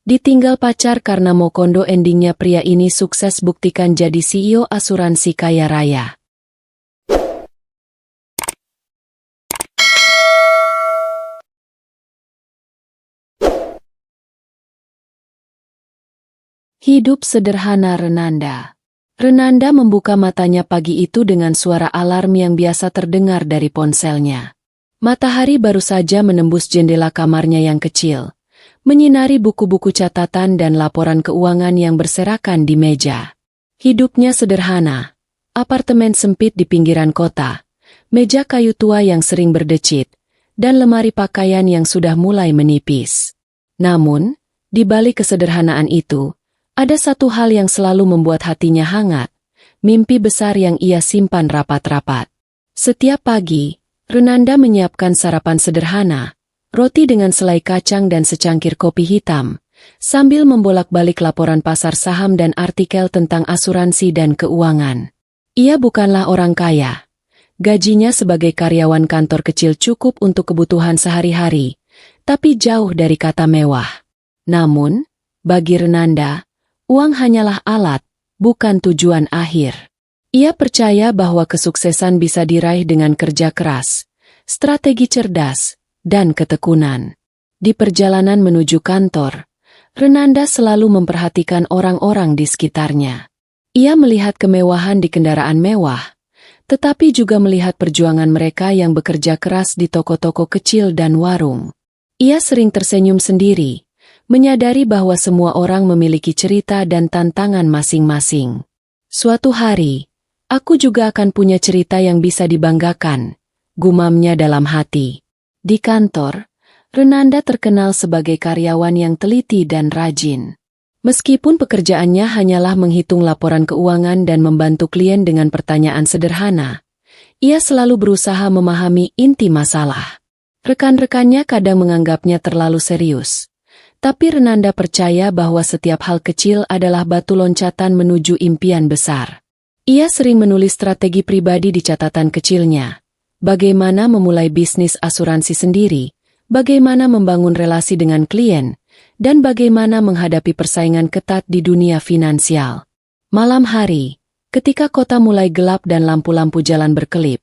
Ditinggal pacar karena mau kondo, endingnya pria ini sukses buktikan jadi CEO asuransi kaya raya. Hidup sederhana Renanda. Renanda membuka matanya pagi itu dengan suara alarm yang biasa terdengar dari ponselnya. Matahari baru saja menembus jendela kamarnya yang kecil, menyinari buku-buku catatan dan laporan keuangan yang berserakan di meja. Hidupnya sederhana. Apartemen sempit di pinggiran kota, meja kayu tua yang sering berdecit, dan lemari pakaian yang sudah mulai menipis. Namun, di balik kesederhanaan itu, ada satu hal yang selalu membuat hatinya hangat, mimpi besar yang ia simpan rapat-rapat. Setiap pagi, Renanda menyiapkan sarapan sederhana, roti dengan selai kacang dan secangkir kopi hitam, sambil membolak-balik laporan pasar saham dan artikel tentang asuransi dan keuangan. Ia bukanlah orang kaya. Gajinya sebagai karyawan kantor kecil cukup untuk kebutuhan sehari-hari, tapi jauh dari kata mewah. Namun, bagi Renanda, uang hanyalah alat, bukan tujuan akhir. Ia percaya bahwa kesuksesan bisa diraih dengan kerja keras, strategi cerdas, dan ketekunan. Di perjalanan menuju kantor, Renanda selalu memperhatikan orang-orang di sekitarnya. Ia melihat kemewahan di kendaraan mewah, tetapi juga melihat perjuangan mereka yang bekerja keras di toko-toko kecil dan warung. Ia sering tersenyum sendiri, menyadari bahwa semua orang memiliki cerita dan tantangan masing-masing. Suatu hari, aku juga akan punya cerita yang bisa dibanggakan, gumamnya dalam hati. Di kantor, Renanda terkenal sebagai karyawan yang teliti dan rajin. Meskipun pekerjaannya hanyalah menghitung laporan keuangan dan membantu klien dengan pertanyaan sederhana, ia selalu berusaha memahami inti masalah. Rekan-rekannya kadang menganggapnya terlalu serius, tapi Renanda percaya bahwa setiap hal kecil adalah batu loncatan menuju impian besar. Ia sering menulis strategi pribadi di catatan kecilnya. Bagaimana memulai bisnis asuransi sendiri, bagaimana membangun relasi dengan klien, dan bagaimana menghadapi persaingan ketat di dunia finansial. Malam hari, ketika kota mulai gelap dan lampu-lampu jalan berkelip,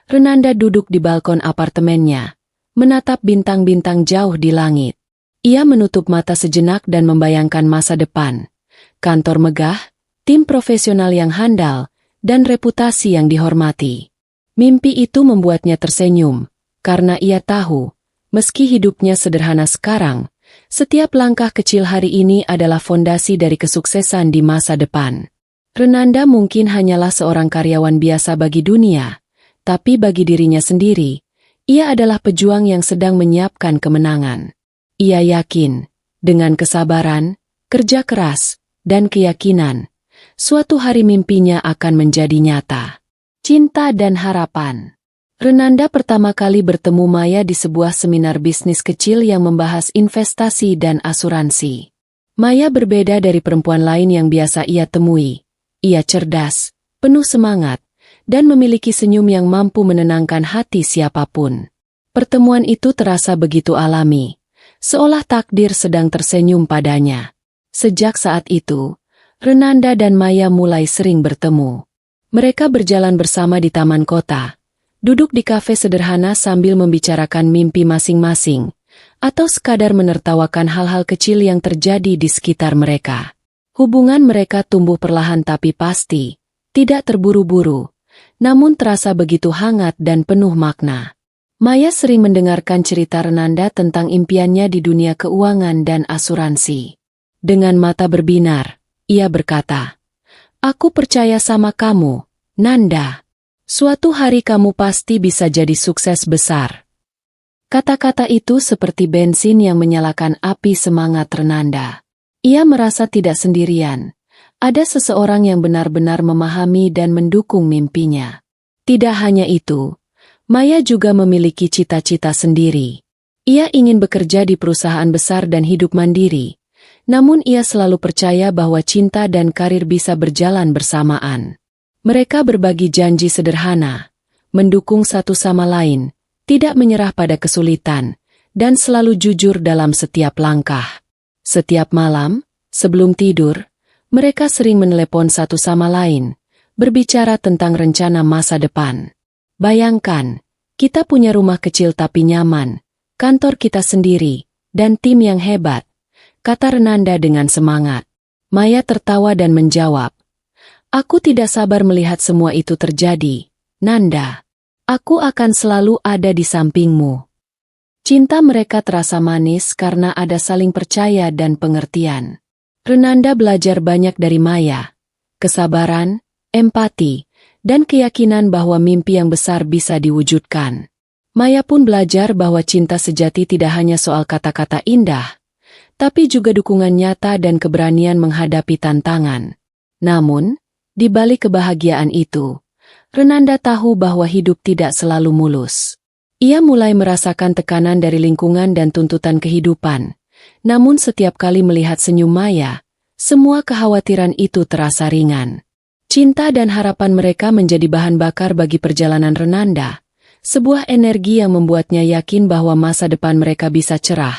Renanda duduk di balkon apartemennya, menatap bintang-bintang jauh di langit. Ia menutup mata sejenak dan membayangkan masa depan, kantor megah, tim profesional yang handal, dan reputasi yang dihormati. Mimpi itu membuatnya tersenyum, karena ia tahu, meski hidupnya sederhana sekarang, setiap langkah kecil hari ini adalah fondasi dari kesuksesan di masa depan. Renanda mungkin hanyalah seorang karyawan biasa bagi dunia, tapi bagi dirinya sendiri, ia adalah pejuang yang sedang menyiapkan kemenangan. Ia yakin, dengan kesabaran, kerja keras, dan keyakinan, suatu hari mimpinya akan menjadi nyata. Cinta dan harapan. Renanda pertama kali bertemu Maya di sebuah seminar bisnis kecil yang membahas investasi dan asuransi. Maya berbeda dari perempuan lain yang biasa ia temui. Ia cerdas, penuh semangat, dan memiliki senyum yang mampu menenangkan hati siapapun. Pertemuan itu terasa begitu alami, seolah takdir sedang tersenyum padanya. Sejak saat itu, Renanda dan Maya mulai sering bertemu. Mereka berjalan bersama di taman kota, duduk di kafe sederhana sambil membicarakan mimpi masing-masing, atau sekadar menertawakan hal-hal kecil yang terjadi di sekitar mereka. Hubungan mereka tumbuh perlahan tapi pasti, tidak terburu-buru, namun terasa begitu hangat dan penuh makna. Maya sering mendengarkan cerita Renanda tentang impiannya di dunia keuangan dan asuransi. Dengan mata berbinar, ia berkata, "Aku percaya sama kamu, Nanda. Suatu hari kamu pasti bisa jadi sukses besar." Kata-kata itu seperti bensin yang menyalakan api semangat Renanda. Ia merasa tidak sendirian. Ada seseorang yang benar-benar memahami dan mendukung mimpinya. Tidak hanya itu, Maya juga memiliki cita-cita sendiri. Ia ingin bekerja di perusahaan besar dan hidup mandiri. Namun ia selalu percaya bahwa cinta dan karir bisa berjalan bersamaan. Mereka berbagi janji sederhana, mendukung satu sama lain, tidak menyerah pada kesulitan, dan selalu jujur dalam setiap langkah. Setiap malam, sebelum tidur, mereka sering menelepon satu sama lain, berbicara tentang rencana masa depan. Bayangkan, kita punya rumah kecil tapi nyaman, kantor kita sendiri, dan tim yang hebat, kata Renanda dengan semangat. Maya tertawa dan menjawab, "Aku tidak sabar melihat semua itu terjadi, Nanda. Aku akan selalu ada di sampingmu." Cinta mereka terasa manis karena ada saling percaya dan pengertian. Renanda belajar banyak dari Maya. Kesabaran, empati, dan keyakinan bahwa mimpi yang besar bisa diwujudkan. Maya pun belajar bahwa cinta sejati tidak hanya soal kata-kata indah, tapi juga dukungan nyata dan keberanian menghadapi tantangan. Namun, di balik kebahagiaan itu, Renanda tahu bahwa hidup tidak selalu mulus. Ia mulai merasakan tekanan dari lingkungan dan tuntutan kehidupan. Namun setiap kali melihat senyum Maya, semua kekhawatiran itu terasa ringan. Cinta dan harapan mereka menjadi bahan bakar bagi perjalanan Renanda, sebuah energi yang membuatnya yakin bahwa masa depan mereka bisa cerah,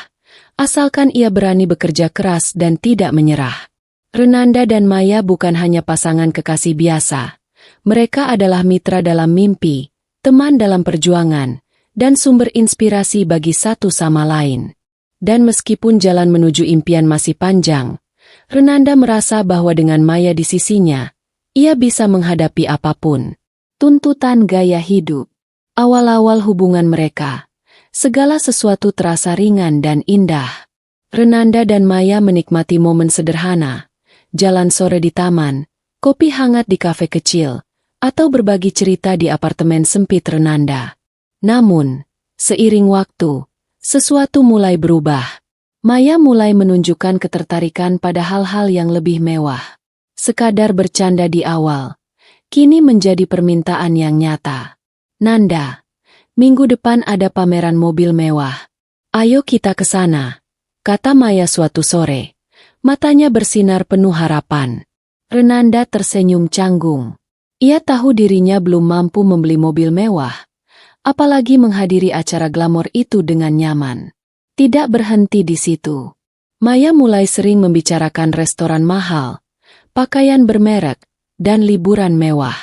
asalkan ia berani bekerja keras dan tidak menyerah. Renanda dan Maya bukan hanya pasangan kekasih biasa. Mereka adalah mitra dalam mimpi, teman dalam perjuangan, dan sumber inspirasi bagi satu sama lain. Dan meskipun jalan menuju impian masih panjang, Renanda merasa bahwa dengan Maya di sisinya, ia bisa menghadapi apapun. Tuntutan gaya hidup. Awal-awal hubungan mereka, segala sesuatu terasa ringan dan indah. Renanda dan Maya menikmati momen sederhana, jalan sore di taman, kopi hangat di kafe kecil, atau berbagi cerita di apartemen sempit Renanda. Namun, seiring waktu, sesuatu mulai berubah. Maya mulai menunjukkan ketertarikan pada hal-hal yang lebih mewah. Sekadar bercanda di awal, kini menjadi permintaan yang nyata. "Nanda, minggu depan ada pameran mobil mewah. Ayo kita ke sana," kata Maya suatu sore. Matanya bersinar penuh harapan. Renanda tersenyum canggung. Ia tahu dirinya belum mampu membeli mobil mewah, apalagi menghadiri acara glamor itu dengan nyaman. Tidak berhenti di situ. Maya mulai sering membicarakan restoran mahal, pakaian bermerek, dan liburan mewah.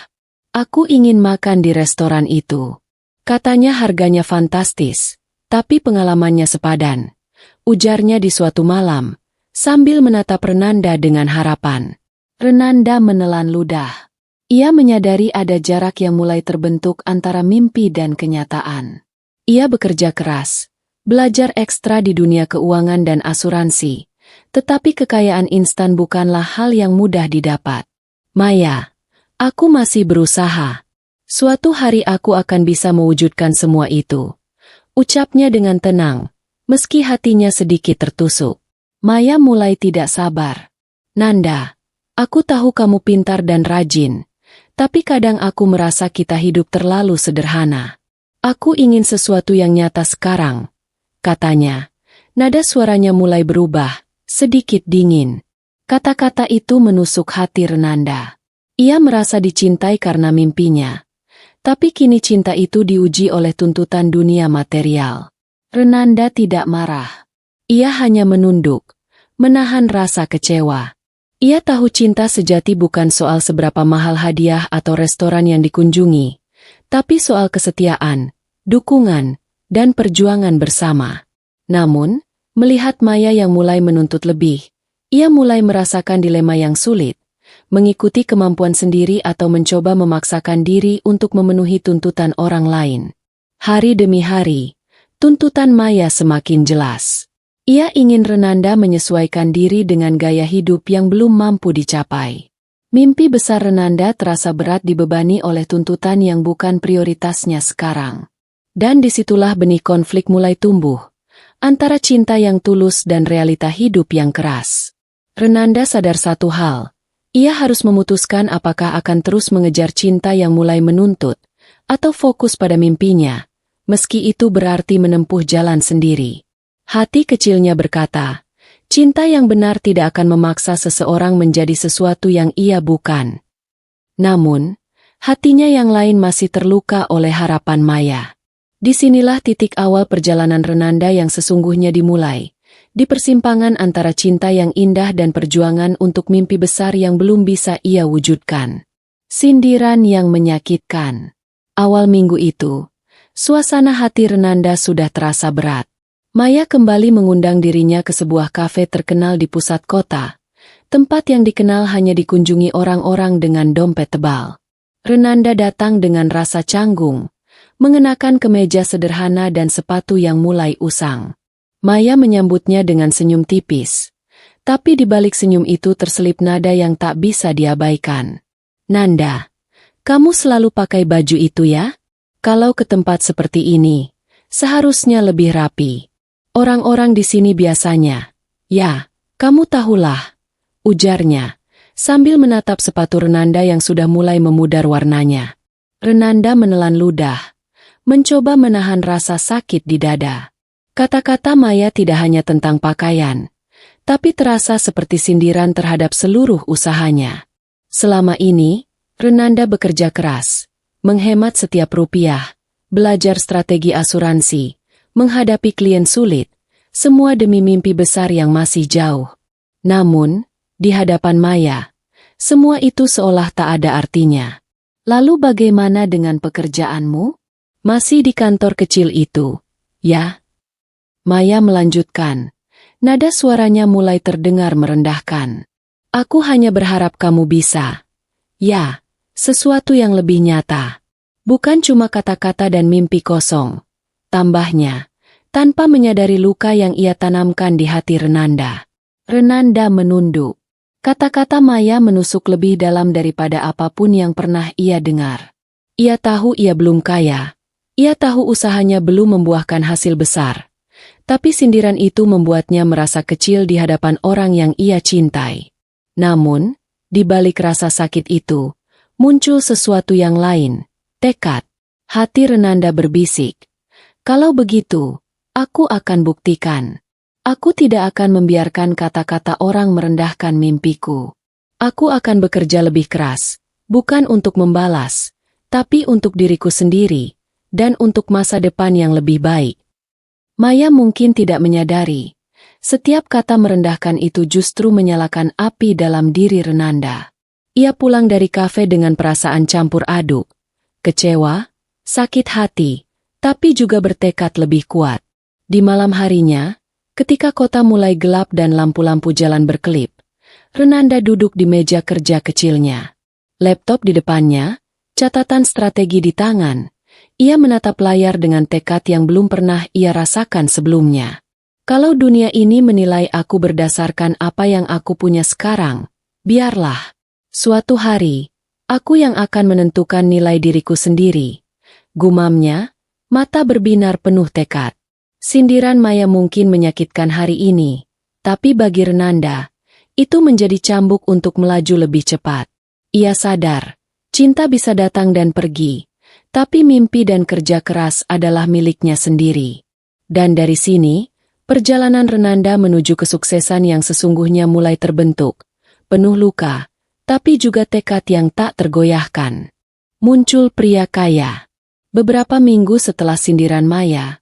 "Aku ingin makan di restoran itu. Katanya harganya fantastis, tapi pengalamannya sepadan," ujarnya di suatu malam, sambil menatap Renanda dengan harapan. Renanda menelan ludah. Ia menyadari ada jarak yang mulai terbentuk antara mimpi dan kenyataan. Ia bekerja keras, belajar ekstra di dunia keuangan dan asuransi, tetapi kekayaan instan bukanlah hal yang mudah didapat. "Maya, aku masih berusaha. Suatu hari aku akan bisa mewujudkan semua itu," ucapnya dengan tenang, meski hatinya sedikit tertusuk. Maya mulai tidak sabar. "Nanda, aku tahu kamu pintar dan rajin. Tapi kadang aku merasa kita hidup terlalu sederhana. Aku ingin sesuatu yang nyata sekarang," katanya. Nada suaranya mulai berubah, sedikit dingin. Kata-kata itu menusuk hati Renanda. Ia merasa dicintai karena mimpinya. Tapi kini cinta itu diuji oleh tuntutan dunia material. Renanda tidak marah. Ia hanya menunduk, menahan rasa kecewa. Ia tahu cinta sejati bukan soal seberapa mahal hadiah atau restoran yang dikunjungi, tapi soal kesetiaan, dukungan, dan perjuangan bersama. Namun, melihat Maya yang mulai menuntut lebih, ia mulai merasakan dilema yang sulit, mengikuti kemampuan sendiri atau mencoba memaksakan diri untuk memenuhi tuntutan orang lain. Hari demi hari, tuntutan Maya semakin jelas. Ia ingin Renanda menyesuaikan diri dengan gaya hidup yang belum mampu dicapai. Mimpi besar Renanda terasa berat dibebani oleh tuntutan yang bukan prioritasnya sekarang. Dan disitulah benih konflik mulai tumbuh, antara cinta yang tulus dan realita hidup yang keras. Renanda sadar satu hal, ia harus memutuskan apakah akan terus mengejar cinta yang mulai menuntut, atau fokus pada mimpinya, meski itu berarti menempuh jalan sendiri. Hati kecilnya berkata, cinta yang benar tidak akan memaksa seseorang menjadi sesuatu yang ia bukan. Namun, hatinya yang lain masih terluka oleh harapan Maya. Disinilah titik awal perjalanan Renanda yang sesungguhnya dimulai, Di persimpangan antara cinta yang indah dan perjuangan untuk mimpi besar yang belum bisa ia wujudkan. Sindiran yang menyakitkan. Awal minggu itu, suasana hati Renanda sudah terasa berat. Maya kembali mengundang dirinya ke sebuah kafe terkenal di pusat kota, tempat yang dikenal hanya dikunjungi orang-orang dengan dompet tebal. Renanda datang dengan rasa canggung, mengenakan kemeja sederhana dan sepatu yang mulai usang. Maya menyambutnya dengan senyum tipis, tapi di balik senyum itu terselip nada yang tak bisa diabaikan. "Nanda, kamu selalu pakai baju itu ya? Kalau ke tempat seperti ini, seharusnya lebih rapi. Orang-orang di sini biasanya." "Ya, kamu tahulah," ujarnya, sambil menatap sepatu Renanda yang sudah mulai memudar warnanya. Renanda menelan ludah, mencoba menahan rasa sakit di dada. Kata-kata Maya tidak hanya tentang pakaian, tapi terasa seperti sindiran terhadap seluruh usahanya. Selama ini, Renanda bekerja keras, menghemat setiap rupiah, belajar strategi asuransi, menghadapi klien sulit, semua demi mimpi besar yang masih jauh. Namun, di hadapan Maya, semua itu seolah tak ada artinya. "Lalu bagaimana dengan pekerjaanmu? Masih di kantor kecil itu, ya?" Maya melanjutkan. Nada suaranya mulai terdengar merendahkan. "Aku hanya berharap kamu bisa. Ya, sesuatu yang lebih nyata. Bukan cuma kata-kata dan mimpi kosong." Tambahnya, tanpa menyadari luka yang ia tanamkan di hati Renanda. Renanda menunduk. Kata-kata Maya menusuk lebih dalam daripada apapun yang pernah ia dengar. Ia tahu ia belum kaya. Ia tahu usahanya belum membuahkan hasil besar. Tapi sindiran itu membuatnya merasa kecil di hadapan orang yang ia cintai. Namun, di balik rasa sakit itu, muncul sesuatu yang lain, tekad. Hati Renanda berbisik, "Kalau begitu, aku akan buktikan. Aku tidak akan membiarkan kata-kata orang merendahkan mimpiku. Aku akan bekerja lebih keras, bukan untuk membalas, tapi untuk diriku sendiri, dan untuk masa depan yang lebih baik." Maya mungkin tidak menyadari, setiap kata merendahkan itu justru menyalakan api dalam diri Renanda. Ia pulang dari kafe dengan perasaan campur aduk, kecewa, sakit hati, tapi juga bertekad lebih kuat. Di malam harinya, ketika kota mulai gelap dan lampu-lampu jalan berkelip, Renanda duduk di meja kerja kecilnya. Laptop di depannya, catatan strategi di tangan. Ia menatap layar dengan tekad yang belum pernah ia rasakan sebelumnya. "Kalau dunia ini menilai aku berdasarkan apa yang aku punya sekarang, biarlah. Suatu hari, aku yang akan menentukan nilai diriku sendiri." Gumamnya, mata berbinar penuh tekad. Sindiran Maya mungkin menyakitkan hari ini, tapi bagi Renanda, itu menjadi cambuk untuk melaju lebih cepat. Ia sadar, cinta bisa datang dan pergi. Tapi mimpi dan kerja keras adalah miliknya sendiri. Dan dari sini, perjalanan Renanda menuju kesuksesan yang sesungguhnya mulai terbentuk. Penuh luka, tapi juga tekad yang tak tergoyahkan. Muncul pria kaya. Beberapa minggu setelah sindiran Maya,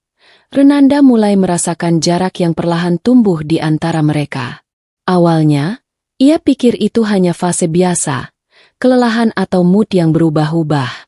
Renanda mulai merasakan jarak yang perlahan tumbuh di antara mereka. Awalnya, ia pikir itu hanya fase biasa, kelelahan atau mood yang berubah-ubah.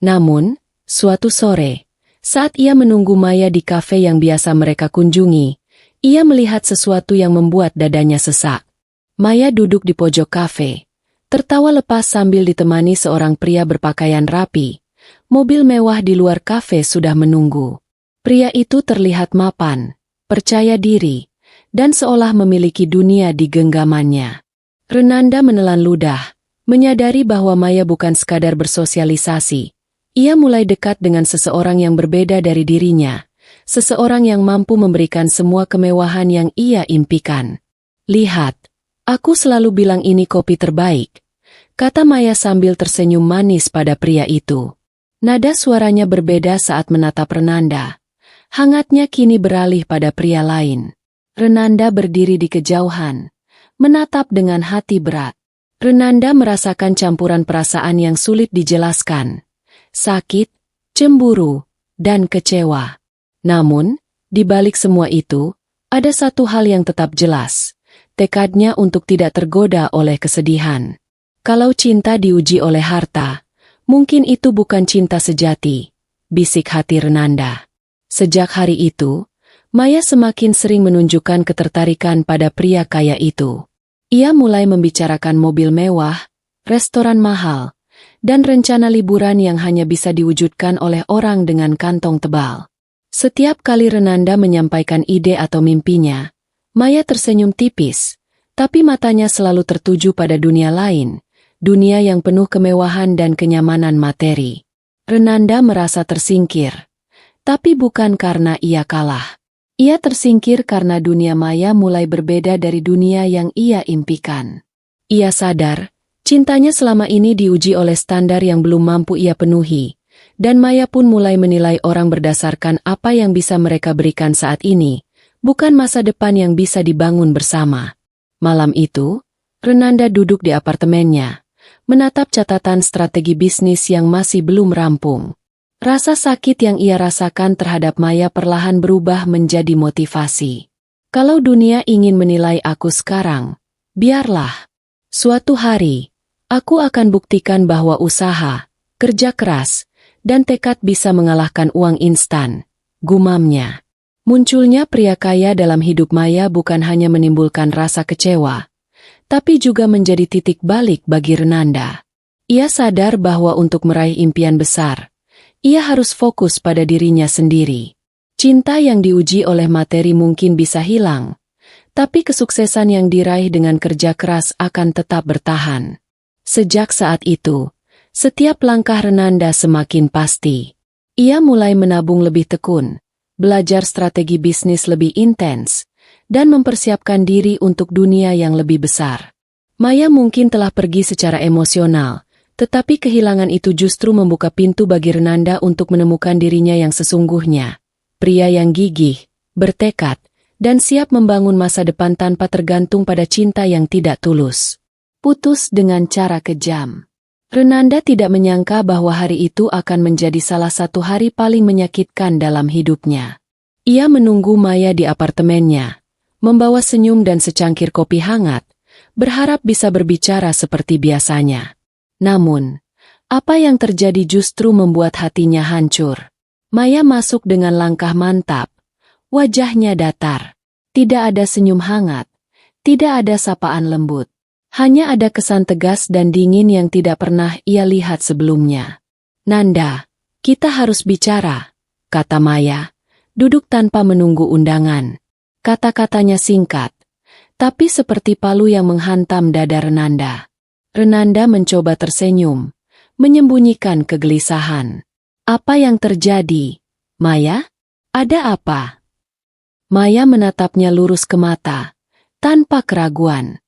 Namun, suatu sore, saat ia menunggu Maya di kafe yang biasa mereka kunjungi, ia melihat sesuatu yang membuat dadanya sesak. Maya duduk di pojok kafe, tertawa lepas sambil ditemani seorang pria berpakaian rapi. Mobil mewah di luar kafe sudah menunggu. Pria itu terlihat mapan, percaya diri, dan seolah memiliki dunia di genggamannya. Renanda menelan ludah, menyadari bahwa Maya bukan sekadar bersosialisasi. Ia mulai dekat dengan seseorang yang berbeda dari dirinya, seseorang yang mampu memberikan semua kemewahan yang ia impikan. "Lihat, aku selalu bilang ini kopi terbaik," kata Maya sambil tersenyum manis pada pria itu. Nada suaranya berbeda saat menatap Renanda. Hangatnya kini beralih pada pria lain. Renanda berdiri di kejauhan, menatap dengan hati berat. Renanda merasakan campuran perasaan yang sulit dijelaskan. Sakit, cemburu, dan kecewa. Namun, di balik semua itu, Ada satu hal yang tetap jelas, tekadnya untuk tidak tergoda oleh kesedihan. Kalau cinta diuji oleh harta, mungkin itu bukan cinta sejati, bisik hati Renanda. Sejak hari itu, Maya semakin sering menunjukkan ketertarikan pada pria kaya itu. Ia mulai membicarakan mobil mewah, restoran mahal, dan rencana liburan yang hanya bisa diwujudkan oleh orang dengan kantong tebal. Setiap kali Renanda menyampaikan ide atau mimpinya, Maya tersenyum tipis, tapi matanya selalu tertuju pada dunia lain, dunia yang penuh kemewahan dan kenyamanan materi. Renanda merasa tersingkir, tapi bukan karena ia kalah. Ia tersingkir karena dunia Maya mulai berbeda dari dunia yang ia impikan. Ia sadar, cintanya selama ini diuji oleh standar yang belum mampu ia penuhi, dan Maya pun mulai menilai orang berdasarkan apa yang bisa mereka berikan saat ini, bukan masa depan yang bisa dibangun bersama. Malam itu, Renanda duduk di apartemennya, menatap catatan strategi bisnis yang masih belum rampung. Rasa sakit yang ia rasakan terhadap Maya perlahan berubah menjadi motivasi. Kalau dunia ingin menilai aku sekarang, biarlah. Suatu hari, aku akan buktikan bahwa usaha, kerja keras, dan tekad bisa mengalahkan uang instan, gumamnya. Munculnya pria kaya dalam hidup Maya bukan hanya menimbulkan rasa kecewa, tapi juga menjadi titik balik bagi Renanda. Ia sadar bahwa untuk meraih impian besar, ia harus fokus pada dirinya sendiri. Cinta yang diuji oleh materi mungkin bisa hilang, tapi kesuksesan yang diraih dengan kerja keras akan tetap bertahan. Sejak saat itu, setiap langkah Renanda semakin pasti. Ia mulai menabung lebih tekun, belajar strategi bisnis lebih intens, dan mempersiapkan diri untuk dunia yang lebih besar. Maya mungkin telah pergi secara emosional, tetapi kehilangan itu justru membuka pintu bagi Renanda untuk menemukan dirinya yang sesungguhnya. Pria yang gigih, bertekad, dan siap membangun masa depan tanpa tergantung pada cinta yang tidak tulus. Putus dengan cara kejam. Renanda tidak menyangka bahwa hari itu akan menjadi salah satu hari paling menyakitkan dalam hidupnya. Ia menunggu Maya di apartemennya, membawa senyum dan secangkir kopi hangat, berharap bisa berbicara seperti biasanya. Namun, apa yang terjadi justru membuat hatinya hancur. Maya masuk dengan langkah mantap, wajahnya datar. Tidak ada senyum hangat, tidak ada sapaan lembut. Hanya ada kesan tegas dan dingin yang tidak pernah ia lihat sebelumnya. "Nanda, kita harus bicara," kata Maya, duduk tanpa menunggu undangan. Kata-katanya singkat, tapi seperti palu yang menghantam dada Renanda. Renanda mencoba tersenyum, menyembunyikan kegelisahan. "Apa yang terjadi, Maya? Ada apa?" Maya menatapnya lurus ke mata, tanpa keraguan.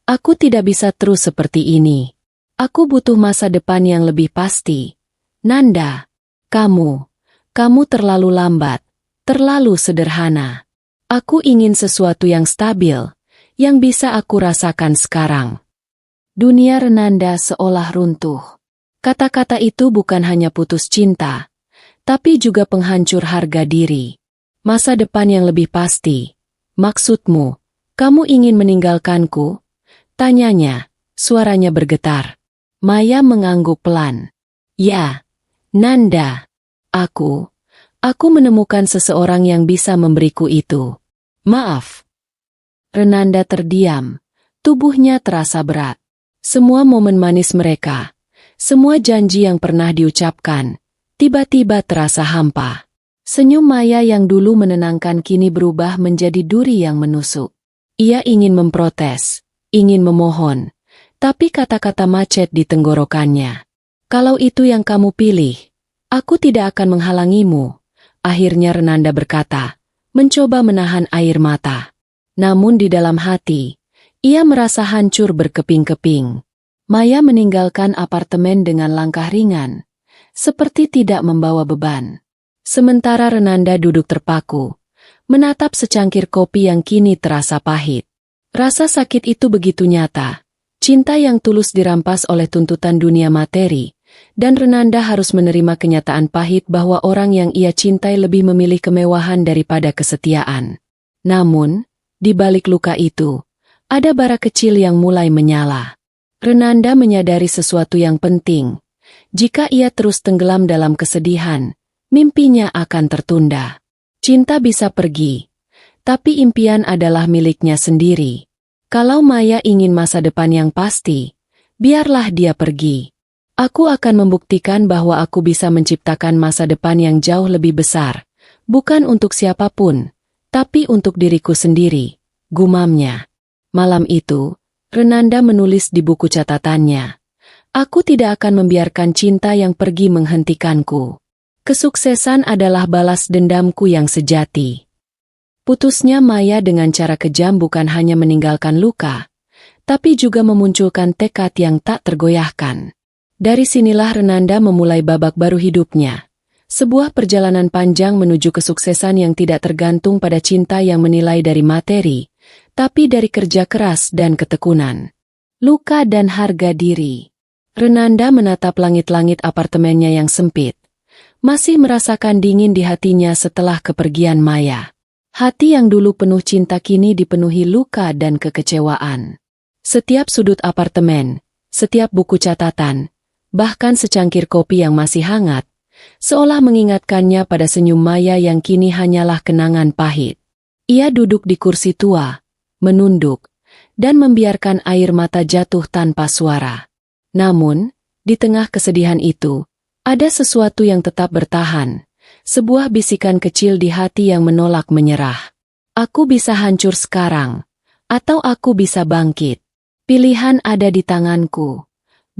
Aku tidak bisa terus seperti ini. Aku butuh masa depan yang lebih pasti. Nanda, kamu terlalu lambat, terlalu sederhana. Aku ingin sesuatu yang stabil, yang bisa aku rasakan sekarang." Dunia Renanda seolah runtuh. Kata-kata itu bukan hanya putus cinta, tapi juga penghancur harga diri. Masa depan yang lebih pasti. "Maksudmu, kamu ingin meninggalkanku?" tanyanya, suaranya bergetar. Maya mengangguk pelan. "Ya, Nanda. Aku menemukan seseorang yang bisa memberiku itu. Maaf." Renanda terdiam, tubuhnya terasa berat. Semua momen manis mereka, semua janji yang pernah diucapkan, tiba-tiba terasa hampa. Senyum Maya yang dulu menenangkan kini berubah menjadi duri yang menusuk. Ia ingin memprotes, ingin memohon, tapi kata-kata macet di tenggorokannya. "Kalau itu yang kamu pilih, aku tidak akan menghalangimu," akhirnya Renanda berkata, mencoba menahan air mata. Namun di dalam hati, ia merasa hancur berkeping-keping. Maya meninggalkan apartemen dengan langkah ringan, seperti tidak membawa beban. Sementara Renanda duduk terpaku, menatap secangkir kopi yang kini terasa pahit. Rasa sakit itu begitu nyata. Cinta yang tulus dirampas oleh tuntutan dunia materi, dan Renanda harus menerima kenyataan pahit bahwa orang yang ia cintai lebih memilih kemewahan daripada kesetiaan. Namun, di balik luka itu, ada bara kecil yang mulai menyala. Renanda menyadari sesuatu yang penting. Jika ia terus tenggelam dalam kesedihan, mimpinya akan tertunda. Cinta bisa pergi, tapi impian adalah miliknya sendiri. Kalau Maya ingin masa depan yang pasti, biarlah dia pergi. Aku akan membuktikan bahwa aku bisa menciptakan masa depan yang jauh lebih besar, bukan untuk siapapun, tapi untuk diriku sendiri, gumamnya. Malam itu, Renanda menulis di buku catatannya, "Aku tidak akan membiarkan cinta yang pergi menghentikanku. Kesuksesan adalah balas dendamku yang sejati." Putusnya Maya dengan cara kejam bukan hanya meninggalkan luka, tapi juga memunculkan tekad yang tak tergoyahkan. Dari sinilah Renanda memulai babak baru hidupnya. Sebuah perjalanan panjang menuju kesuksesan yang tidak tergantung pada cinta yang menilai dari materi, tapi dari kerja keras dan ketekunan. Luka dan harga diri. Renanda menatap langit-langit apartemennya yang sempit. Masih merasakan dingin di hatinya setelah kepergian Maya. Hati yang dulu penuh cinta kini dipenuhi luka dan kekecewaan. Setiap sudut apartemen, setiap buku catatan, bahkan secangkir kopi yang masih hangat, seolah mengingatkannya pada senyum Maya yang kini hanyalah kenangan pahit. Ia duduk di kursi tua, menunduk, dan membiarkan air mata jatuh tanpa suara. Namun, di tengah kesedihan itu, ada sesuatu yang tetap bertahan. Sebuah bisikan kecil di hati yang menolak menyerah. Aku bisa hancur sekarang, atau aku bisa bangkit. Pilihan ada di tanganku,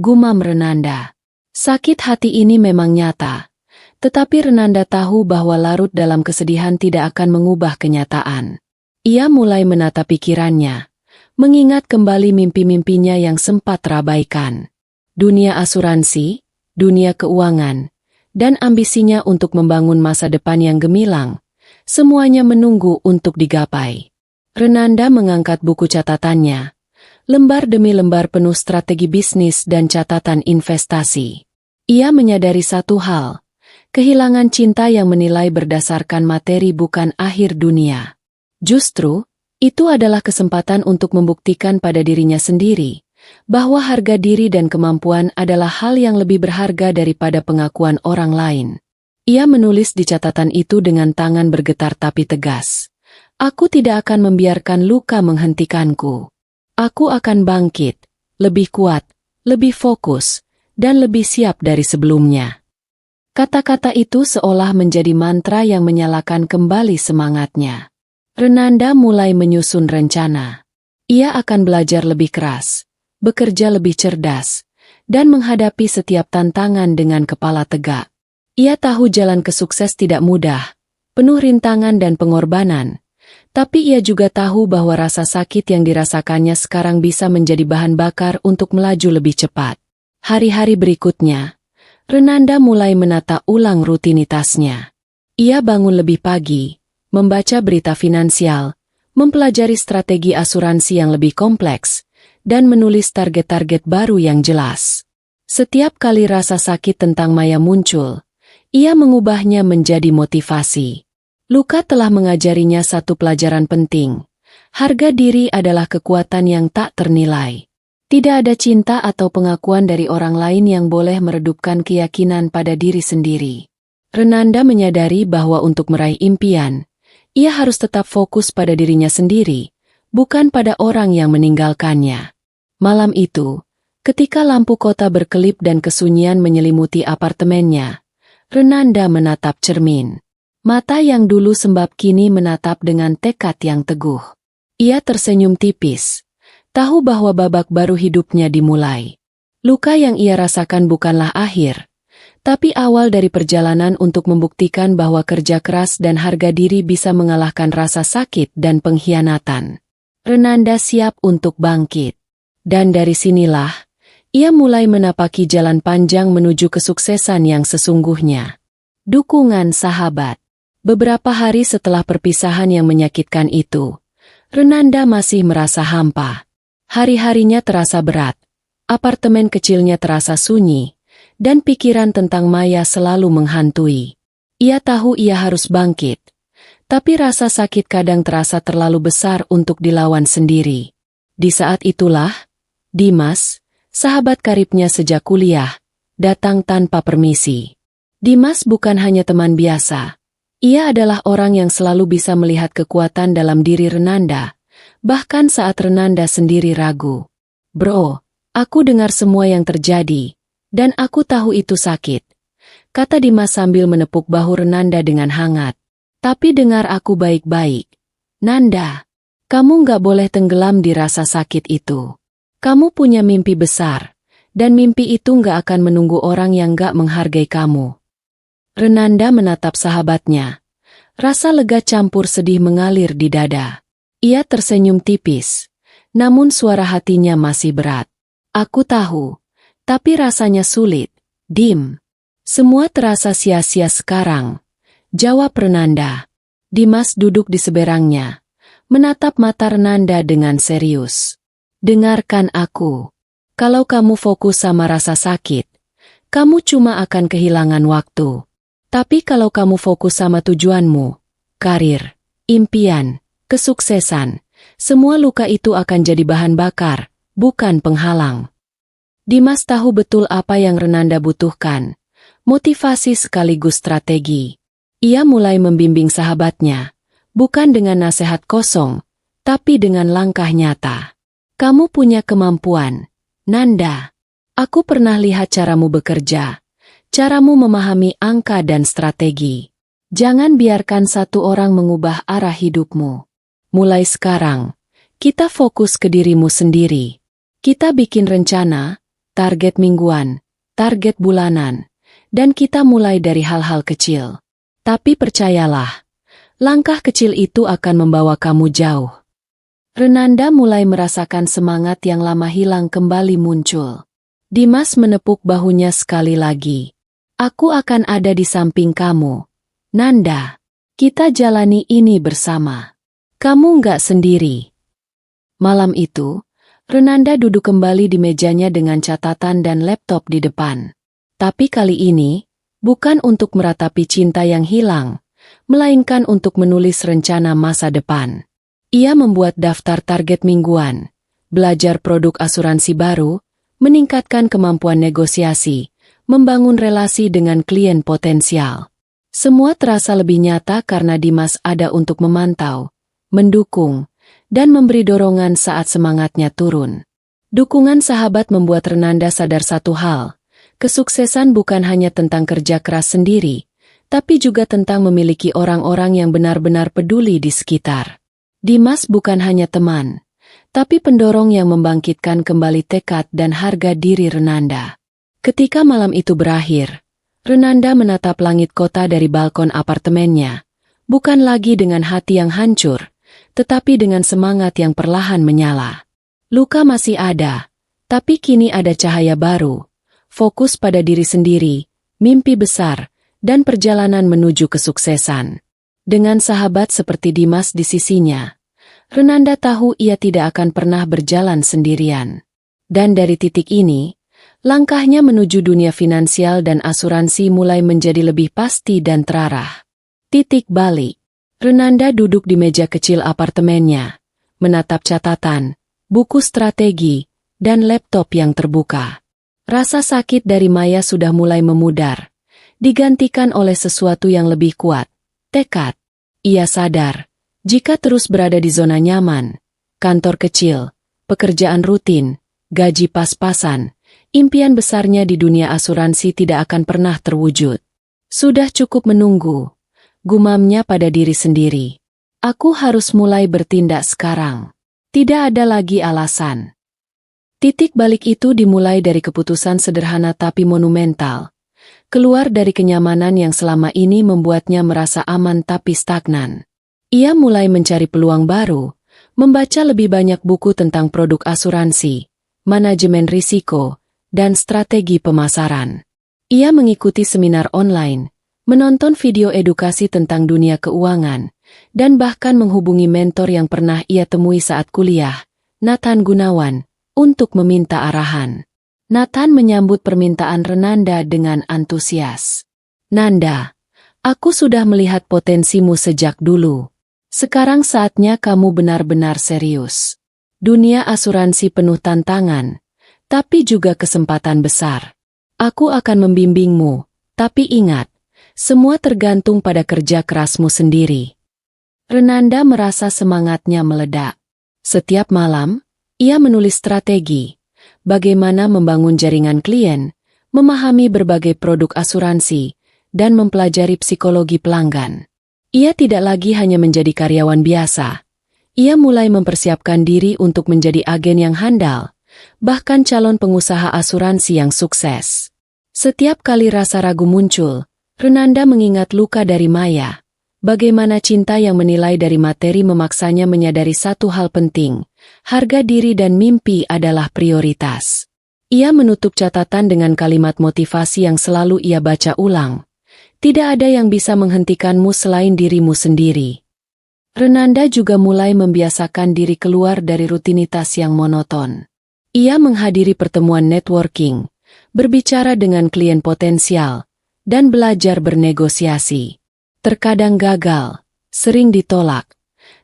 gumam Renanda. Sakit hati ini memang nyata, tetapi Renanda tahu bahwa larut dalam kesedihan tidak akan mengubah kenyataan. Ia mulai menata pikirannya, mengingat kembali mimpi-mimpinya yang sempat terabaikan. Dunia asuransi, dunia keuangan, dan ambisinya untuk membangun masa depan yang gemilang, semuanya menunggu untuk digapai. Renanda mengangkat buku catatannya, lembar demi lembar penuh strategi bisnis dan catatan investasi. Ia menyadari satu hal, kehilangan cinta yang menilai berdasarkan materi bukan akhir dunia. Justru, itu adalah kesempatan untuk membuktikan pada dirinya sendiri, bahwa harga diri dan kemampuan adalah hal yang lebih berharga daripada pengakuan orang lain. Ia menulis di catatan itu dengan tangan bergetar tapi tegas. Aku tidak akan membiarkan luka menghentikanku. Aku akan bangkit, lebih kuat, lebih fokus, dan lebih siap dari sebelumnya. Kata-kata itu seolah menjadi mantra yang menyalakan kembali semangatnya. Renanda mulai menyusun rencana. Ia akan belajar lebih keras, bekerja lebih cerdas, dan menghadapi setiap tantangan dengan kepala tegak. Ia tahu jalan ke sukses tidak mudah, penuh rintangan dan pengorbanan, tapi ia juga tahu bahwa rasa sakit yang dirasakannya sekarang bisa menjadi bahan bakar untuk melaju lebih cepat. Hari-hari berikutnya, Renanda mulai menata ulang rutinitasnya. Ia bangun lebih pagi, membaca berita finansial, mempelajari strategi asuransi yang lebih kompleks, dan menulis target-target baru yang jelas. Setiap kali rasa sakit tentang Maya muncul, ia mengubahnya menjadi motivasi. Luka telah mengajarinya satu pelajaran penting. Harga diri adalah kekuatan yang tak ternilai. Tidak ada cinta atau pengakuan dari orang lain yang boleh meredupkan keyakinan pada diri sendiri. Renanda menyadari bahwa untuk meraih impian, ia harus tetap fokus pada dirinya sendiri, bukan pada orang yang meninggalkannya. Malam itu, ketika lampu kota berkelip dan kesunyian menyelimuti apartemennya, Renanda menatap cermin. Mata yang dulu sembab kini menatap dengan tekad yang teguh. Ia tersenyum tipis, tahu bahwa babak baru hidupnya dimulai. Luka yang ia rasakan bukanlah akhir, tapi awal dari perjalanan untuk membuktikan bahwa kerja keras dan harga diri bisa mengalahkan rasa sakit dan pengkhianatan. Renanda siap untuk bangkit. Dan dari sinilah, ia mulai menapaki jalan panjang menuju kesuksesan yang sesungguhnya. Dukungan sahabat. Beberapa hari setelah perpisahan yang menyakitkan itu, Renanda masih merasa hampa. Hari-harinya terasa berat, apartemen kecilnya terasa sunyi, dan pikiran tentang Maya selalu menghantui. Ia tahu ia harus bangkit, tapi rasa sakit kadang terasa terlalu besar untuk dilawan sendiri. Di saat itulah, Dimas, sahabat karibnya sejak kuliah, datang tanpa permisi. Dimas bukan hanya teman biasa. Ia adalah orang yang selalu bisa melihat kekuatan dalam diri Renanda, bahkan saat Renanda sendiri ragu. "Bro, aku dengar semua yang terjadi, dan aku tahu itu sakit," kata Dimas sambil menepuk bahu Renanda dengan hangat. "Tapi dengar aku baik-baik. Nanda, kamu nggak boleh tenggelam di rasa sakit itu. Kamu punya mimpi besar, dan mimpi itu nggak akan menunggu orang yang nggak menghargai kamu." Renanda menatap sahabatnya. Rasa lega campur sedih mengalir di dada. Ia tersenyum tipis, namun suara hatinya masih berat. "Aku tahu, tapi rasanya sulit, Dim. Semua terasa sia-sia sekarang," jawab Renanda. Dimas duduk di seberangnya, menatap mata Renanda dengan serius. "Dengarkan aku. Kalau kamu fokus sama rasa sakit, kamu cuma akan kehilangan waktu. Tapi kalau kamu fokus sama tujuanmu, karir, impian, kesuksesan, semua luka itu akan jadi bahan bakar, bukan penghalang." Dimas tahu betul apa yang Renanda butuhkan, motivasi sekaligus strategi. Ia mulai membimbing sahabatnya, bukan dengan nasihat kosong, tapi dengan langkah nyata. "Kamu punya kemampuan, Nanda. Aku pernah lihat caramu bekerja. Caramu memahami angka dan strategi. Jangan biarkan satu orang mengubah arah hidupmu. Mulai sekarang, kita fokus ke dirimu sendiri. Kita bikin rencana, target mingguan, target bulanan, dan kita mulai dari hal-hal kecil. Tapi percayalah, langkah kecil itu akan membawa kamu jauh." Renanda mulai merasakan semangat yang lama hilang kembali muncul. Dimas menepuk bahunya sekali lagi. "Aku akan ada di samping kamu, Nanda. Kita jalani ini bersama. Kamu nggak sendiri." Malam itu, Renanda duduk kembali di mejanya dengan catatan dan laptop di depan. Tapi kali ini, bukan untuk meratapi cinta yang hilang, melainkan untuk menulis rencana masa depan. Ia membuat daftar target mingguan, belajar produk asuransi baru, meningkatkan kemampuan negosiasi, membangun relasi dengan klien potensial. Semua terasa lebih nyata karena Dimas ada untuk memantau, mendukung, dan memberi dorongan saat semangatnya turun. Dukungan sahabat membuat Renanda sadar satu hal, kesuksesan bukan hanya tentang kerja keras sendiri, tapi juga tentang memiliki orang-orang yang benar-benar peduli di sekitar. Dimas bukan hanya teman, tapi pendorong yang membangkitkan kembali tekad dan harga diri Renanda. Ketika malam itu berakhir, Renanda menatap langit kota dari balkon apartemennya, bukan lagi dengan hati yang hancur, tetapi dengan semangat yang perlahan menyala. Luka masih ada, tapi kini ada cahaya baru, fokus pada diri sendiri, mimpi besar, dan perjalanan menuju kesuksesan. Dengan sahabat seperti Dimas di sisinya, Renanda tahu ia tidak akan pernah berjalan sendirian. Dan dari titik ini, langkahnya menuju dunia finansial dan asuransi mulai menjadi lebih pasti dan terarah. Titik balik. Renanda duduk di meja kecil apartemennya, menatap catatan, buku strategi, dan laptop yang terbuka. Rasa sakit dari Maya sudah mulai memudar, digantikan oleh sesuatu yang lebih kuat, tekad. Ia sadar, jika terus berada di zona nyaman, kantor kecil, pekerjaan rutin, gaji pas-pasan, impian besarnya di dunia asuransi tidak akan pernah terwujud. Sudah cukup menunggu, gumamnya pada diri sendiri. Aku harus mulai bertindak sekarang. Tidak ada lagi alasan. Titik balik itu dimulai dari keputusan sederhana tapi monumental. Keluar dari kenyamanan yang selama ini membuatnya merasa aman tapi stagnan. Ia mulai mencari peluang baru, membaca lebih banyak buku tentang produk asuransi, manajemen risiko, dan strategi pemasaran. Ia mengikuti seminar online, menonton video edukasi tentang dunia keuangan, dan bahkan menghubungi mentor yang pernah ia temui saat kuliah, Nathan Gunawan, untuk meminta arahan. Nathan menyambut permintaan Renanda dengan antusias. Nanda, aku sudah melihat potensimu sejak dulu. Sekarang saatnya kamu benar-benar serius. Dunia asuransi penuh tantangan, tapi juga kesempatan besar. Aku akan membimbingmu, tapi ingat, semua tergantung pada kerja kerasmu sendiri. Renanda merasa semangatnya meledak. Setiap malam, ia menulis strategi, bagaimana membangun jaringan klien, memahami berbagai produk asuransi, dan mempelajari psikologi pelanggan. Ia tidak lagi hanya menjadi karyawan biasa. Ia mulai mempersiapkan diri untuk menjadi agen yang handal, bahkan calon pengusaha asuransi yang sukses. Setiap kali rasa ragu muncul, Renanda mengingat luka dari Maya. Bagaimana cinta yang menilai dari materi memaksanya menyadari satu hal penting, harga diri dan mimpi adalah prioritas. Ia menutup catatan dengan kalimat motivasi yang selalu ia baca ulang. Tidak ada yang bisa menghentikanmu selain dirimu sendiri. Renanda juga mulai membiasakan diri keluar dari rutinitas yang monoton. Ia menghadiri pertemuan networking, berbicara dengan klien potensial, dan belajar bernegosiasi. Terkadang gagal, sering ditolak,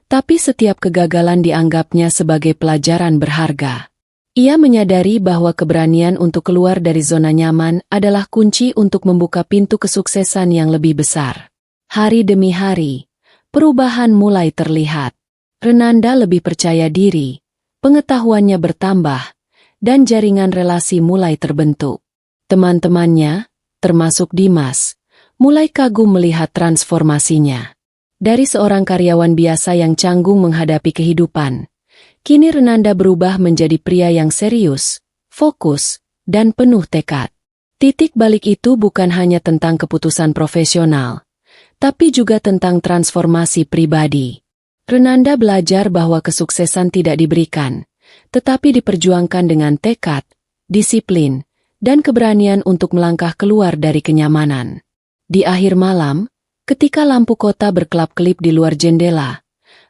tapi setiap kegagalan dianggapnya sebagai pelajaran berharga. Ia menyadari bahwa keberanian untuk keluar dari zona nyaman adalah kunci untuk membuka pintu kesuksesan yang lebih besar. Hari demi hari, perubahan mulai terlihat. Renanda lebih percaya diri, pengetahuannya bertambah, dan jaringan relasi mulai terbentuk. Teman-temannya, termasuk Dimas, mulai kagum melihat transformasinya. Dari seorang karyawan biasa yang canggung menghadapi kehidupan, kini Renanda berubah menjadi pria yang serius, fokus, dan penuh tekad. Titik balik itu bukan hanya tentang keputusan profesional, tapi juga tentang transformasi pribadi. Renanda belajar bahwa kesuksesan tidak diberikan, tetapi diperjuangkan dengan tekad, disiplin, dan keberanian untuk melangkah keluar dari kenyamanan. Di akhir malam, ketika lampu kota berkelap-kelip di luar jendela,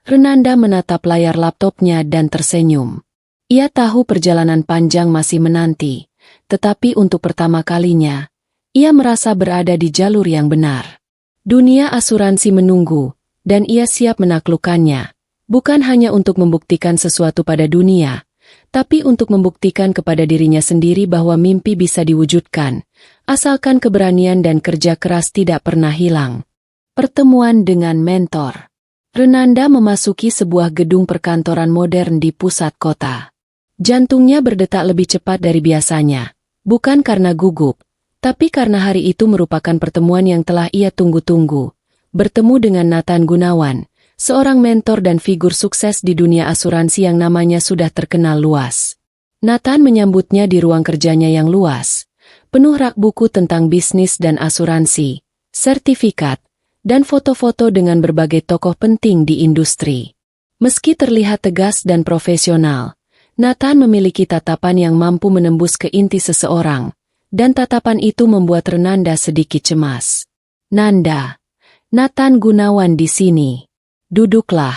Renanda menatap layar laptopnya dan tersenyum. Ia tahu perjalanan panjang masih menanti, tetapi untuk pertama kalinya, ia merasa berada di jalur yang benar. Dunia asuransi menunggu, dan ia siap menaklukkannya, bukan hanya untuk membuktikan sesuatu pada dunia, tapi untuk membuktikan kepada dirinya sendiri bahwa mimpi bisa diwujudkan, asalkan keberanian dan kerja keras tidak pernah hilang. Pertemuan dengan mentor. Renanda memasuki sebuah gedung perkantoran modern di pusat kota. Jantungnya berdetak lebih cepat dari biasanya, bukan karena gugup, tapi karena hari itu merupakan pertemuan yang telah ia tunggu-tunggu. Bertemu dengan Nathan Gunawan, seorang mentor dan figur sukses di dunia asuransi yang namanya sudah terkenal luas. Nathan menyambutnya di ruang kerjanya yang luas, penuh rak buku tentang bisnis dan asuransi, sertifikat, dan foto-foto dengan berbagai tokoh penting di industri. Meski terlihat tegas dan profesional, Nathan memiliki tatapan yang mampu menembus ke inti seseorang, dan tatapan itu membuat Renanda sedikit cemas. Nanda, Nathan Gunawan di sini. Duduklah.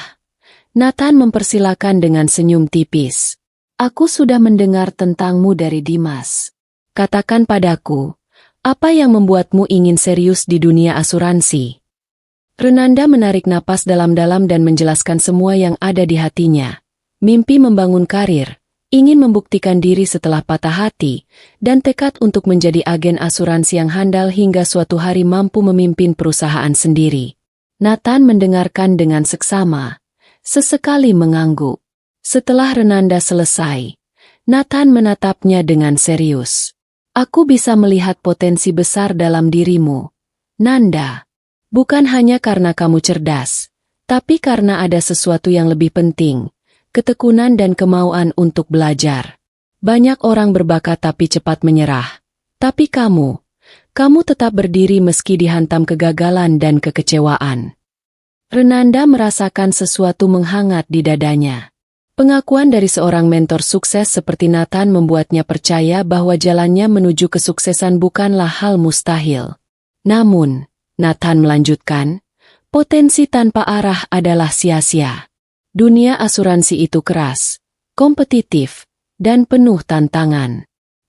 Nathan mempersilakan dengan senyum tipis. Aku sudah mendengar tentangmu dari Dimas. Katakan padaku, apa yang membuatmu ingin serius di dunia asuransi? Renanda menarik napas dalam-dalam dan menjelaskan semua yang ada di hatinya. Mimpi membangun karir, ingin membuktikan diri setelah patah hati, dan tekad untuk menjadi agen asuransi yang handal hingga suatu hari mampu memimpin perusahaan sendiri. Nathan mendengarkan dengan seksama, sesekali mengangguk. Setelah Renanda selesai, Nathan menatapnya dengan serius. Aku bisa melihat potensi besar dalam dirimu, Nanda. Bukan hanya karena kamu cerdas, tapi karena ada sesuatu yang lebih penting, ketekunan dan kemauan untuk belajar. Banyak orang berbakat tapi cepat menyerah. Tapi kamu tetap berdiri meski dihantam kegagalan dan kekecewaan. Renanda merasakan sesuatu menghangat di dadanya. Pengakuan dari seorang mentor sukses seperti Nathan membuatnya percaya bahwa jalannya menuju kesuksesan bukanlah hal mustahil. Namun, Nathan melanjutkan, potensi tanpa arah adalah sia-sia. Dunia asuransi itu keras, kompetitif, dan penuh tantangan.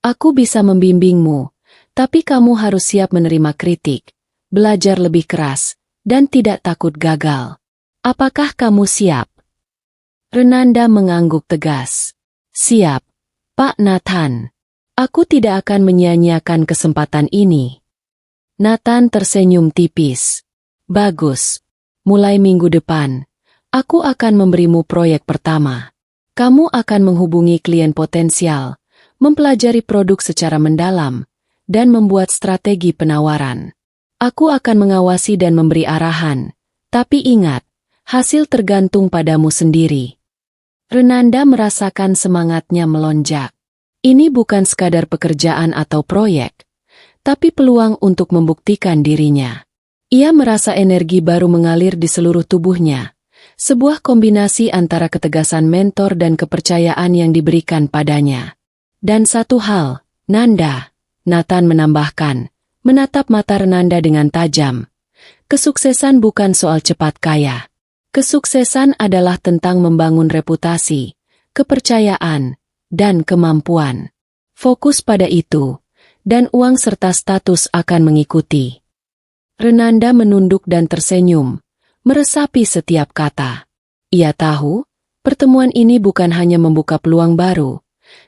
Aku bisa membimbingmu, tapi kamu harus siap menerima kritik, belajar lebih keras, dan tidak takut gagal. Apakah kamu siap? Renanda mengangguk tegas. Siap, Pak Nathan. Aku tidak akan menyia-nyiakan kesempatan ini. Nathan tersenyum tipis. Bagus. Mulai minggu depan, aku akan memberimu proyek pertama. Kamu akan menghubungi klien potensial, mempelajari produk secara mendalam, dan membuat strategi penawaran. Aku akan mengawasi dan memberi arahan, tapi ingat, hasil tergantung padamu sendiri. Renanda merasakan semangatnya melonjak. Ini bukan sekadar pekerjaan atau proyek, tapi peluang untuk membuktikan dirinya. Ia merasa energi baru mengalir di seluruh tubuhnya, sebuah kombinasi antara ketegasan mentor dan kepercayaan yang diberikan padanya. Dan satu hal, Nanda, Nathan menambahkan, menatap mata Renanda dengan tajam. Kesuksesan bukan soal cepat kaya. Kesuksesan adalah tentang membangun reputasi, kepercayaan, dan kemampuan. Fokus pada itu, dan uang serta status akan mengikuti. Renanda menunduk dan tersenyum, meresapi setiap kata. Ia tahu, pertemuan ini bukan hanya membuka peluang baru,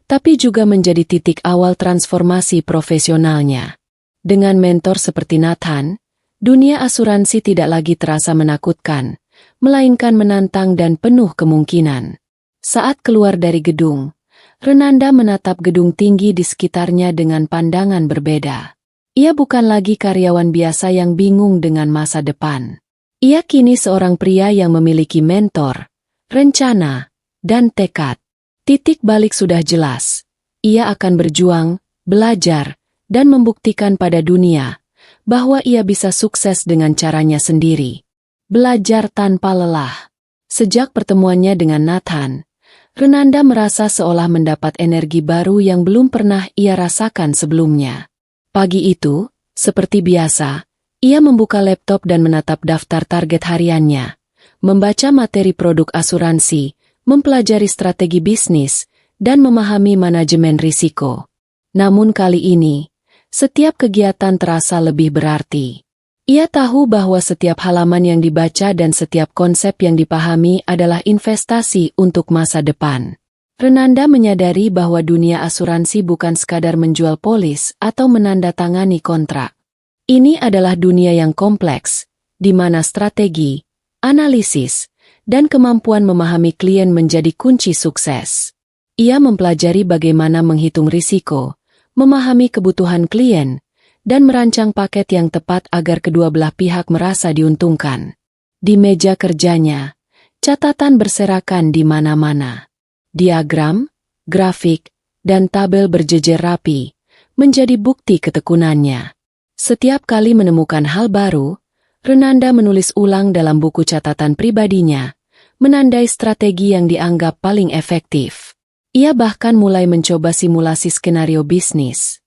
tapi juga menjadi titik awal transformasi profesionalnya. Dengan mentor seperti Nathan, dunia asuransi tidak lagi terasa menakutkan, melainkan menantang dan penuh kemungkinan. Saat keluar dari gedung, Renanda menatap gedung tinggi di sekitarnya dengan pandangan berbeda. Ia bukan lagi karyawan biasa yang bingung dengan masa depan. Ia kini seorang pria yang memiliki mentor, rencana, dan tekad. Titik balik sudah jelas. Ia akan berjuang, belajar, dan membuktikan pada dunia bahwa ia bisa sukses dengan caranya sendiri. Belajar tanpa lelah. Sejak pertemuannya dengan Nathan, Renanda merasa seolah mendapat energi baru yang belum pernah ia rasakan sebelumnya. Pagi itu, seperti biasa, ia membuka laptop dan menatap daftar target hariannya, membaca materi produk asuransi, mempelajari strategi bisnis, dan memahami manajemen risiko. Namun kali ini, setiap kegiatan terasa lebih berarti. Ia tahu bahwa setiap halaman yang dibaca dan setiap konsep yang dipahami adalah investasi untuk masa depan. Renanda menyadari bahwa dunia asuransi bukan sekadar menjual polis atau menandatangani kontrak. Ini adalah dunia yang kompleks, di mana strategi, analisis, dan kemampuan memahami klien menjadi kunci sukses. Ia mempelajari bagaimana menghitung risiko, memahami kebutuhan klien, dan merancang paket yang tepat agar kedua belah pihak merasa diuntungkan. Di meja kerjanya, catatan berserakan di mana-mana. Diagram, grafik, dan tabel berjejer rapi, menjadi bukti ketekunannya. Setiap kali menemukan hal baru, Renanda menulis ulang dalam buku catatan pribadinya, menandai strategi yang dianggap paling efektif. Ia bahkan mulai mencoba simulasi skenario bisnis.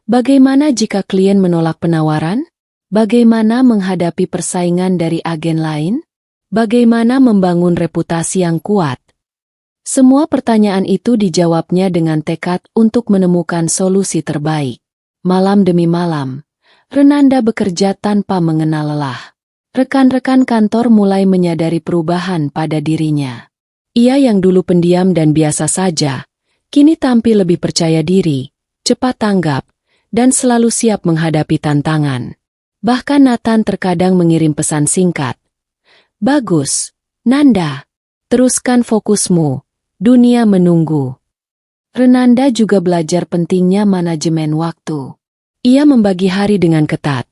Bagaimana jika klien menolak penawaran? Bagaimana menghadapi persaingan dari agen lain? Bagaimana membangun reputasi yang kuat? Semua pertanyaan itu dijawabnya dengan tekad untuk menemukan solusi terbaik. Malam demi malam, Renanda bekerja tanpa mengenal lelah. Rekan-rekan kantor mulai menyadari perubahan pada dirinya. Ia yang dulu pendiam dan biasa saja, kini tampil lebih percaya diri, cepat tanggap, dan selalu siap menghadapi tantangan. Bahkan Nathan terkadang mengirim pesan singkat. Bagus, Nanda. Teruskan fokusmu, dunia menunggu. Renanda juga belajar pentingnya manajemen waktu. Ia membagi hari dengan ketat.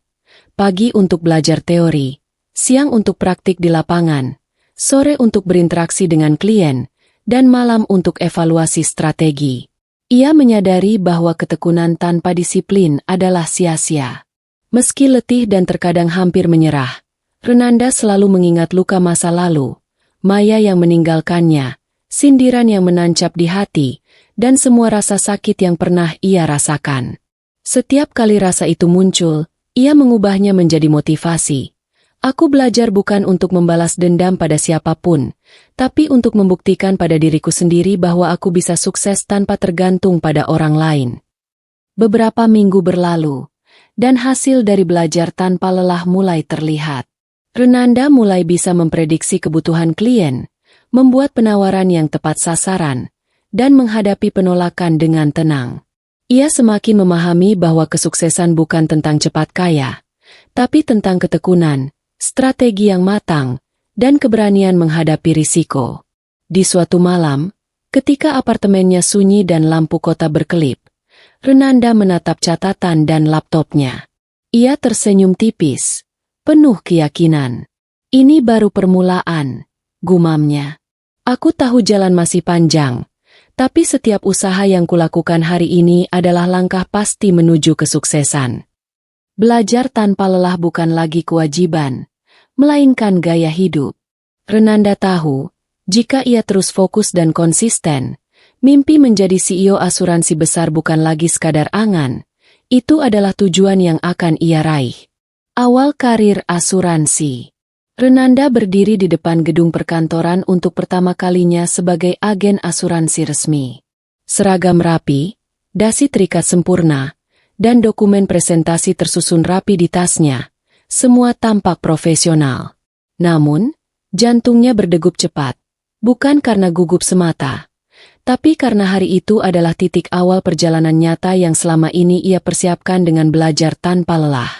Pagi untuk belajar teori, siang untuk praktik di lapangan, sore untuk berinteraksi dengan klien, dan malam untuk evaluasi strategi. Ia menyadari bahwa ketekunan tanpa disiplin adalah sia-sia. Meski letih dan terkadang hampir menyerah, Renanda selalu mengingat luka masa lalu, Maya yang meninggalkannya, sindiran yang menancap di hati, dan semua rasa sakit yang pernah ia rasakan. Setiap kali rasa itu muncul, ia mengubahnya menjadi motivasi. Aku belajar bukan untuk membalas dendam pada siapapun, tapi untuk membuktikan pada diriku sendiri bahwa aku bisa sukses tanpa tergantung pada orang lain. Beberapa minggu berlalu, dan hasil dari belajar tanpa lelah mulai terlihat. Renanda mulai bisa memprediksi kebutuhan klien, membuat penawaran yang tepat sasaran, dan menghadapi penolakan dengan tenang. Ia semakin memahami bahwa kesuksesan bukan tentang cepat kaya, tapi tentang ketekunan, strategi yang matang, dan keberanian menghadapi risiko. Di suatu malam, ketika apartemennya sunyi dan lampu kota berkelip, Renanda menatap catatan dan laptopnya. Ia tersenyum tipis, penuh keyakinan. Ini baru permulaan, gumamnya. Aku tahu jalan masih panjang, tapi setiap usaha yang kulakukan hari ini adalah langkah pasti menuju kesuksesan. Belajar tanpa lelah bukan lagi kewajiban, melainkan gaya hidup. Renanda tahu, jika ia terus fokus dan konsisten, mimpi menjadi CEO asuransi besar bukan lagi sekadar angan, itu adalah tujuan yang akan ia raih. Awal karir asuransi. Renanda berdiri di depan gedung perkantoran untuk pertama kalinya sebagai agen asuransi resmi. Seragam rapi, dasi terikat sempurna, dan dokumen presentasi tersusun rapi di tasnya. Semua tampak profesional. Namun, jantungnya berdegup cepat, bukan karena gugup semata, tapi karena hari itu adalah titik awal perjalanan nyata yang selama ini ia persiapkan dengan belajar tanpa lelah.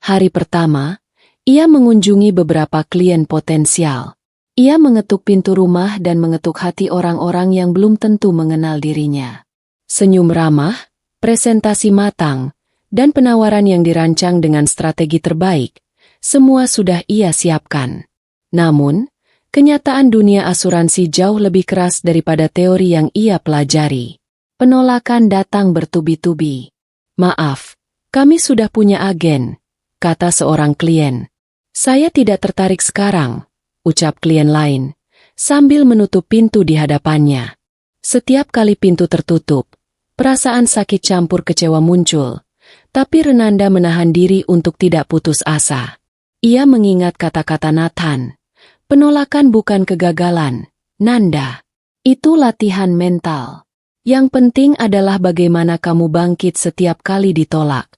Hari pertama, ia mengunjungi beberapa klien potensial. Ia mengetuk pintu rumah dan mengetuk hati orang-orang yang belum tentu mengenal dirinya. Senyum ramah, presentasi matang, dan penawaran yang dirancang dengan strategi terbaik, semua sudah ia siapkan. Namun, kenyataan dunia asuransi jauh lebih keras daripada teori yang ia pelajari. Penolakan datang bertubi-tubi. "Maaf, kami sudah punya agen," kata seorang klien. "Saya tidak tertarik sekarang," ucap klien lain, sambil menutup pintu di hadapannya. Setiap kali pintu tertutup, perasaan sakit campur kecewa muncul, tapi Renanda menahan diri untuk tidak putus asa. Ia mengingat kata-kata Nathan. Penolakan bukan kegagalan, Nanda. Itu latihan mental. Yang penting adalah bagaimana kamu bangkit setiap kali ditolak.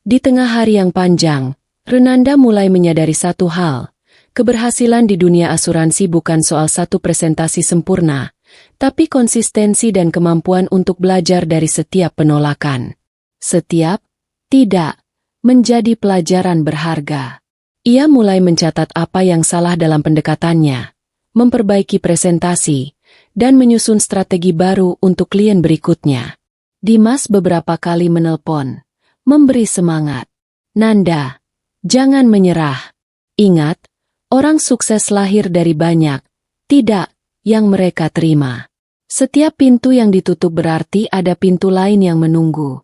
Di tengah hari yang panjang, Renanda mulai menyadari satu hal. Keberhasilan di dunia asuransi bukan soal satu presentasi sempurna, tapi konsistensi dan kemampuan untuk belajar dari setiap penolakan. Setiap tidak menjadi pelajaran berharga. Ia mulai mencatat apa yang salah dalam pendekatannya, memperbaiki presentasi, dan menyusun strategi baru untuk klien berikutnya. Dimas beberapa kali menelpon, memberi semangat. "Nanda, jangan menyerah. Ingat, orang sukses lahir dari banyak, tidak yang mereka terima. Setiap pintu yang ditutup berarti ada pintu lain yang menunggu."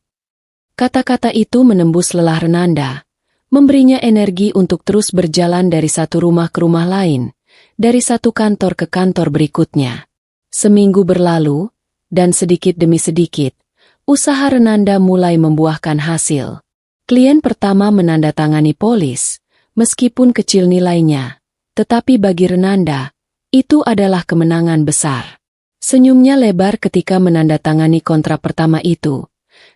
Kata-kata itu menembus lelah Renanda, memberinya energi untuk terus berjalan dari satu rumah ke rumah lain, dari satu kantor ke kantor berikutnya. Seminggu berlalu, dan sedikit demi sedikit, usaha Renanda mulai membuahkan hasil. Klien pertama menandatangani polis, meskipun kecil nilainya, tetapi bagi Renanda, itu adalah kemenangan besar. Senyumnya lebar ketika menandatangani kontrak pertama itu,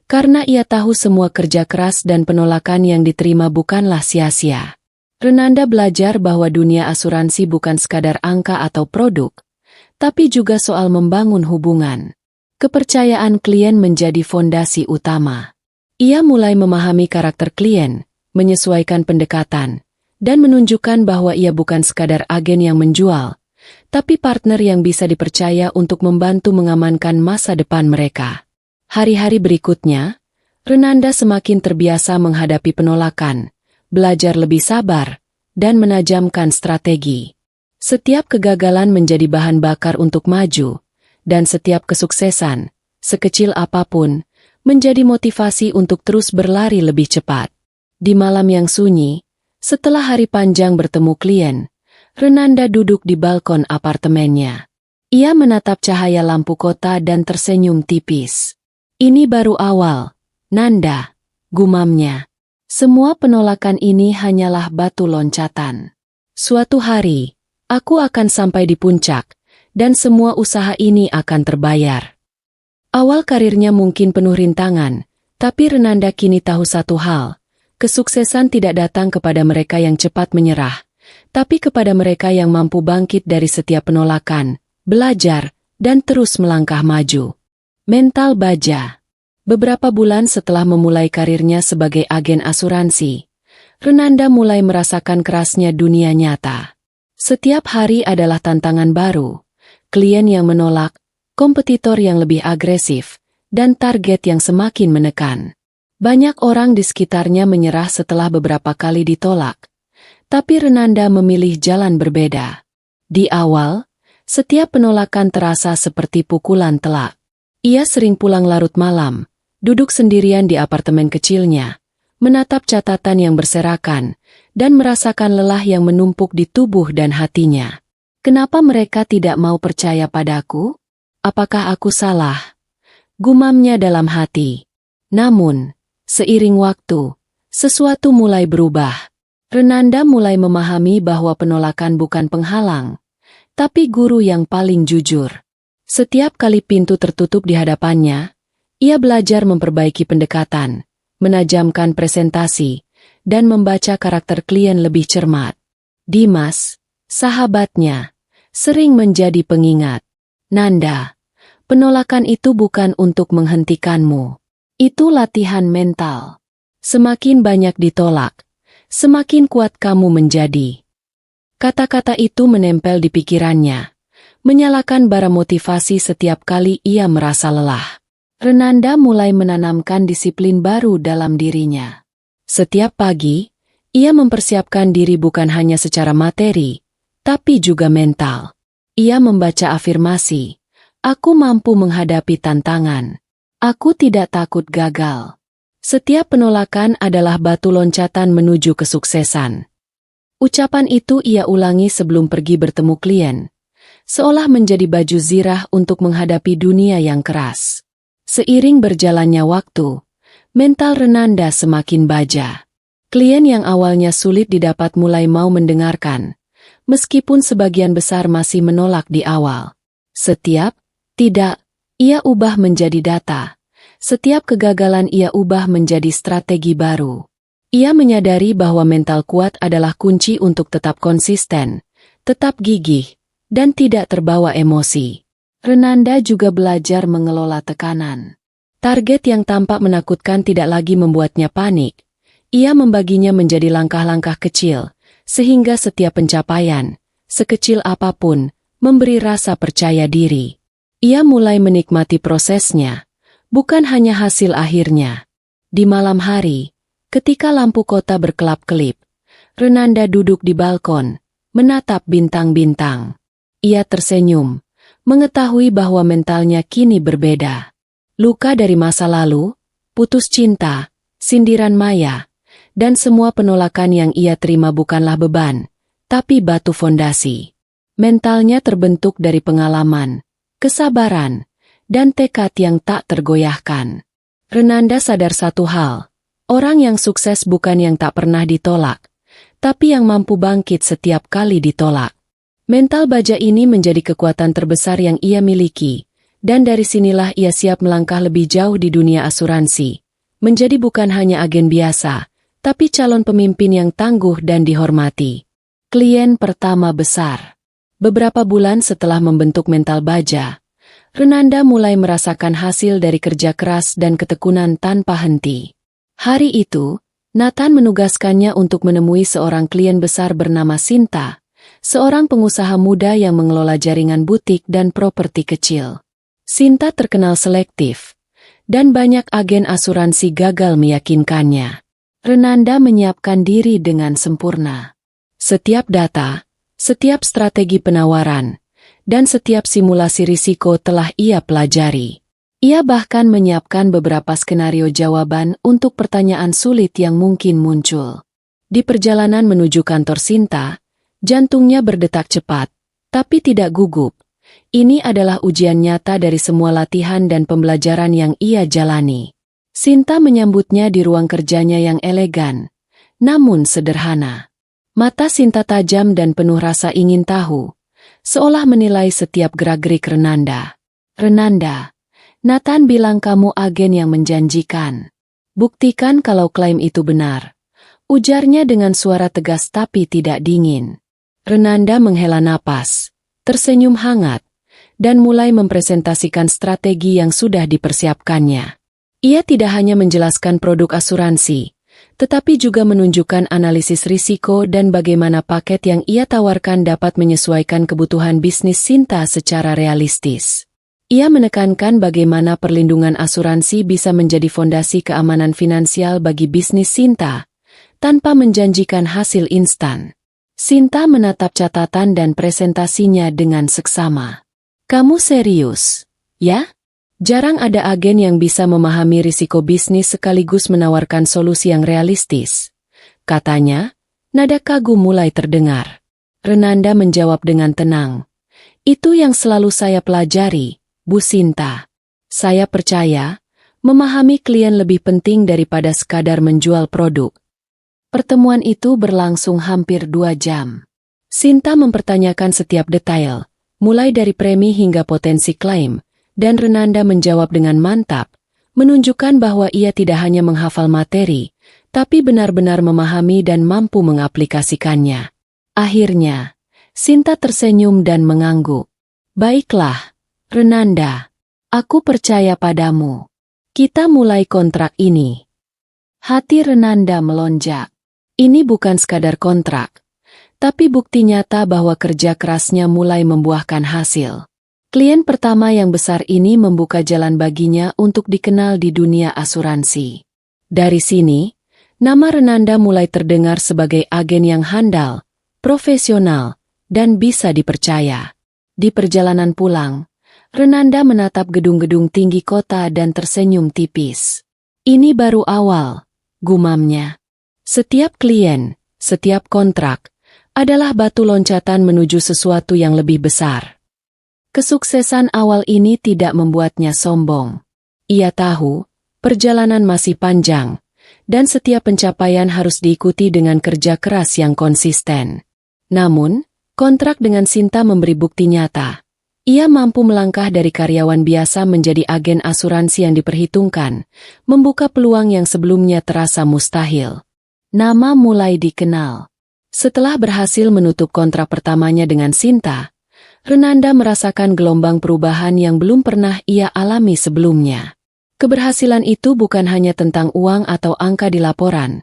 karena ia tahu semua kerja keras dan penolakan yang diterima bukanlah sia-sia. Renanda belajar bahwa dunia asuransi bukan sekadar angka atau produk, tapi juga soal membangun hubungan. Kepercayaan klien menjadi fondasi utama. Ia mulai memahami karakter klien, menyesuaikan pendekatan, dan menunjukkan bahwa ia bukan sekadar agen yang menjual, tapi partner yang bisa dipercaya untuk membantu mengamankan masa depan mereka. Hari-hari berikutnya, Renanda semakin terbiasa menghadapi penolakan, belajar lebih sabar, dan menajamkan strategi. Setiap kegagalan menjadi bahan bakar untuk maju, dan setiap kesuksesan, sekecil apapun, menjadi motivasi untuk terus berlari lebih cepat. Di malam yang sunyi, setelah hari panjang bertemu klien, Renanda duduk di balkon apartemennya. Ia menatap cahaya lampu kota dan tersenyum tipis. "Ini baru awal, Nanda," gumamnya. "Semua penolakan ini hanyalah batu loncatan. Suatu hari, aku akan sampai di puncak, dan semua usaha ini akan terbayar." Awal karirnya mungkin penuh rintangan, Tapi Renanda kini tahu satu hal, kesuksesan tidak datang kepada mereka yang cepat menyerah, tapi kepada mereka yang mampu bangkit dari setiap penolakan, belajar, dan terus melangkah maju. Mental baja. Beberapa bulan setelah memulai karirnya sebagai agen asuransi, Renanda mulai merasakan kerasnya dunia nyata. Setiap hari adalah tantangan baru, klien yang menolak, kompetitor yang lebih agresif, dan target yang semakin menekan. Banyak orang di sekitarnya menyerah setelah beberapa kali ditolak, tapi Renanda memilih jalan berbeda. Di awal, setiap penolakan terasa seperti pukulan telak. Ia sering pulang larut malam, duduk sendirian di apartemen kecilnya, menatap catatan yang berserakan, dan merasakan lelah yang menumpuk di tubuh dan hatinya. Kenapa mereka tidak mau percaya padaku? Apakah aku salah? Gumamnya dalam hati. Namun, seiring waktu, sesuatu mulai berubah. Renanda mulai memahami bahwa penolakan bukan penghalang, tapi guru yang paling jujur. Setiap kali pintu tertutup di hadapannya, ia belajar memperbaiki pendekatan, menajamkan presentasi, dan membaca karakter klien lebih cermat. Dimas, sahabatnya, sering menjadi pengingat. Nanda, penolakan itu bukan untuk menghentikanmu. Itu latihan mental. Semakin banyak ditolak, semakin kuat kamu menjadi. Kata-kata itu menempel di pikirannya, menyalakan bara motivasi setiap kali ia merasa lelah. Renanda mulai menanamkan disiplin baru dalam dirinya. Setiap pagi, ia mempersiapkan diri bukan hanya secara materi, tapi juga mental. Ia membaca afirmasi, "Aku mampu menghadapi tantangan. Aku tidak takut gagal." Setiap penolakan adalah batu loncatan menuju kesuksesan. Ucapan itu ia ulangi sebelum pergi bertemu klien, seolah menjadi baju zirah untuk menghadapi dunia yang keras. Seiring berjalannya waktu, mental Renanda semakin baja. Klien yang awalnya sulit didapat mulai mau mendengarkan, meskipun sebagian besar masih menolak di awal. Setiap tidak, ia ubah menjadi data. Setiap kegagalan ia ubah menjadi strategi baru. Ia menyadari bahwa mental kuat adalah kunci untuk tetap konsisten, tetap gigih, dan tidak terbawa emosi. Renanda juga belajar mengelola tekanan. Target yang tampak menakutkan tidak lagi membuatnya panik. Ia membaginya menjadi langkah-langkah kecil, sehingga setiap pencapaian, sekecil apapun, memberi rasa percaya diri. Ia mulai menikmati prosesnya, bukan hanya hasil akhirnya. Di malam hari, ketika lampu kota berkelap-kelip, Renanda duduk di balkon, menatap bintang-bintang. Ia tersenyum, mengetahui bahwa mentalnya kini berbeda. Luka dari masa lalu, putus cinta, sindiran maya, dan semua penolakan yang ia terima bukanlah beban, tapi batu fondasi. Mentalnya terbentuk dari pengalaman, kesabaran, dan tekad yang tak tergoyahkan. Renanda sadar satu hal, orang yang sukses bukan yang tak pernah ditolak, tapi yang mampu bangkit setiap kali ditolak. Mental baja ini menjadi kekuatan terbesar yang ia miliki, dan dari sinilah ia siap melangkah lebih jauh di dunia asuransi, menjadi bukan hanya agen biasa, tapi calon pemimpin yang tangguh dan dihormati. Klien pertama besar. Beberapa bulan setelah membentuk mental baja, Renanda mulai merasakan hasil dari kerja keras dan ketekunan tanpa henti. Hari itu, Nathan menugaskannya untuk menemui seorang klien besar bernama Sinta, seorang pengusaha muda yang mengelola jaringan butik dan properti kecil. Sinta terkenal selektif, dan banyak agen asuransi gagal meyakinkannya. Renanda menyiapkan diri dengan sempurna. Setiap data, setiap strategi penawaran, dan setiap simulasi risiko telah ia pelajari. Ia bahkan menyiapkan beberapa skenario jawaban untuk pertanyaan sulit yang mungkin muncul. Di perjalanan menuju kantor Sinta, jantungnya berdetak cepat, tapi tidak gugup. Ini adalah ujian nyata dari semua latihan dan pembelajaran yang ia jalani. Sinta menyambutnya di ruang kerjanya yang elegan, namun sederhana. Mata Sinta tajam dan penuh rasa ingin tahu, seolah menilai setiap gerak-gerik Renanda. "Renanda, Nathan bilang kamu agen yang menjanjikan. Buktikan kalau klaim itu benar. Ujarnya dengan suara tegas tapi tidak dingin. Renanda menghela napas, tersenyum hangat, dan mulai mempresentasikan strategi yang sudah dipersiapkannya. Ia tidak hanya menjelaskan produk asuransi, tetapi juga menunjukkan analisis risiko dan bagaimana paket yang ia tawarkan dapat menyesuaikan kebutuhan bisnis Sinta secara realistis. Ia menekankan bagaimana perlindungan asuransi bisa menjadi fondasi keamanan finansial bagi bisnis Sinta, tanpa menjanjikan hasil instan. Sinta menatap catatan dan presentasinya dengan seksama. Kamu serius, ya? Jarang ada agen yang bisa memahami risiko bisnis sekaligus menawarkan solusi yang realistis. Katanya, nada kagum mulai terdengar. Renanda menjawab dengan tenang. Itu yang selalu saya pelajari, Bu Sinta. Saya percaya, memahami klien lebih penting daripada sekadar menjual produk. Pertemuan itu berlangsung hampir 2 jam. Sinta mempertanyakan setiap detail, mulai dari premi hingga potensi klaim, dan Renanda menjawab dengan mantap, menunjukkan bahwa ia tidak hanya menghafal materi, tapi benar-benar memahami dan mampu mengaplikasikannya. Akhirnya, Sinta tersenyum dan mengangguk. Baiklah, Renanda, aku percaya padamu. Kita mulai kontrak ini. Hati Renanda melonjak. Ini bukan sekadar kontrak, tapi bukti nyata bahwa kerja kerasnya mulai membuahkan hasil. Klien pertama yang besar ini membuka jalan baginya untuk dikenal di dunia asuransi. Dari sini, nama Renanda mulai terdengar sebagai agen yang handal, profesional, dan bisa dipercaya. Di perjalanan pulang, Renanda menatap gedung-gedung tinggi kota dan tersenyum tipis. Ini baru awal, gumamnya. Setiap klien, setiap kontrak, adalah batu loncatan menuju sesuatu yang lebih besar. Kesuksesan awal ini tidak membuatnya sombong. Ia tahu, perjalanan masih panjang, dan setiap pencapaian harus diikuti dengan kerja keras yang konsisten. Namun, kontrak dengan Sinta memberi bukti nyata. Ia mampu melangkah dari karyawan biasa menjadi agen asuransi yang diperhitungkan, membuka peluang yang sebelumnya terasa mustahil. Nama mulai dikenal. Setelah berhasil menutup kontrak pertamanya dengan Sinta, Renanda merasakan gelombang perubahan yang belum pernah ia alami sebelumnya. Keberhasilan itu bukan hanya tentang uang atau angka di laporan,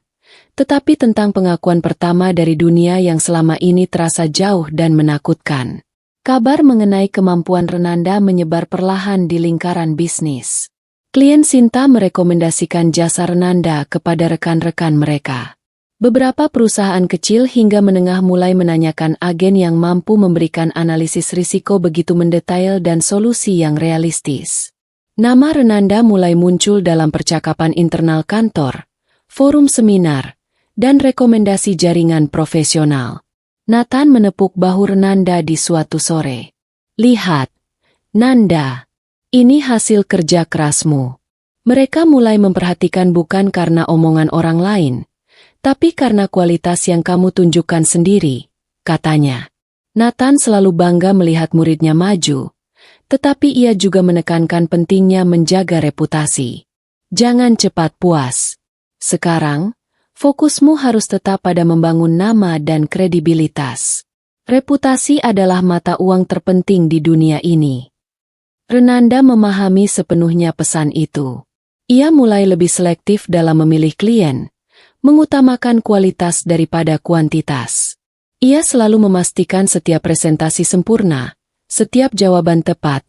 tetapi tentang pengakuan pertama dari dunia yang selama ini terasa jauh dan menakutkan. Kabar mengenai kemampuan Renanda menyebar perlahan di lingkaran bisnis. Klien Sinta merekomendasikan jasa Renanda kepada rekan-rekan mereka. Beberapa perusahaan kecil hingga menengah mulai menanyakan agen yang mampu memberikan analisis risiko begitu mendetail dan solusi yang realistis. Nama Renanda mulai muncul dalam percakapan internal kantor, forum seminar, dan rekomendasi jaringan profesional. Nathan menepuk bahu Renanda di suatu sore. Lihat, Nanda, ini hasil kerja kerasmu. Mereka mulai memperhatikan bukan karena omongan orang lain, tapi karena kualitas yang kamu tunjukkan sendiri, katanya. Nathan selalu bangga melihat muridnya maju, tetapi ia juga menekankan pentingnya menjaga reputasi. Jangan cepat puas. Sekarang, fokusmu harus tetap pada membangun nama dan kredibilitas. Reputasi adalah mata uang terpenting di dunia ini. Renanda memahami sepenuhnya pesan itu. Ia mulai lebih selektif dalam memilih klien, mengutamakan kualitas daripada kuantitas. Ia selalu memastikan setiap presentasi sempurna, setiap jawaban tepat,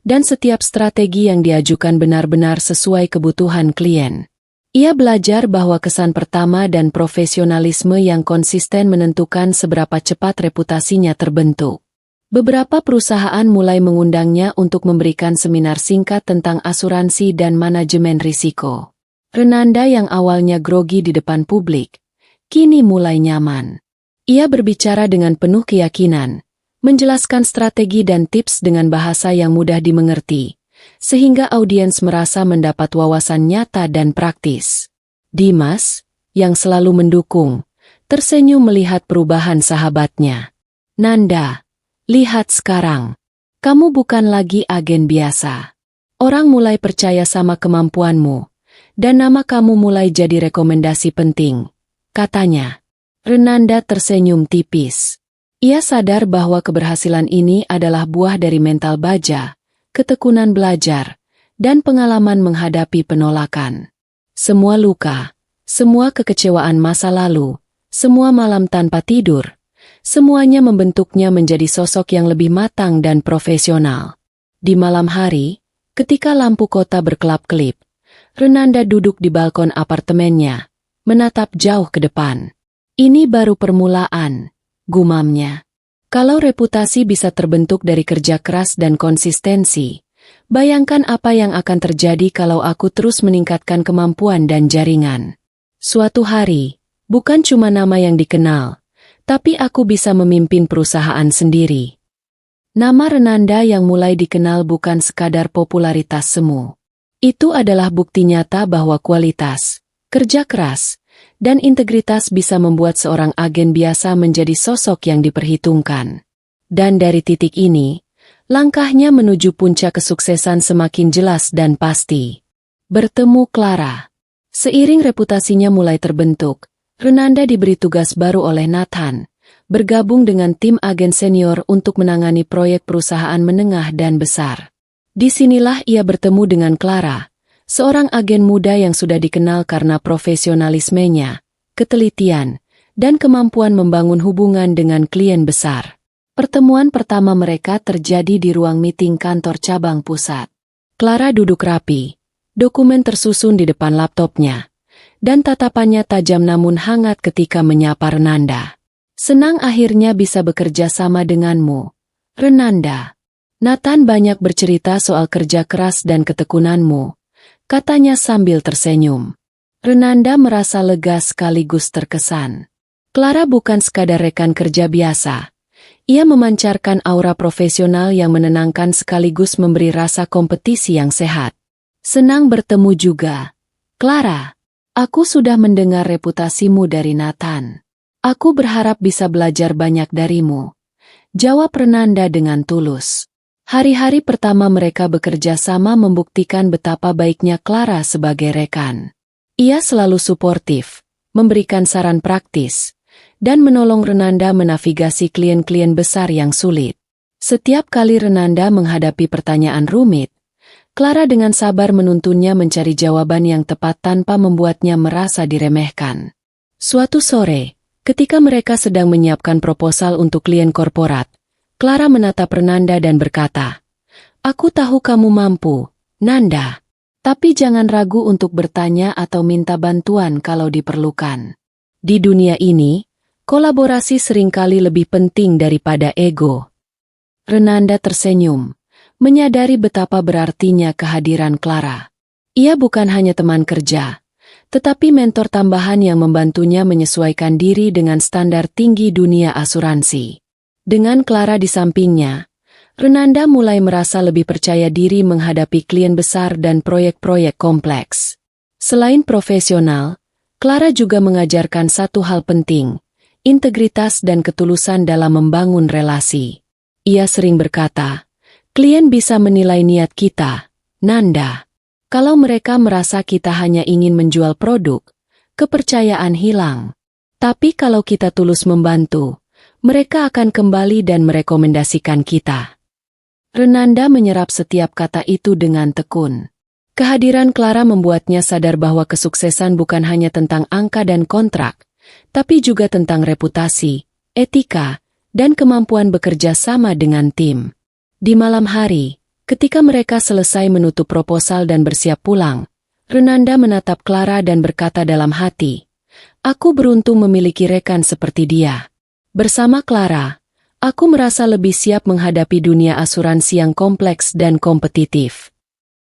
dan setiap strategi yang diajukan benar-benar sesuai kebutuhan klien. Ia belajar bahwa kesan pertama dan profesionalisme yang konsisten menentukan seberapa cepat reputasinya terbentuk. Beberapa perusahaan mulai mengundangnya untuk memberikan seminar singkat tentang asuransi dan manajemen risiko. Renanda yang awalnya grogi di depan publik, kini mulai nyaman. Ia berbicara dengan penuh keyakinan, menjelaskan strategi dan tips dengan bahasa yang mudah dimengerti, sehingga audiens merasa mendapat wawasan nyata dan praktis. Dimas, yang selalu mendukung, tersenyum melihat perubahan sahabatnya. Nanda, lihat sekarang. Kamu bukan lagi agen biasa. Orang mulai percaya sama kemampuanmu, Dan nama kamu mulai jadi rekomendasi penting, katanya. Renanda tersenyum tipis. Ia sadar bahwa keberhasilan ini adalah buah dari mental baja, ketekunan belajar, dan pengalaman menghadapi penolakan. Semua luka, semua kekecewaan masa lalu, semua malam tanpa tidur, semuanya membentuknya menjadi sosok yang lebih matang dan profesional. Di malam hari, ketika lampu kota berkelap-kelip, Renanda duduk di balkon apartemennya, menatap jauh ke depan. Ini baru permulaan, gumamnya. Kalau reputasi bisa terbentuk dari kerja keras dan konsistensi, bayangkan apa yang akan terjadi kalau aku terus meningkatkan kemampuan dan jaringan. Suatu hari, bukan cuma nama yang dikenal, tapi aku bisa memimpin perusahaan sendiri. Nama Renanda yang mulai dikenal bukan sekadar popularitas semu. Itu adalah bukti nyata bahwa kualitas, kerja keras, dan integritas bisa membuat seorang agen biasa menjadi sosok yang diperhitungkan. Dan dari titik ini, langkahnya menuju puncak kesuksesan semakin jelas dan pasti. Bertemu Clara. Seiring reputasinya mulai terbentuk, Renanda diberi tugas baru oleh Nathan, bergabung dengan tim agen senior untuk menangani proyek perusahaan menengah dan besar. Disinilah ia bertemu dengan Clara, seorang agen muda yang sudah dikenal karena profesionalismenya, ketelitian, dan kemampuan membangun hubungan dengan klien besar. Pertemuan pertama mereka terjadi di ruang meeting kantor cabang pusat. Clara duduk rapi, dokumen tersusun di depan laptopnya, dan tatapannya tajam namun hangat ketika menyapa Renanda. Senang akhirnya bisa bekerja sama denganmu, Renanda. Nathan banyak bercerita soal kerja keras dan ketekunanmu, katanya sambil tersenyum. Renanda merasa lega sekaligus terkesan. Clara bukan sekadar rekan kerja biasa. Ia memancarkan aura profesional yang menenangkan sekaligus memberi rasa kompetisi yang sehat. Senang bertemu juga. Clara, aku sudah mendengar reputasimu dari Nathan. Aku berharap bisa belajar banyak darimu, jawab Renanda dengan tulus. Hari-hari pertama mereka bekerja sama membuktikan betapa baiknya Clara sebagai rekan. Ia selalu suportif, memberikan saran praktis, dan menolong Renanda menavigasi klien-klien besar yang sulit. Setiap kali Renanda menghadapi pertanyaan rumit, Clara dengan sabar menuntunnya mencari jawaban yang tepat tanpa membuatnya merasa diremehkan. Suatu sore, ketika mereka sedang menyiapkan proposal untuk klien korporat, Clara menatap Renanda dan berkata, "Aku tahu kamu mampu, Nanda. Tapi jangan ragu untuk bertanya atau minta bantuan kalau diperlukan. Di dunia ini, kolaborasi seringkali lebih penting daripada ego." Renanda tersenyum, menyadari betapa berartinya kehadiran Clara. Ia bukan hanya teman kerja, tetapi mentor tambahan yang membantunya menyesuaikan diri dengan standar tinggi dunia asuransi. Dengan Clara di sampingnya, Renanda mulai merasa lebih percaya diri menghadapi klien besar dan proyek-proyek kompleks. Selain profesional, Clara juga mengajarkan satu hal penting, integritas dan ketulusan dalam membangun relasi. Ia sering berkata, "Klien bisa menilai niat kita, Nanda. Kalau mereka merasa kita hanya ingin menjual produk, kepercayaan hilang. Tapi kalau kita tulus membantu, mereka akan kembali dan merekomendasikan kita." Renanda menyerap setiap kata itu dengan tekun. Kehadiran Clara membuatnya sadar bahwa kesuksesan bukan hanya tentang angka dan kontrak, tapi juga tentang reputasi, etika, dan kemampuan bekerja sama dengan tim. Di malam hari, ketika mereka selesai menutup proposal dan bersiap pulang, Renanda menatap Clara dan berkata dalam hati, "Aku beruntung memiliki rekan seperti dia." Bersama Clara, aku merasa lebih siap menghadapi dunia asuransi yang kompleks dan kompetitif.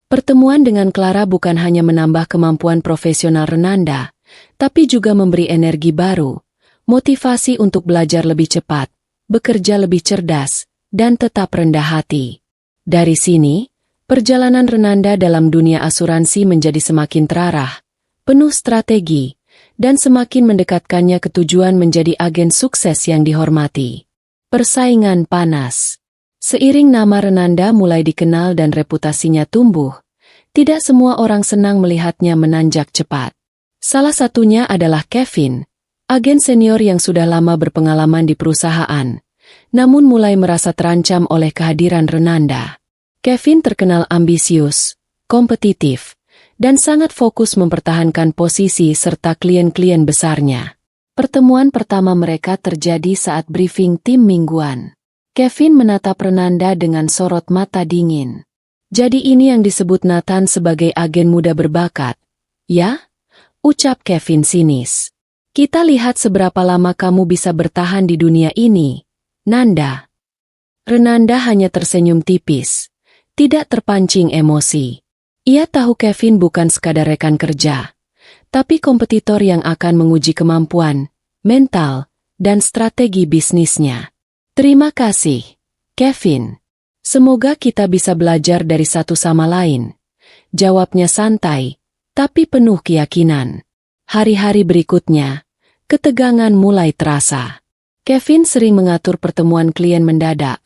Pertemuan dengan Clara bukan hanya menambah kemampuan profesional Renanda, tapi juga memberi energi baru, motivasi untuk belajar lebih cepat, bekerja lebih cerdas, dan tetap rendah hati. Dari sini, perjalanan Renanda dalam dunia asuransi menjadi semakin terarah, penuh strategi, dan semakin mendekatkannya ke tujuan menjadi agen sukses yang dihormati. Persaingan panas. Seiring nama Renanda mulai dikenal dan reputasinya tumbuh, Tidak semua orang senang melihatnya menanjak cepat. Salah satunya adalah Kevin, agen senior yang sudah lama berpengalaman di perusahaan, namun mulai merasa terancam oleh kehadiran Renanda. Kevin terkenal ambisius, kompetitif, dan sangat fokus mempertahankan posisi serta klien-klien besarnya. Pertemuan pertama mereka terjadi saat briefing tim mingguan. Kevin menatap Renanda dengan sorot mata dingin. Jadi ini yang disebut Nathan sebagai agen muda berbakat, ya? Ucap Kevin sinis. Kita lihat seberapa lama kamu bisa bertahan di dunia ini, Nanda. Renanda hanya tersenyum tipis, tidak terpancing emosi. Ia tahu Kevin bukan sekadar rekan kerja, tapi kompetitor yang akan menguji kemampuan, mental, dan strategi bisnisnya. Terima kasih, Kevin. Semoga kita bisa belajar dari satu sama lain. Jawabnya santai, tapi penuh keyakinan. Hari-hari berikutnya, ketegangan mulai terasa. Kevin sering mengatur pertemuan klien mendadak,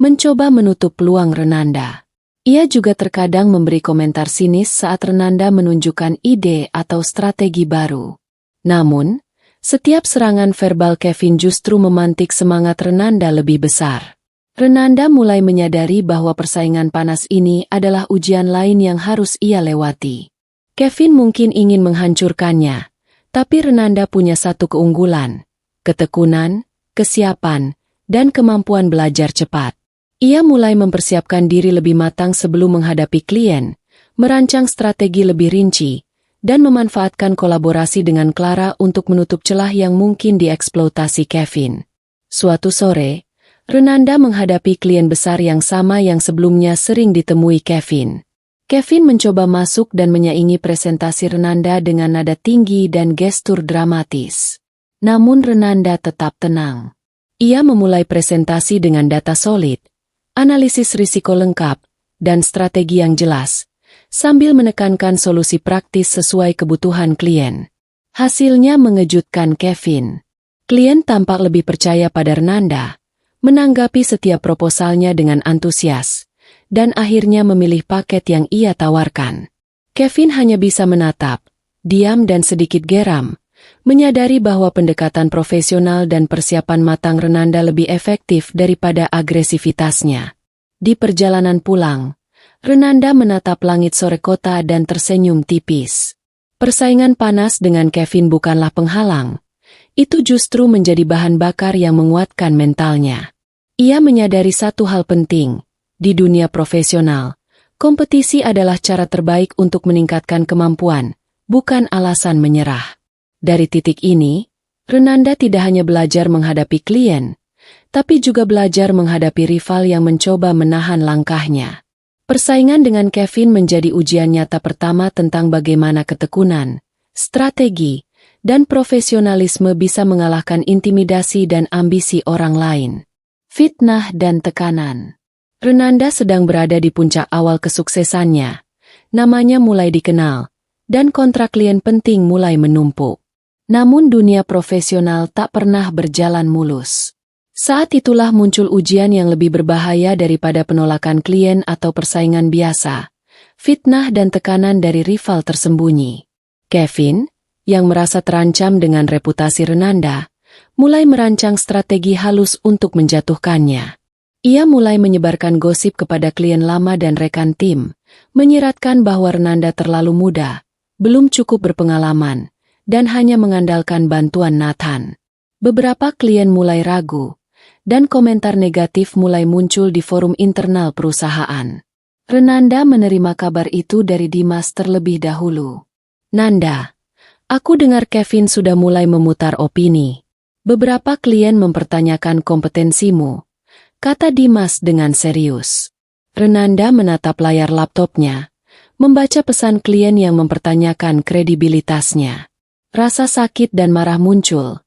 mencoba menutup peluang Renanda. Ia juga terkadang memberi komentar sinis saat Renanda menunjukkan ide atau strategi baru. Namun, setiap serangan verbal Kevin justru memantik semangat Renanda lebih besar. Renanda mulai menyadari bahwa persaingan panas ini adalah ujian lain yang harus ia lewati. Kevin mungkin ingin menghancurkannya, tapi Renanda punya satu keunggulan, ketekunan, kesiapan, dan kemampuan belajar cepat. Ia mulai mempersiapkan diri lebih matang sebelum menghadapi klien, merancang strategi lebih rinci, dan memanfaatkan kolaborasi dengan Clara untuk menutup celah yang mungkin dieksploitasi Kevin. Suatu sore, Renanda menghadapi klien besar yang sama yang sebelumnya sering ditemui Kevin. Kevin mencoba masuk dan menyaingi presentasi Renanda dengan nada tinggi dan gestur dramatis. Namun Renanda tetap tenang. Ia memulai presentasi dengan data solid, analisis risiko lengkap, dan strategi yang jelas, sambil menekankan solusi praktis sesuai kebutuhan klien. Hasilnya mengejutkan Kevin. Klien tampak lebih percaya pada Renanda, menanggapi setiap proposalnya dengan antusias, dan akhirnya memilih paket yang ia tawarkan. Kevin hanya bisa menatap, diam dan sedikit geram, menyadari bahwa pendekatan profesional dan persiapan matang Renanda lebih efektif daripada agresivitasnya. Di perjalanan pulang, Renanda menatap langit sore kota dan tersenyum tipis. Persaingan panas dengan Kevin bukanlah penghalang. Itu justru menjadi bahan bakar yang menguatkan mentalnya. Ia menyadari satu hal penting, di dunia profesional, kompetisi adalah cara terbaik untuk meningkatkan kemampuan, bukan alasan menyerah. Dari titik ini, Renanda tidak hanya belajar menghadapi klien, tapi juga belajar menghadapi rival yang mencoba menahan langkahnya. Persaingan dengan Kevin menjadi ujian nyata pertama tentang bagaimana ketekunan, strategi, dan profesionalisme bisa mengalahkan intimidasi dan ambisi orang lain. Fitnah dan tekanan. Renanda sedang berada di puncak awal kesuksesannya. Namanya mulai dikenal, dan kontrak klien penting mulai menumpuk. Namun dunia profesional tak pernah berjalan mulus. Saat itulah muncul ujian yang lebih berbahaya daripada penolakan klien atau persaingan biasa. Fitnah dan tekanan dari rival tersembunyi. Kevin, yang merasa terancam dengan reputasi Renanda, mulai merancang strategi halus untuk menjatuhkannya. Ia mulai menyebarkan gosip kepada klien lama dan rekan tim, menyiratkan bahwa Renanda terlalu muda, belum cukup berpengalaman, dan hanya mengandalkan bantuan Nathan. Beberapa klien mulai ragu, dan komentar negatif mulai muncul di forum internal perusahaan. Renanda menerima kabar itu dari Dimas terlebih dahulu. Nanda, aku dengar Kevin sudah mulai memutar opini. Beberapa klien mempertanyakan kompetensimu, kata Dimas dengan serius. Renanda menatap layar laptopnya, membaca pesan klien yang mempertanyakan kredibilitasnya. Rasa sakit dan marah muncul,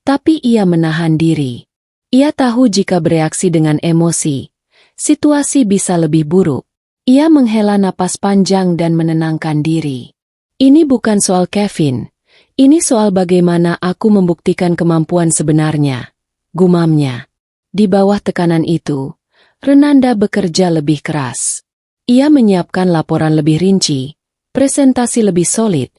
tapi ia menahan diri. Ia tahu jika bereaksi dengan emosi, situasi bisa lebih buruk. Ia menghela napas panjang dan menenangkan diri. Ini bukan soal Kevin, ini soal bagaimana aku membuktikan kemampuan sebenarnya, gumamnya. Di bawah tekanan itu, Renanda bekerja lebih keras. Ia menyiapkan laporan lebih rinci, presentasi lebih solid,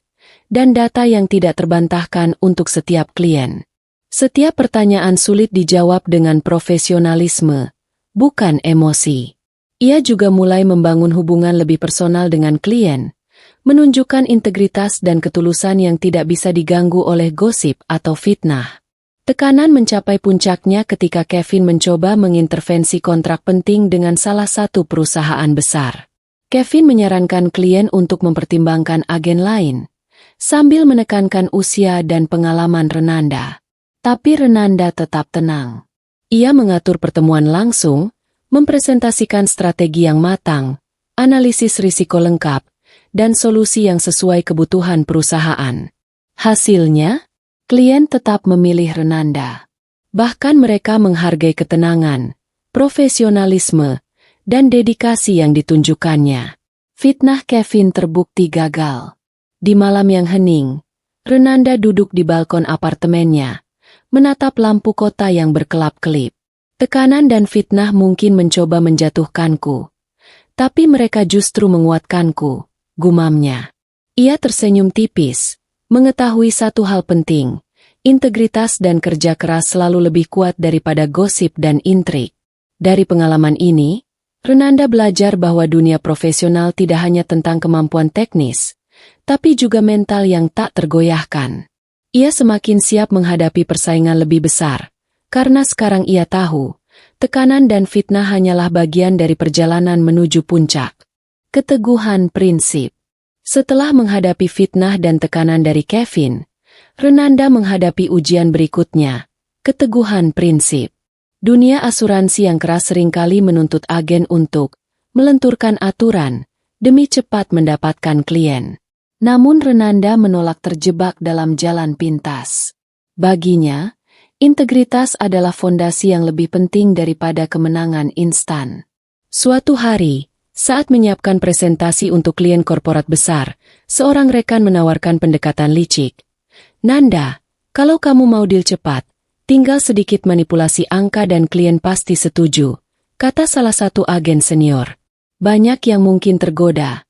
dan data yang tidak terbantahkan untuk setiap klien. Setiap pertanyaan sulit dijawab dengan profesionalisme, bukan emosi. Ia juga mulai membangun hubungan lebih personal dengan klien, menunjukkan integritas dan ketulusan yang tidak bisa diganggu oleh gosip atau fitnah. Tekanan mencapai puncaknya ketika Kevin mencoba mengintervensi kontrak penting dengan salah satu perusahaan besar. Kevin menyarankan klien untuk mempertimbangkan agen lain, sambil menekankan usia dan pengalaman Renanda. Tapi Renanda tetap tenang. Ia mengatur pertemuan langsung, mempresentasikan strategi yang matang, analisis risiko lengkap, dan solusi yang sesuai kebutuhan perusahaan. Hasilnya, klien tetap memilih Renanda. Bahkan mereka menghargai ketenangan, profesionalisme, dan dedikasi yang ditunjukkannya. Fitnah Kevin terbukti gagal. Di malam yang hening, Renanda duduk di balkon apartemennya, menatap lampu kota yang berkelap-kelip. Tekanan dan fitnah mungkin mencoba menjatuhkanku, tapi mereka justru menguatkanku, gumamnya. Ia tersenyum tipis, mengetahui satu hal penting, integritas dan kerja keras selalu lebih kuat daripada gosip dan intrik. Dari pengalaman ini, Renanda belajar bahwa dunia profesional tidak hanya tentang kemampuan teknis, tapi juga mental yang tak tergoyahkan. Ia semakin siap menghadapi persaingan lebih besar, karena sekarang ia tahu, tekanan dan fitnah hanyalah bagian dari perjalanan menuju puncak. Keteguhan prinsip. Setelah menghadapi fitnah dan tekanan dari Kevin, Renanda menghadapi ujian berikutnya, keteguhan prinsip. Dunia asuransi yang keras seringkali menuntut agen untuk melenturkan aturan demi cepat mendapatkan klien. Namun Renanda menolak terjebak dalam jalan pintas. Baginya, integritas adalah fondasi yang lebih penting daripada kemenangan instan. Suatu hari, saat menyiapkan presentasi untuk klien korporat besar, seorang rekan menawarkan pendekatan licik. "Nanda, kalau kamu mau deal cepat, tinggal sedikit manipulasi angka dan klien pasti setuju," kata salah satu agen senior. Banyak yang mungkin tergoda,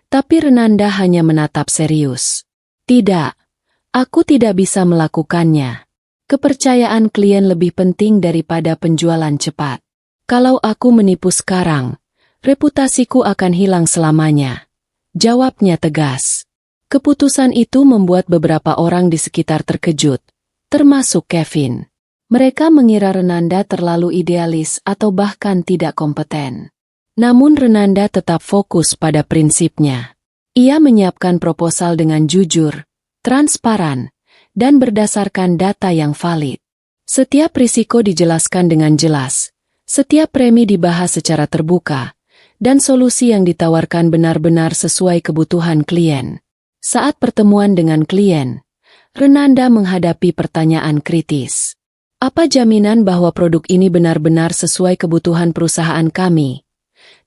tapi Renanda hanya menatap serius. "Tidak, aku tidak bisa melakukannya. Kepercayaan klien lebih penting daripada penjualan cepat. Kalau aku menipu sekarang, reputasiku akan hilang selamanya," jawabnya tegas. Keputusan itu membuat beberapa orang di sekitar terkejut, termasuk Kevin. Mereka mengira Renanda terlalu idealis atau bahkan tidak kompeten. Namun Renanda tetap fokus pada prinsipnya. Ia menyiapkan proposal dengan jujur, transparan, dan berdasarkan data yang valid. Setiap risiko dijelaskan dengan jelas, setiap premi dibahas secara terbuka, dan solusi yang ditawarkan benar-benar sesuai kebutuhan klien. Saat pertemuan dengan klien, Renanda menghadapi pertanyaan kritis. "Apa jaminan bahwa produk ini benar-benar sesuai kebutuhan perusahaan kami?"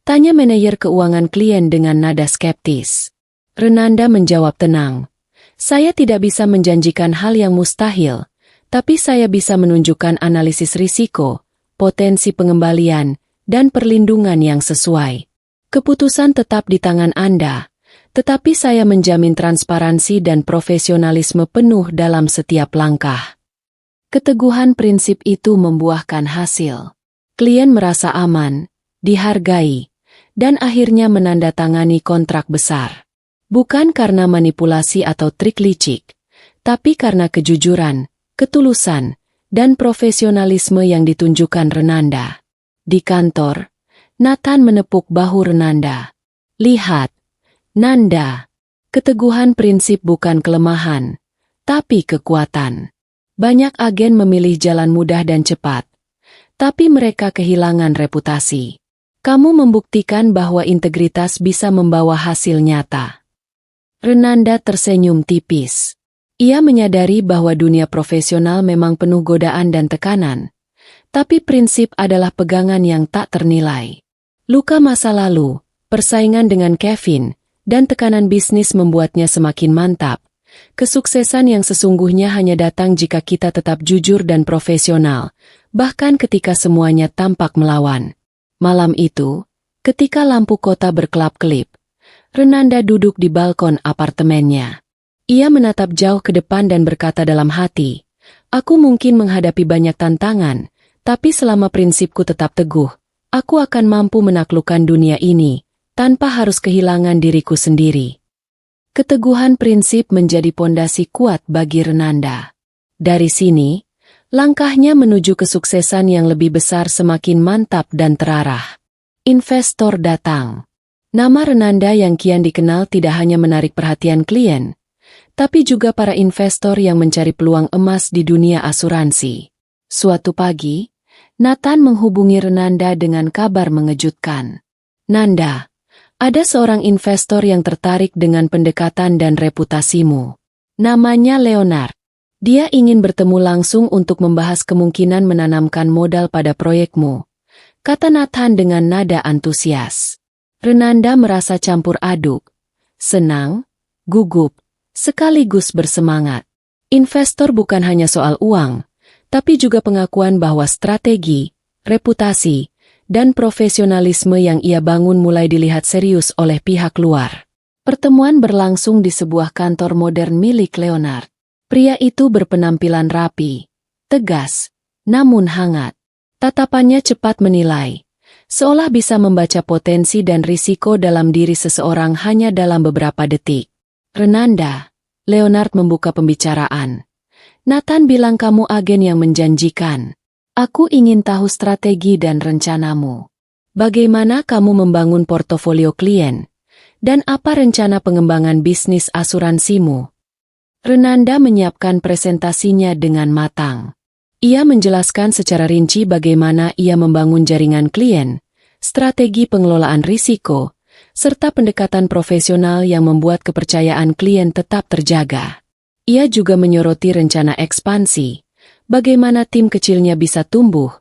tanya manajer keuangan klien dengan nada skeptis. Renanda menjawab tenang, "Saya tidak bisa menjanjikan hal yang mustahil, tapi saya bisa menunjukkan analisis risiko, potensi pengembalian, dan perlindungan yang sesuai. Keputusan tetap di tangan Anda, tetapi saya menjamin transparansi dan profesionalisme penuh dalam setiap langkah." Keteguhan prinsip itu membuahkan hasil. Klien merasa aman, dihargai, dan akhirnya menandatangani kontrak besar. Bukan karena manipulasi atau trik licik, tapi karena kejujuran, ketulusan, dan profesionalisme yang ditunjukkan Renanda. Di kantor, Nathan menepuk bahu Renanda. "Lihat, Nanda, keteguhan prinsip bukan kelemahan, tapi kekuatan. Banyak agen memilih jalan mudah dan cepat, tapi mereka kehilangan reputasi. Kamu membuktikan bahwa integritas bisa membawa hasil nyata." Renanda tersenyum tipis. Ia menyadari bahwa dunia profesional memang penuh godaan dan tekanan, tapi prinsip adalah pegangan yang tak ternilai. Luka masa lalu, persaingan dengan Kevin, dan tekanan bisnis membuatnya semakin mantap. Kesuksesan yang sesungguhnya hanya datang jika kita tetap jujur dan profesional, bahkan ketika semuanya tampak melawan. Malam itu, Ketika lampu kota berkelap-kelip, Renanda duduk di balkon apartemennya. Ia menatap jauh ke depan dan berkata dalam hati, "Aku mungkin menghadapi banyak tantangan, tapi selama prinsipku tetap teguh, aku akan mampu menaklukkan dunia ini, tanpa harus kehilangan diriku sendiri." Keteguhan prinsip menjadi pondasi kuat bagi Renanda. Dari sini, langkahnya menuju kesuksesan yang lebih besar semakin mantap dan terarah. Investor datang. Nama Renanda yang kian dikenal tidak hanya menarik perhatian klien, tapi juga para investor yang mencari peluang emas di dunia asuransi. Suatu pagi, Nathan menghubungi Renanda dengan kabar mengejutkan. "Nanda, ada seorang investor yang tertarik dengan pendekatan dan reputasimu. Namanya Leonard. Dia ingin bertemu langsung untuk membahas kemungkinan menanamkan modal pada proyekmu," kata Nathan dengan nada antusias. Renanda merasa campur aduk, senang, gugup, sekaligus bersemangat. Investor bukan hanya soal uang, tapi juga pengakuan bahwa strategi, reputasi, dan profesionalisme yang ia bangun mulai dilihat serius oleh pihak luar. Pertemuan berlangsung di sebuah kantor modern milik Leonard. Pria itu berpenampilan rapi, tegas, namun hangat. Tatapannya cepat menilai, seolah bisa membaca potensi dan risiko dalam diri seseorang hanya dalam beberapa detik. "Renanda," Leonard membuka pembicaraan. "Nathan bilang kamu agen yang menjanjikan. Aku ingin tahu strategi dan rencanamu. Bagaimana kamu membangun portofolio klien? Dan apa rencana pengembangan bisnis asuransimu?" Renanda menyiapkan presentasinya dengan matang. Ia menjelaskan secara rinci bagaimana ia membangun jaringan klien, strategi pengelolaan risiko, serta pendekatan profesional yang membuat kepercayaan klien tetap terjaga. Ia juga menyoroti rencana ekspansi, bagaimana tim kecilnya bisa tumbuh,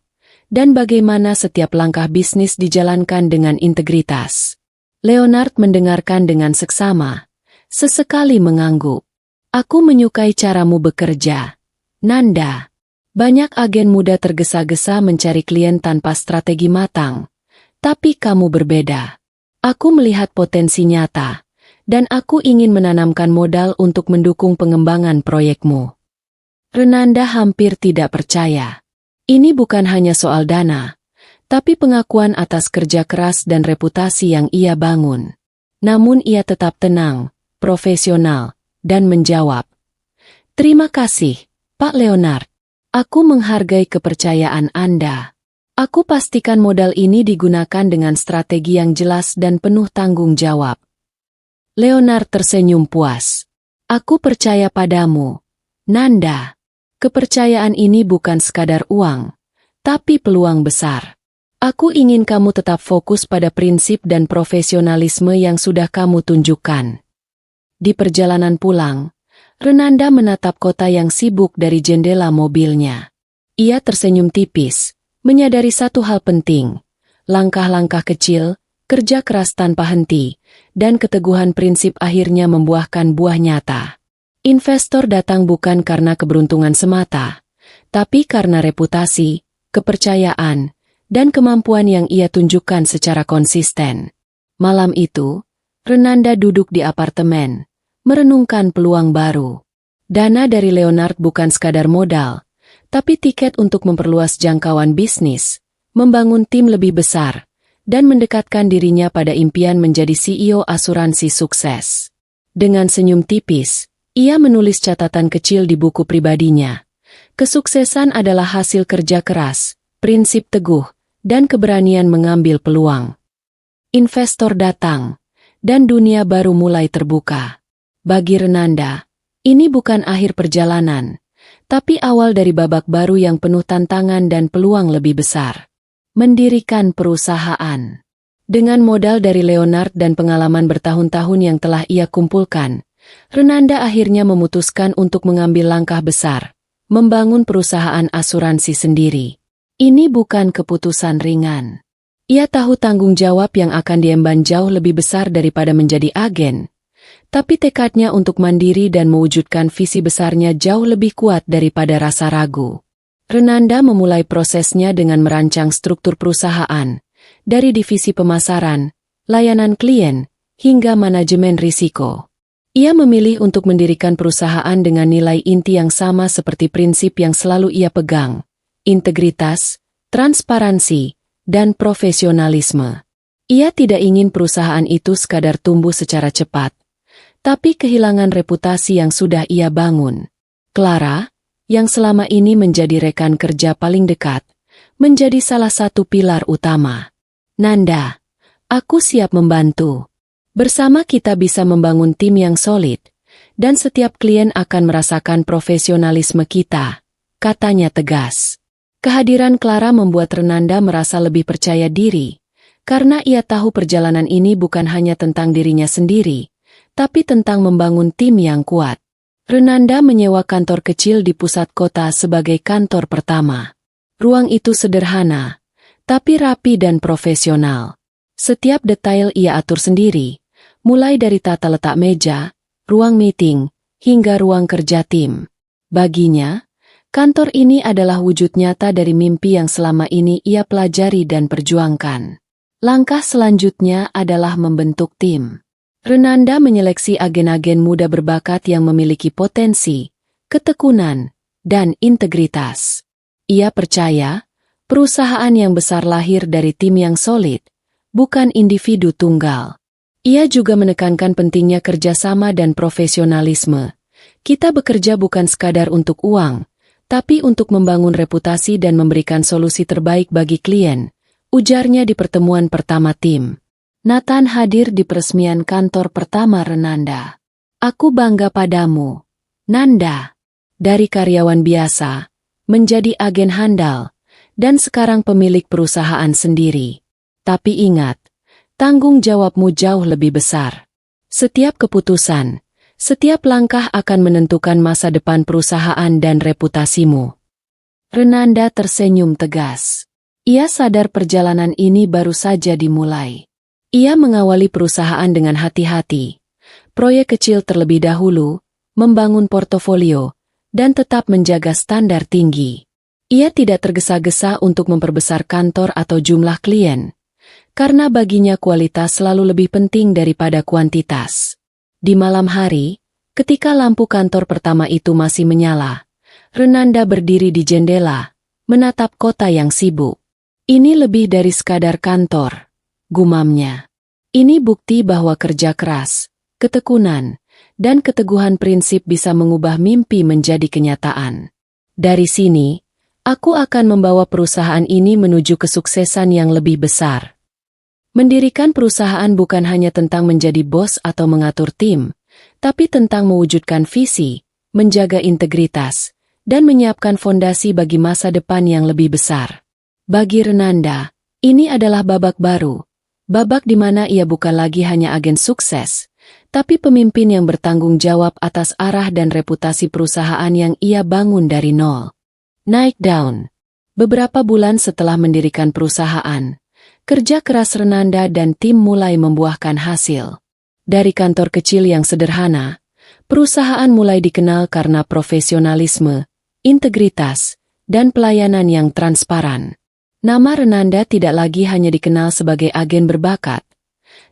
dan bagaimana setiap langkah bisnis dijalankan dengan integritas. Leonard mendengarkan dengan seksama, sesekali mengangguk. "Aku menyukai caramu bekerja, Nanda. Banyak agen muda tergesa-gesa mencari klien tanpa strategi matang, tapi kamu berbeda. Aku melihat potensi nyata, dan aku ingin menanamkan modal untuk mendukung pengembangan proyekmu." Renanda hampir tidak percaya. Ini bukan hanya soal dana, tapi pengakuan atas kerja keras dan reputasi yang ia bangun. Namun ia tetap tenang, profesional, dan menjawab, "Terima kasih, Pak Leonard. Aku menghargai kepercayaan Anda. Aku pastikan modal ini digunakan dengan strategi yang jelas dan penuh tanggung jawab." Leonard tersenyum puas. "Aku percaya padamu, Nanda. Kepercayaan ini bukan sekadar uang, tapi peluang besar. Aku ingin kamu tetap fokus pada prinsip dan profesionalisme yang sudah kamu tunjukkan." Di perjalanan pulang, Renanda menatap kota yang sibuk dari jendela mobilnya. Ia tersenyum tipis, menyadari satu hal penting: langkah-langkah kecil, kerja keras tanpa henti, dan keteguhan prinsip akhirnya membuahkan buah nyata. Investor datang bukan karena keberuntungan semata, tapi karena reputasi, kepercayaan, dan kemampuan yang ia tunjukkan secara konsisten. Malam itu, Renanda duduk di apartemen, merenungkan peluang baru. Dana dari Leonard bukan sekadar modal, tapi tiket untuk memperluas jangkauan bisnis, membangun tim lebih besar, dan mendekatkan dirinya pada impian menjadi CEO asuransi sukses. Dengan senyum tipis, ia menulis catatan kecil di buku pribadinya. Kesuksesan adalah hasil kerja keras, prinsip teguh, dan keberanian mengambil peluang. Investor datang, dan dunia baru mulai terbuka. Bagi Renanda, ini bukan akhir perjalanan, tapi awal dari babak baru yang penuh tantangan dan peluang lebih besar. Mendirikan perusahaan. Dengan modal dari Leonard dan pengalaman bertahun-tahun yang telah ia kumpulkan, Renanda akhirnya memutuskan untuk mengambil langkah besar, membangun perusahaan asuransi sendiri. Ini bukan keputusan ringan. Ia tahu tanggung jawab yang akan diemban jauh lebih besar daripada menjadi agen, tapi tekadnya untuk mandiri dan mewujudkan visi besarnya jauh lebih kuat daripada rasa ragu. Renanda memulai prosesnya dengan merancang struktur perusahaan, dari divisi pemasaran, layanan klien, hingga manajemen risiko. Ia memilih untuk mendirikan perusahaan dengan nilai inti yang sama seperti prinsip yang selalu ia pegang: integritas, transparansi, dan profesionalisme. Ia tidak ingin perusahaan itu sekadar tumbuh secara cepat, tapi kehilangan reputasi yang sudah ia bangun. Clara, yang selama ini menjadi rekan kerja paling dekat, menjadi salah satu pilar utama. Nanda, aku siap membantu. Bersama kita bisa membangun tim yang solid, dan setiap klien akan merasakan profesionalisme kita, katanya tegas. Kehadiran Clara membuat Renanda merasa lebih percaya diri, karena ia tahu perjalanan ini bukan hanya tentang dirinya sendiri, tapi tentang membangun tim yang kuat. Renanda menyewa kantor kecil di pusat kota sebagai kantor pertama. Ruang itu sederhana, tapi rapi dan profesional. Setiap detail ia atur sendiri, mulai dari tata letak meja, ruang meeting, hingga ruang kerja tim. Baginya, kantor ini adalah wujud nyata dari mimpi yang selama ini ia pelajari dan perjuangkan. Langkah selanjutnya adalah membentuk tim. Renanda menyeleksi agen-agen muda berbakat yang memiliki potensi, ketekunan, dan integritas. Ia percaya, perusahaan yang besar lahir dari tim yang solid, bukan individu tunggal. Ia juga menekankan pentingnya kerjasama dan profesionalisme. Kita bekerja bukan sekadar untuk uang, tapi untuk membangun reputasi dan memberikan solusi terbaik bagi klien, ujarnya di pertemuan pertama tim. Nathan hadir di peresmian kantor pertama Renanda. Aku bangga padamu, Nanda. Dari karyawan biasa, menjadi agen handal, dan sekarang pemilik perusahaan sendiri. Tapi ingat, tanggung jawabmu jauh lebih besar. Setiap keputusan, setiap langkah akan menentukan masa depan perusahaan dan reputasimu. Renanda tersenyum tegas. Ia sadar perjalanan ini baru saja dimulai. Ia mengawali perusahaan dengan hati-hati, proyek kecil terlebih dahulu, membangun portofolio, dan tetap menjaga standar tinggi. Ia tidak tergesa-gesa untuk memperbesar kantor atau jumlah klien, karena baginya kualitas selalu lebih penting daripada kuantitas. Di malam hari, ketika lampu kantor pertama itu masih menyala, Renanda berdiri di jendela, menatap kota yang sibuk. Ini lebih dari sekadar kantor, gumamnya. Ini bukti bahwa kerja keras, ketekunan, dan keteguhan prinsip bisa mengubah mimpi menjadi kenyataan. Dari sini, aku akan membawa perusahaan ini menuju kesuksesan yang lebih besar. Mendirikan perusahaan bukan hanya tentang menjadi bos atau mengatur tim, tapi tentang mewujudkan visi, menjaga integritas, dan menyiapkan fondasi bagi masa depan yang lebih besar. Bagi Renanda, ini adalah babak baru, babak di mana ia bukan lagi hanya agen sukses, tapi pemimpin yang bertanggung jawab atas arah dan reputasi perusahaan yang ia bangun dari nol. Naik daun. Beberapa bulan setelah mendirikan perusahaan, kerja keras Renanda dan tim mulai membuahkan hasil. Dari kantor kecil yang sederhana, perusahaan mulai dikenal karena profesionalisme, integritas, dan pelayanan yang transparan. Nama Renanda tidak lagi hanya dikenal sebagai agen berbakat,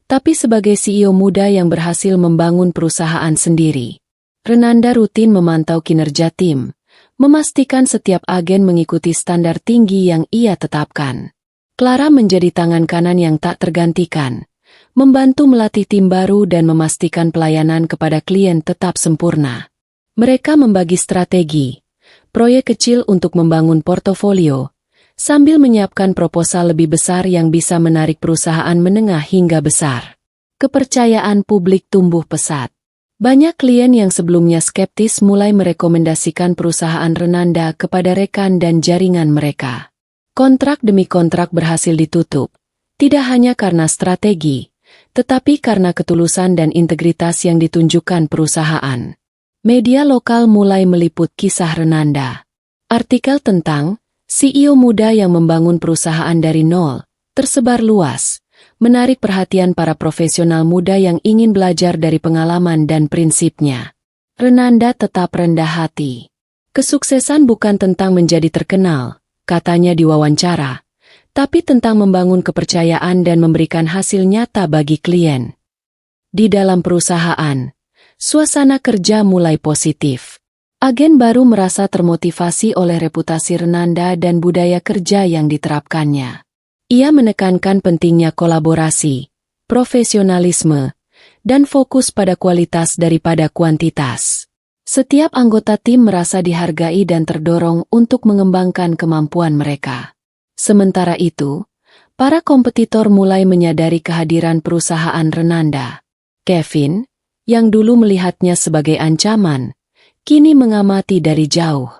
tapi sebagai CEO muda yang berhasil membangun perusahaan sendiri. Renanda rutin memantau kinerja tim, memastikan setiap agen mengikuti standar tinggi yang ia tetapkan. Clara menjadi tangan kanan yang tak tergantikan, membantu melatih tim baru dan memastikan pelayanan kepada klien tetap sempurna. Mereka membagi strategi, proyek kecil untuk membangun portofolio, sambil menyiapkan proposal lebih besar yang bisa menarik perusahaan menengah hingga besar. Kepercayaan publik tumbuh pesat. Banyak klien yang sebelumnya skeptis mulai merekomendasikan perusahaan Renanda kepada rekan dan jaringan mereka. Kontrak demi kontrak berhasil ditutup, tidak hanya karena strategi, tetapi karena ketulusan dan integritas yang ditunjukkan perusahaan. Media lokal mulai meliput kisah Renanda. Artikel tentang CEO muda yang membangun perusahaan dari nol tersebar luas, menarik perhatian para profesional muda yang ingin belajar dari pengalaman dan prinsipnya. Renanda tetap rendah hati. Kesuksesan bukan tentang menjadi terkenal, katanya di wawancara, tapi tentang membangun kepercayaan dan memberikan hasil nyata bagi klien. Di dalam perusahaan, suasana kerja mulai positif. Agen baru merasa termotivasi oleh reputasi Renanda dan budaya kerja yang diterapkannya. Ia menekankan pentingnya kolaborasi, profesionalisme, dan fokus pada kualitas daripada kuantitas. Setiap anggota tim merasa dihargai dan terdorong untuk mengembangkan kemampuan mereka. Sementara itu, para kompetitor mulai menyadari kehadiran perusahaan Renanda. Kevin, yang dulu melihatnya sebagai ancaman, kini mengamati dari jauh.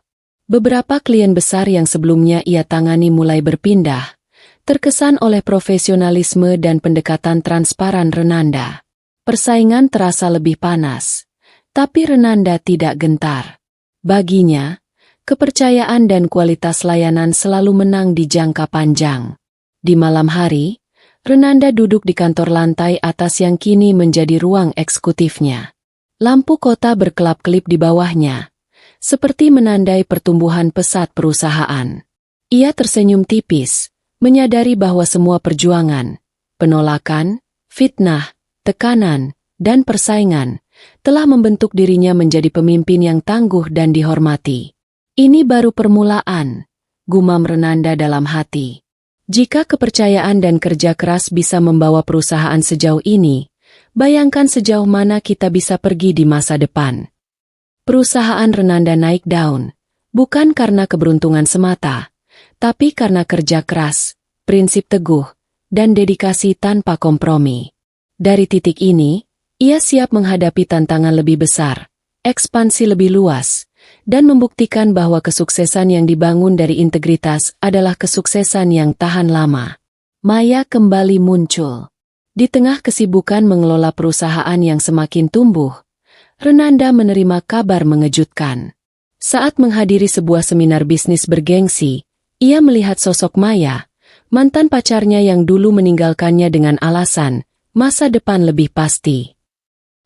Beberapa klien besar yang sebelumnya ia tangani mulai berpindah, terkesan oleh profesionalisme dan pendekatan transparan Renanda. Persaingan terasa lebih panas, tapi Renanda tidak gentar. Baginya, kepercayaan dan kualitas layanan selalu menang di jangka panjang. Di malam hari, Renanda duduk di kantor lantai atas yang kini menjadi ruang eksekutifnya. Lampu kota berkelap-kelip di bawahnya, seperti menandai pertumbuhan pesat perusahaan. Ia tersenyum tipis, menyadari bahwa semua perjuangan, penolakan, fitnah, tekanan, dan persaingan telah membentuk dirinya menjadi pemimpin yang tangguh dan dihormati. Ini baru permulaan, gumam Renanda dalam hati. Jika kepercayaan dan kerja keras bisa membawa perusahaan sejauh ini, bayangkan sejauh mana kita bisa pergi di masa depan. Perusahaan Renanda naik daun, bukan karena keberuntungan semata, tapi karena kerja keras, prinsip teguh, dan dedikasi tanpa kompromi. Dari titik ini, ia siap menghadapi tantangan lebih besar, ekspansi lebih luas, dan membuktikan bahwa kesuksesan yang dibangun dari integritas adalah kesuksesan yang tahan lama. Maya kembali muncul. Di tengah kesibukan mengelola perusahaan yang semakin tumbuh, Renanda menerima kabar mengejutkan. Saat menghadiri sebuah seminar bisnis bergengsi, ia melihat sosok Maya, mantan pacarnya yang dulu meninggalkannya dengan alasan masa depan lebih pasti.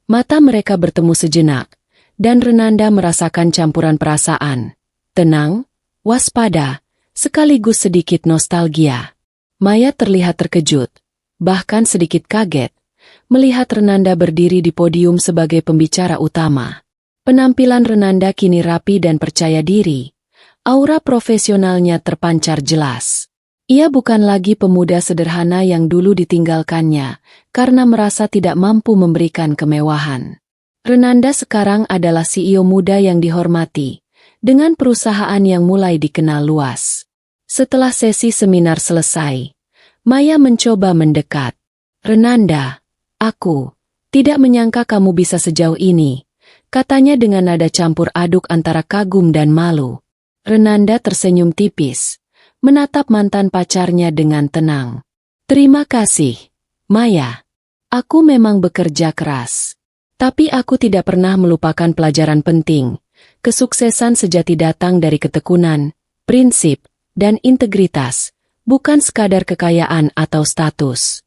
Mata mereka bertemu sejenak, dan Renanda merasakan campuran perasaan, tenang, waspada, sekaligus sedikit nostalgia. Maya terlihat terkejut, bahkan sedikit kaget, melihat Renanda berdiri di podium sebagai pembicara utama. Penampilan Renanda kini rapi dan percaya diri, aura profesionalnya terpancar jelas. Ia bukan lagi pemuda sederhana yang dulu ditinggalkannya, karena merasa tidak mampu memberikan kemewahan. Renanda sekarang adalah CEO muda yang dihormati, dengan perusahaan yang mulai dikenal luas. Setelah sesi seminar selesai, Maya mencoba mendekat. "Renanda, aku tidak menyangka kamu bisa sejauh ini," katanya dengan nada campur aduk antara kagum dan malu. Renanda tersenyum tipis, menatap mantan pacarnya dengan tenang. "Terima kasih, Maya. Aku memang bekerja keras. Tapi aku tidak pernah melupakan pelajaran penting. Kesuksesan sejati datang dari ketekunan, prinsip, dan integritas, bukan sekadar kekayaan atau status."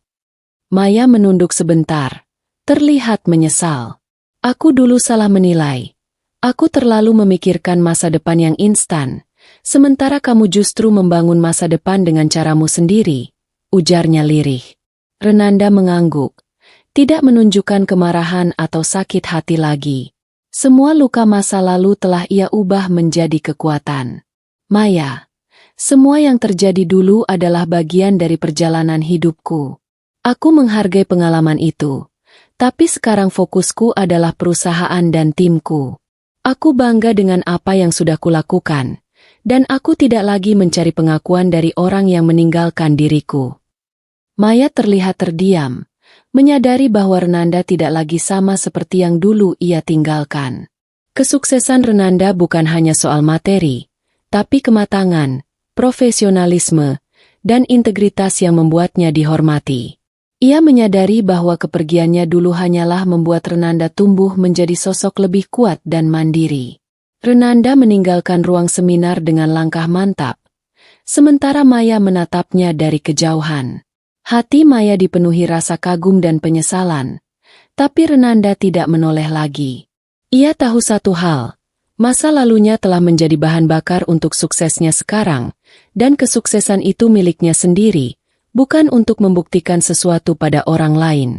Maya menunduk sebentar, terlihat menyesal. "Aku dulu salah menilai. Aku terlalu memikirkan masa depan yang instan, sementara kamu justru membangun masa depan dengan caramu sendiri," ujarnya lirih. Renanda mengangguk, tidak menunjukkan kemarahan atau sakit hati lagi. Semua luka masa lalu telah ia ubah menjadi kekuatan. "Maya, semua yang terjadi dulu adalah bagian dari perjalanan hidupku. Aku menghargai pengalaman itu, tapi sekarang fokusku adalah perusahaan dan timku. Aku bangga dengan apa yang sudah kulakukan, dan aku tidak lagi mencari pengakuan dari orang yang meninggalkan diriku." Maya terlihat terdiam, menyadari bahwa Renanda tidak lagi sama seperti yang dulu ia tinggalkan. Kesuksesan Renanda bukan hanya soal materi, tapi kematangan, profesionalisme, dan integritas yang membuatnya dihormati. Ia menyadari bahwa kepergiannya dulu hanyalah membuat Renanda tumbuh menjadi sosok lebih kuat dan mandiri. Renanda meninggalkan ruang seminar dengan langkah mantap, sementara Maya menatapnya dari kejauhan. Hati Maya dipenuhi rasa kagum dan penyesalan, tapi Renanda tidak menoleh lagi. Ia tahu satu hal, Masa lalunya telah menjadi bahan bakar untuk suksesnya sekarang, dan kesuksesan itu miliknya sendiri, bukan untuk membuktikan sesuatu pada orang lain.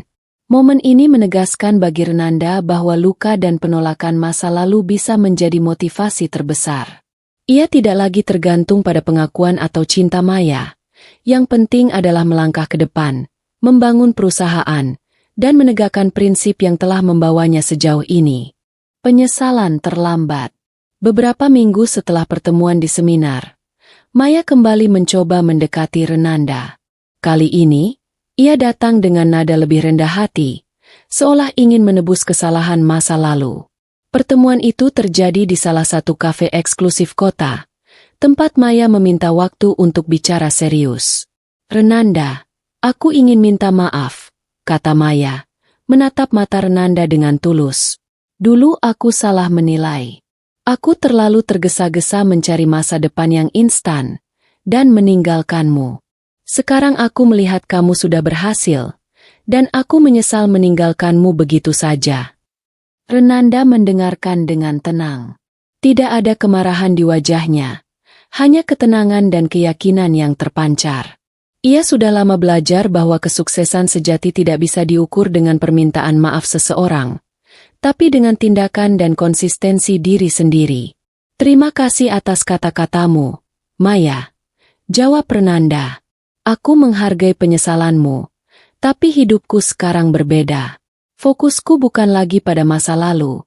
Momen ini menegaskan bagi Renanda bahwa luka dan penolakan masa lalu bisa menjadi motivasi terbesar. Ia tidak lagi tergantung pada pengakuan atau cinta maya. Yang penting adalah melangkah ke depan, membangun perusahaan, dan menegakkan prinsip yang telah membawanya sejauh ini. Penyesalan terlambat. Beberapa minggu setelah pertemuan di seminar, Maya kembali mencoba mendekati Renanda. Kali ini, ia datang dengan nada lebih rendah hati, seolah ingin menebus kesalahan masa lalu. Pertemuan itu terjadi di salah satu kafe eksklusif kota, tempat Maya meminta waktu untuk bicara serius. "Renanda, aku ingin minta maaf," kata Maya, menatap mata Renanda dengan tulus. "Dulu aku salah menilai. Aku terlalu tergesa-gesa mencari masa depan yang instan, dan meninggalkanmu. Sekarang aku melihat kamu sudah berhasil, dan aku menyesal meninggalkanmu begitu saja." Renanda mendengarkan dengan tenang. Tidak ada kemarahan di wajahnya, hanya ketenangan dan keyakinan yang terpancar. Ia sudah lama belajar bahwa kesuksesan sejati tidak bisa diukur dengan permintaan maaf seseorang, tapi dengan tindakan dan konsistensi diri sendiri. "Terima kasih atas kata-katamu, Maya," jawab Renanda. "Aku menghargai penyesalanmu, tapi hidupku sekarang berbeda. Fokusku bukan lagi pada masa lalu,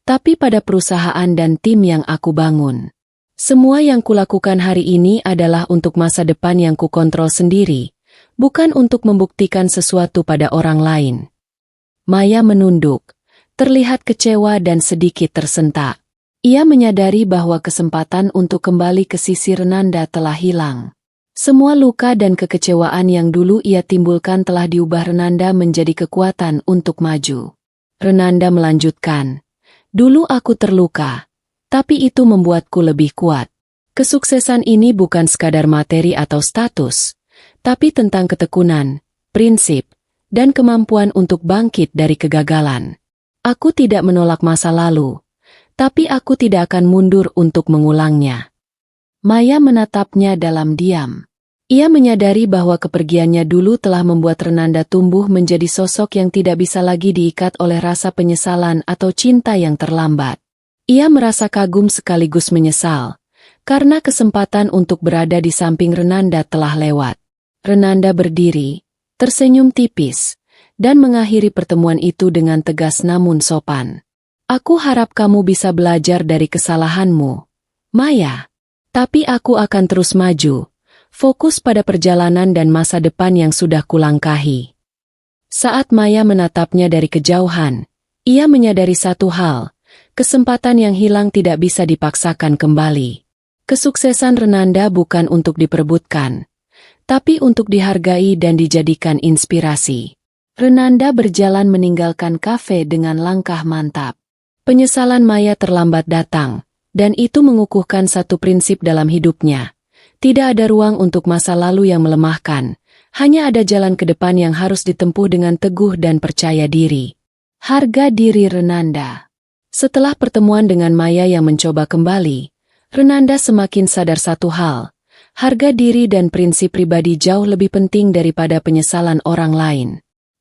tapi pada perusahaan dan tim yang aku bangun. Semua yang kulakukan hari ini adalah untuk masa depan yang kukontrol sendiri, bukan untuk membuktikan sesuatu pada orang lain." Maya menunduk, terlihat kecewa dan sedikit tersentak. Ia menyadari bahwa kesempatan untuk kembali ke sisi Renanda telah hilang. Semua luka dan kekecewaan yang dulu ia timbulkan telah diubah Renanda menjadi kekuatan untuk maju. Renanda melanjutkan, "Dulu aku terluka, tapi itu membuatku lebih kuat. Kesuksesan ini bukan sekadar materi atau status, tapi tentang ketekunan, prinsip, dan kemampuan untuk bangkit dari kegagalan. Aku tidak menolak masa lalu, tapi aku tidak akan mundur untuk mengulangnya." Maya menatapnya dalam diam. Ia menyadari bahwa kepergiannya dulu telah membuat Renanda tumbuh menjadi sosok yang tidak bisa lagi diikat oleh rasa penyesalan atau cinta yang terlambat. Ia merasa kagum sekaligus menyesal, karena kesempatan untuk berada di samping Renanda telah lewat. Renanda berdiri, tersenyum tipis, dan mengakhiri pertemuan itu dengan tegas namun sopan. "Aku harap kamu bisa belajar dari kesalahanmu, Maya. Tapi aku akan terus maju, fokus pada perjalanan dan masa depan yang sudah kulangkahi." Saat Maya menatapnya dari kejauhan, ia menyadari satu hal. Kesempatan yang hilang tidak bisa dipaksakan kembali. Kesuksesan Renanda bukan untuk diperebutkan, tapi untuk dihargai dan dijadikan inspirasi. Renanda berjalan meninggalkan kafe dengan langkah mantap. Penyesalan Maya terlambat datang, dan itu mengukuhkan satu prinsip dalam hidupnya. Tidak ada ruang untuk masa lalu yang melemahkan, hanya ada jalan ke depan yang harus ditempuh dengan teguh dan percaya diri. Harga diri Renanda. Setelah pertemuan dengan Maya yang mencoba kembali, Renanda semakin sadar satu hal, harga diri dan prinsip pribadi jauh lebih penting daripada penyesalan orang lain.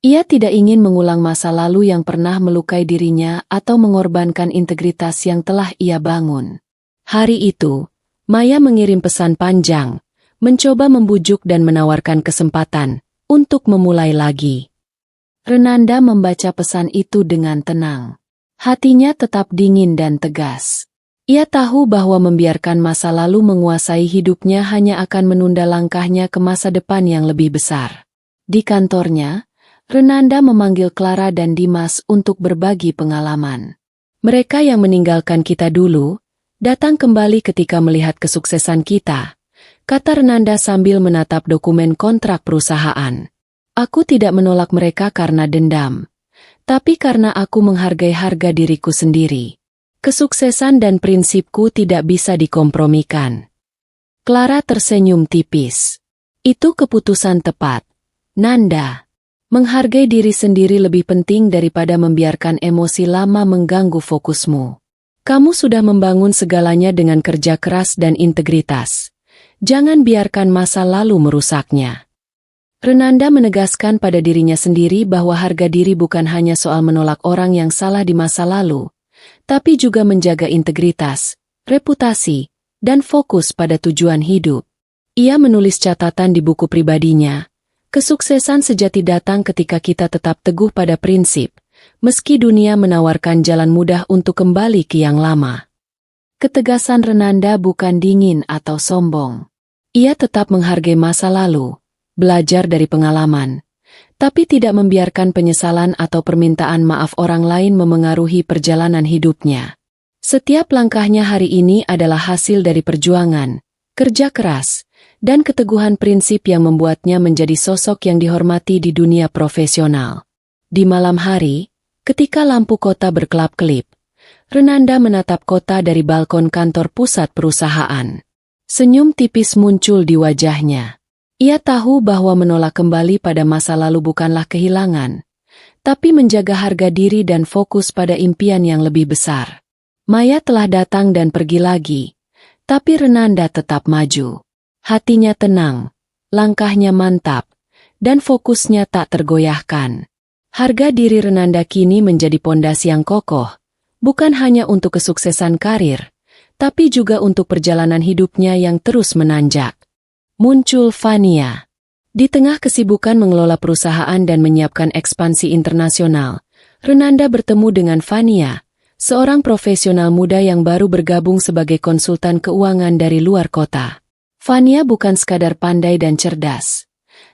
Ia tidak ingin mengulang masa lalu yang pernah melukai dirinya atau mengorbankan integritas yang telah ia bangun. Hari itu, Maya mengirim pesan panjang, mencoba membujuk dan menawarkan kesempatan untuk memulai lagi. Renanda membaca pesan itu dengan tenang. Hatinya tetap dingin dan tegas. Ia tahu bahwa membiarkan masa lalu menguasai hidupnya hanya akan menunda langkahnya ke masa depan yang lebih besar. Di kantornya, Renanda memanggil Clara dan Dimas untuk berbagi pengalaman. "Mereka yang meninggalkan kita dulu, datang kembali ketika melihat kesuksesan kita," kata Renanda sambil menatap dokumen kontrak perusahaan. "Aku tidak menolak mereka karena dendam, tapi karena aku menghargai harga diriku sendiri. Kesuksesan dan prinsipku tidak bisa dikompromikan." Clara tersenyum tipis. "Itu keputusan tepat, Nanda. Menghargai diri sendiri lebih penting daripada membiarkan emosi lama mengganggu fokusmu." Kamu sudah membangun segalanya dengan kerja keras dan integritas. Jangan biarkan masa lalu merusaknya. Renanda menegaskan pada dirinya sendiri bahwa harga diri bukan hanya soal menolak orang yang salah di masa lalu, tapi juga menjaga integritas, reputasi, dan fokus pada tujuan hidup. Ia menulis catatan di buku pribadinya, kesuksesan sejati datang ketika kita tetap teguh pada prinsip, meski dunia menawarkan jalan mudah untuk kembali ke yang lama. Ketegasan Renanda bukan dingin atau sombong. Ia tetap menghargai masa lalu, belajar dari pengalaman, tapi tidak membiarkan penyesalan atau permintaan maaf orang lain memengaruhi perjalanan hidupnya. Setiap langkahnya hari ini adalah hasil dari perjuangan, kerja keras, dan keteguhan prinsip yang membuatnya menjadi sosok yang dihormati di dunia profesional. Di malam hari, ketika lampu kota berkelap-kelip, Renanda menatap kota dari balkon kantor pusat perusahaan. Senyum tipis muncul di wajahnya. Ia tahu bahwa menolak kembali pada masa lalu bukanlah kehilangan, tapi menjaga harga diri dan fokus pada impian yang lebih besar. Maya telah datang dan pergi lagi, tapi Renanda tetap maju. Hatinya tenang, langkahnya mantap, dan fokusnya tak tergoyahkan. Harga diri Renanda kini menjadi pondasi yang kokoh, bukan hanya untuk kesuksesan karir, tapi juga untuk perjalanan hidupnya yang terus menanjak. Muncul Fania. Di tengah kesibukan mengelola perusahaan dan menyiapkan ekspansi internasional, Renanda bertemu dengan Fania, seorang profesional muda yang baru bergabung sebagai konsultan keuangan dari luar kota. Fania bukan sekadar pandai dan cerdas,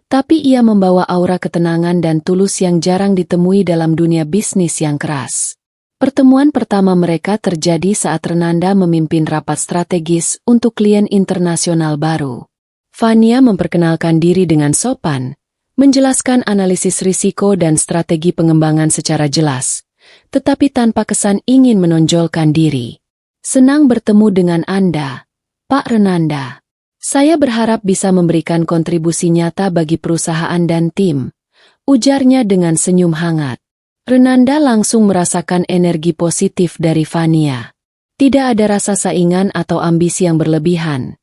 tapi ia membawa aura ketenangan dan tulus yang jarang ditemui dalam dunia bisnis yang keras. Pertemuan pertama mereka terjadi saat Renanda memimpin rapat strategis untuk klien internasional baru. Fania memperkenalkan diri dengan sopan, menjelaskan analisis risiko dan strategi pengembangan secara jelas, tetapi tanpa kesan ingin menonjolkan diri. Senang bertemu dengan Anda, Pak Renanda. Saya berharap bisa memberikan kontribusi nyata bagi perusahaan dan tim, ujarnya dengan senyum hangat. Renanda langsung merasakan energi positif dari Fania. Tidak ada rasa saingan atau ambisi yang berlebihan,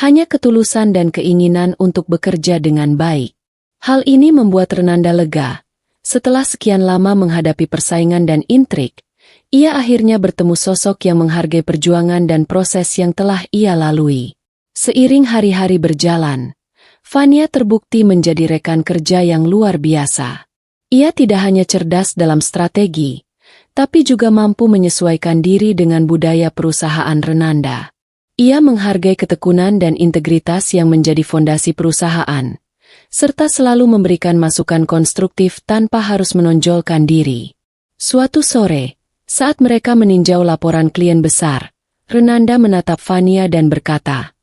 hanya ketulusan dan keinginan untuk bekerja dengan baik. Hal ini membuat Renanda lega. Setelah sekian lama menghadapi persaingan dan intrik, ia akhirnya bertemu sosok yang menghargai perjuangan dan proses yang telah ia lalui. Seiring hari-hari berjalan, Fania terbukti menjadi rekan kerja yang luar biasa. Ia tidak hanya cerdas dalam strategi, tapi juga mampu menyesuaikan diri dengan budaya perusahaan Renanda. Ia menghargai ketekunan dan integritas yang menjadi fondasi perusahaan, serta selalu memberikan masukan konstruktif tanpa harus menonjolkan diri. Suatu sore, saat mereka meninjau laporan klien besar, Renanda menatap Fania dan berkata,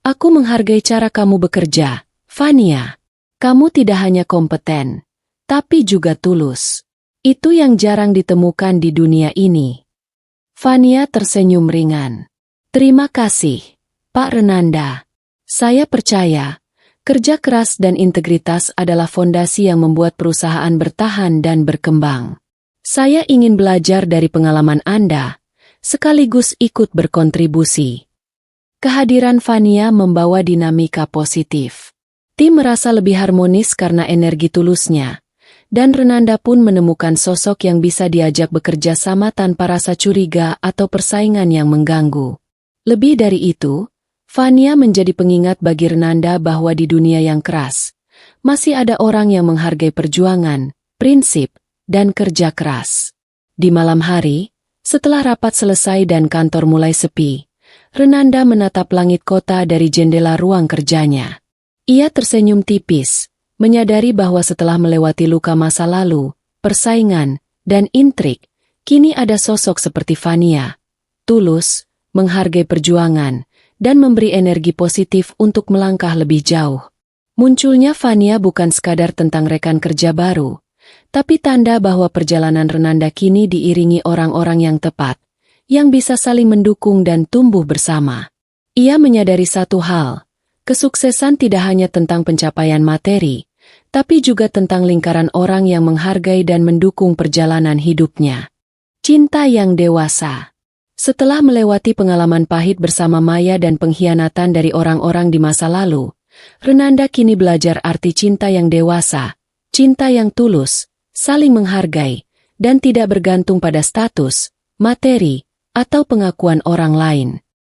"Aku menghargai cara kamu bekerja, Fania. Kamu tidak hanya kompeten, tapi juga tulus. Itu yang jarang ditemukan di dunia ini." Fania tersenyum ringan. "Terima kasih, Pak Renanda. Saya percaya, kerja keras dan integritas adalah fondasi yang membuat perusahaan bertahan dan berkembang. Saya ingin belajar dari pengalaman Anda, sekaligus ikut berkontribusi." Kehadiran Fania membawa dinamika positif. Tim merasa lebih harmonis karena energi tulusnya, dan Renanda pun menemukan sosok yang bisa diajak bekerja sama tanpa rasa curiga atau persaingan yang mengganggu. Lebih dari itu, Fania menjadi pengingat bagi Renanda bahwa di dunia yang keras, masih ada orang yang menghargai perjuangan, prinsip, dan kerja keras. Di malam hari, setelah rapat selesai dan kantor mulai sepi, Renanda menatap langit kota dari jendela ruang kerjanya. Ia tersenyum tipis, menyadari bahwa setelah melewati luka masa lalu, persaingan, dan intrik, kini ada sosok seperti Fania, tulus, menghargai perjuangan, dan memberi energi positif untuk melangkah lebih jauh. Munculnya Fania bukan sekadar tentang rekan kerja baru, tapi tanda bahwa perjalanan Renanda kini diiringi orang-orang yang tepat, yang bisa saling mendukung dan tumbuh bersama. Ia menyadari satu hal, kesuksesan tidak hanya tentang pencapaian materi, tapi juga tentang lingkaran orang yang menghargai dan mendukung perjalanan hidupnya. Cinta yang dewasa. Setelah melewati pengalaman pahit bersama Maya dan pengkhianatan dari orang-orang di masa lalu, Renanda kini belajar arti cinta yang dewasa, cinta yang tulus, saling menghargai, dan tidak bergantung pada status, materi, atau pengakuan orang lain.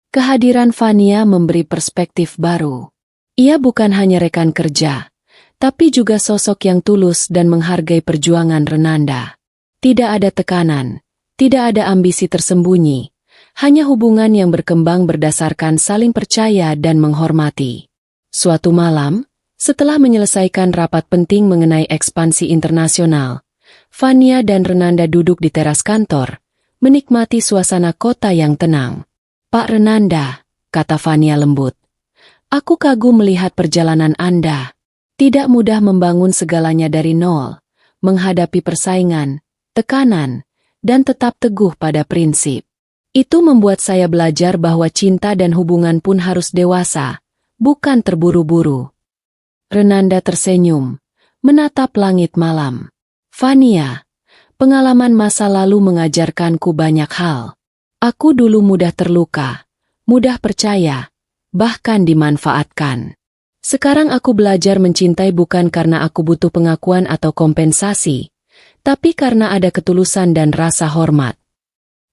Kehadiran Fania memberi perspektif baru. Ia bukan hanya rekan kerja, tapi juga sosok yang tulus dan menghargai perjuangan Renanda. Tidak ada tekanan, tidak ada ambisi tersembunyi, hanya hubungan yang berkembang berdasarkan saling percaya dan menghormati. Suatu malam, setelah menyelesaikan rapat penting mengenai ekspansi internasional, Fania dan Renanda duduk di teras kantor, menikmati suasana kota yang tenang. "Pak Renanda," kata Fania lembut, "aku kagum melihat perjalanan Anda. Tidak mudah membangun segalanya dari nol, menghadapi persaingan, tekanan, dan tetap teguh pada prinsip. Itu membuat saya belajar bahwa cinta dan hubungan pun harus dewasa, bukan terburu-buru." Renanda tersenyum, menatap langit malam. "Fania, pengalaman masa lalu mengajarkanku banyak hal. Aku dulu mudah terluka, mudah percaya, bahkan dimanfaatkan. Sekarang aku belajar mencintai bukan karena aku butuh pengakuan atau kompensasi, tapi karena ada ketulusan dan rasa hormat."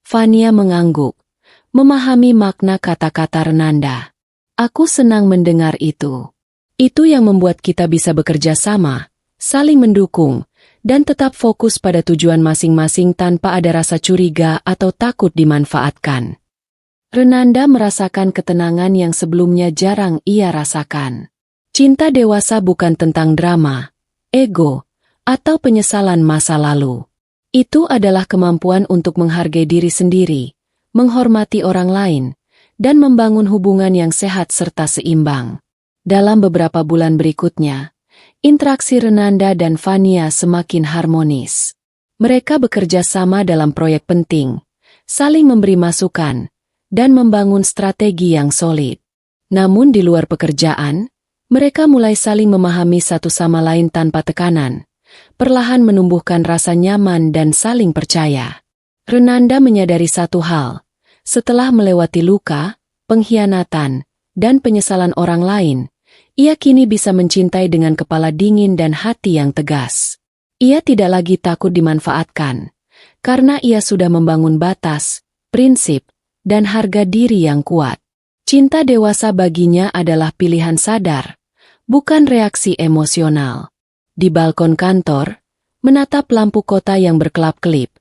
Fania mengangguk, memahami makna kata-kata Renanda. "Aku senang mendengar itu. Itu yang membuat kita bisa bekerja sama, saling mendukung, dan tetap fokus pada tujuan masing-masing tanpa ada rasa curiga atau takut dimanfaatkan." Renanda merasakan ketenangan yang sebelumnya jarang ia rasakan. Cinta dewasa bukan tentang drama, ego, atau penyesalan masa lalu. Itu adalah kemampuan untuk menghargai diri sendiri, menghormati orang lain, dan membangun hubungan yang sehat serta seimbang. Dalam beberapa bulan berikutnya, interaksi Renanda dan Fania semakin harmonis. Mereka bekerja sama dalam proyek penting, saling memberi masukan, dan membangun strategi yang solid. Namun di luar pekerjaan, mereka mulai saling memahami satu sama lain tanpa tekanan, perlahan menumbuhkan rasa nyaman dan saling percaya. Renanda menyadari satu hal, setelah melewati luka, pengkhianatan, dan penyesalan orang lain, ia kini bisa mencintai dengan kepala dingin dan hati yang tegas. Ia tidak lagi takut dimanfaatkan, karena ia sudah membangun batas, prinsip, dan harga diri yang kuat. Cinta dewasa baginya adalah pilihan sadar, bukan reaksi emosional. Di balkon kantor, menatap lampu kota yang berkelap-kelip,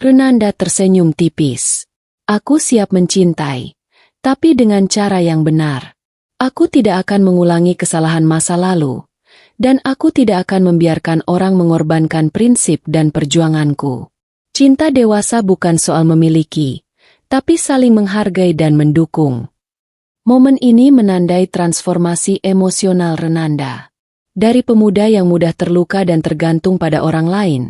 Renanda tersenyum tipis. "Aku siap mencintai, tapi dengan cara yang benar. Aku tidak akan mengulangi kesalahan masa lalu, dan aku tidak akan membiarkan orang mengorbankan prinsip dan perjuanganku. Cinta dewasa bukan soal memiliki, tapi saling menghargai dan mendukung." Momen ini menandai transformasi emosional Renanda. Dari pemuda yang mudah terluka dan tergantung pada orang lain,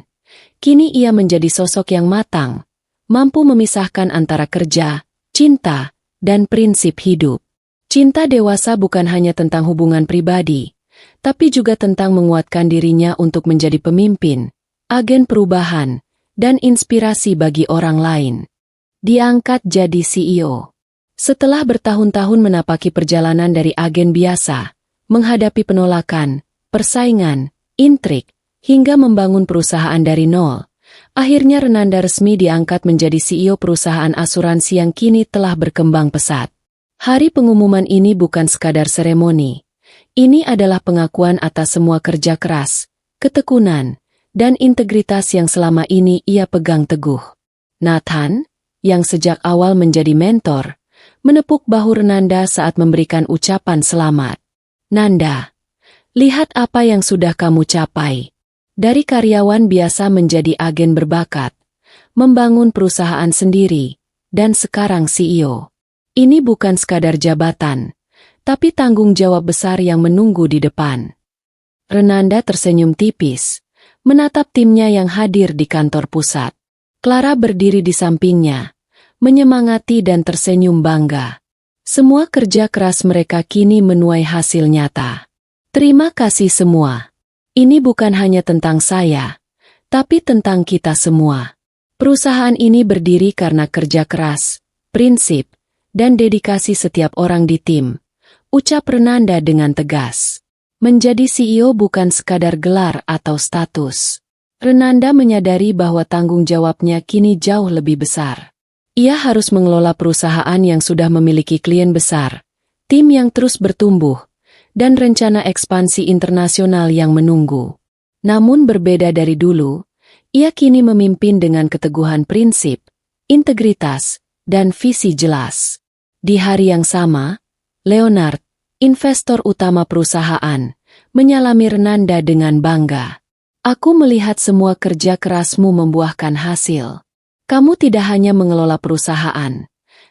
kini ia menjadi sosok yang matang, mampu memisahkan antara kerja, cinta, dan prinsip hidup. Cinta dewasa bukan hanya tentang hubungan pribadi, tapi juga tentang menguatkan dirinya untuk menjadi pemimpin, agen perubahan, dan inspirasi bagi orang lain. Diangkat jadi CEO. Setelah bertahun-tahun menapaki perjalanan dari agen biasa, menghadapi penolakan, persaingan, intrik, hingga membangun perusahaan dari nol, akhirnya Renanda resmi diangkat menjadi CEO perusahaan asuransi yang kini telah berkembang pesat. Hari pengumuman ini bukan sekadar seremoni. Ini adalah pengakuan atas semua kerja keras, ketekunan, dan integritas yang selama ini ia pegang teguh. Nathan, yang sejak awal menjadi mentor, menepuk bahu Renanda saat memberikan ucapan selamat. "Nanda, lihat apa yang sudah kamu capai. Dari karyawan biasa menjadi agen berbakat, membangun perusahaan sendiri, dan sekarang CEO. Ini bukan sekadar jabatan, tapi tanggung jawab besar yang menunggu di depan." Renanda tersenyum tipis, menatap timnya yang hadir di kantor pusat. Clara berdiri di sampingnya, menyemangati dan tersenyum bangga. Semua kerja keras mereka kini menuai hasil nyata. "Terima kasih semua. Ini bukan hanya tentang saya, tapi tentang kita semua. Perusahaan ini berdiri karena kerja keras, prinsip, dan dedikasi setiap orang di tim, ucap Renanda dengan tegas. Menjadi CEO bukan sekadar gelar atau status. Renanda menyadari bahwa tanggung jawabnya kini jauh lebih besar. Ia harus mengelola perusahaan yang sudah memiliki klien besar, tim yang terus bertumbuh, dan rencana ekspansi internasional yang menunggu. Namun berbeda dari dulu, ia kini memimpin dengan keteguhan prinsip, integritas, dan visi jelas. Di hari yang sama, Leonard, investor utama perusahaan, menyalami Renanda dengan bangga. Aku melihat semua kerja kerasmu membuahkan hasil. Kamu tidak hanya mengelola perusahaan,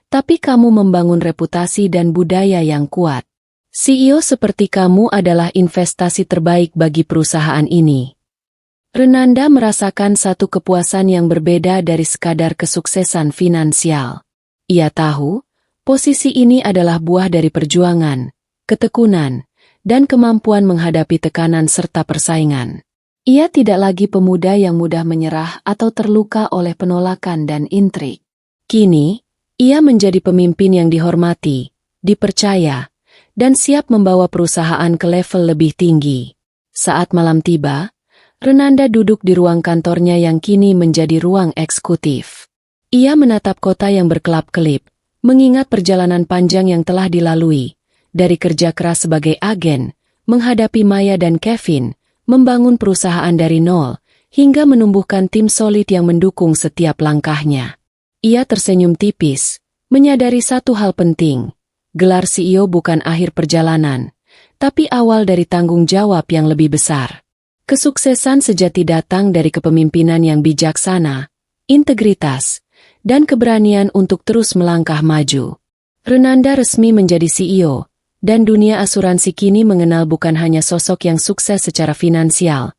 tapi kamu membangun reputasi dan budaya yang kuat. CEO seperti kamu adalah investasi terbaik bagi perusahaan ini. Renanda merasakan satu kepuasan yang berbeda dari sekadar kesuksesan finansial. Ia tahu, posisi ini adalah buah dari perjuangan, ketekunan, dan kemampuan menghadapi tekanan serta persaingan. Ia tidak lagi pemuda yang mudah menyerah atau terluka oleh penolakan dan intrik. Kini, ia menjadi pemimpin yang dihormati, dipercaya, dan siap membawa perusahaan ke level lebih tinggi. Saat malam tiba, Renanda duduk di ruang kantornya yang kini menjadi ruang eksekutif. Ia menatap kota yang berkelap-kelip, mengingat perjalanan panjang yang telah dilalui, dari kerja keras sebagai agen, menghadapi Maya dan Kevin, membangun perusahaan dari nol, hingga menumbuhkan tim solid yang mendukung setiap langkahnya. Ia tersenyum tipis, menyadari satu hal penting. Gelar CEO bukan akhir perjalanan, tapi awal dari tanggung jawab yang lebih besar. Kesuksesan sejati datang dari kepemimpinan yang bijaksana, integritas, dan keberanian untuk terus melangkah maju. Renanda resmi menjadi CEO, dan dunia asuransi kini mengenal bukan hanya sosok yang sukses secara finansial,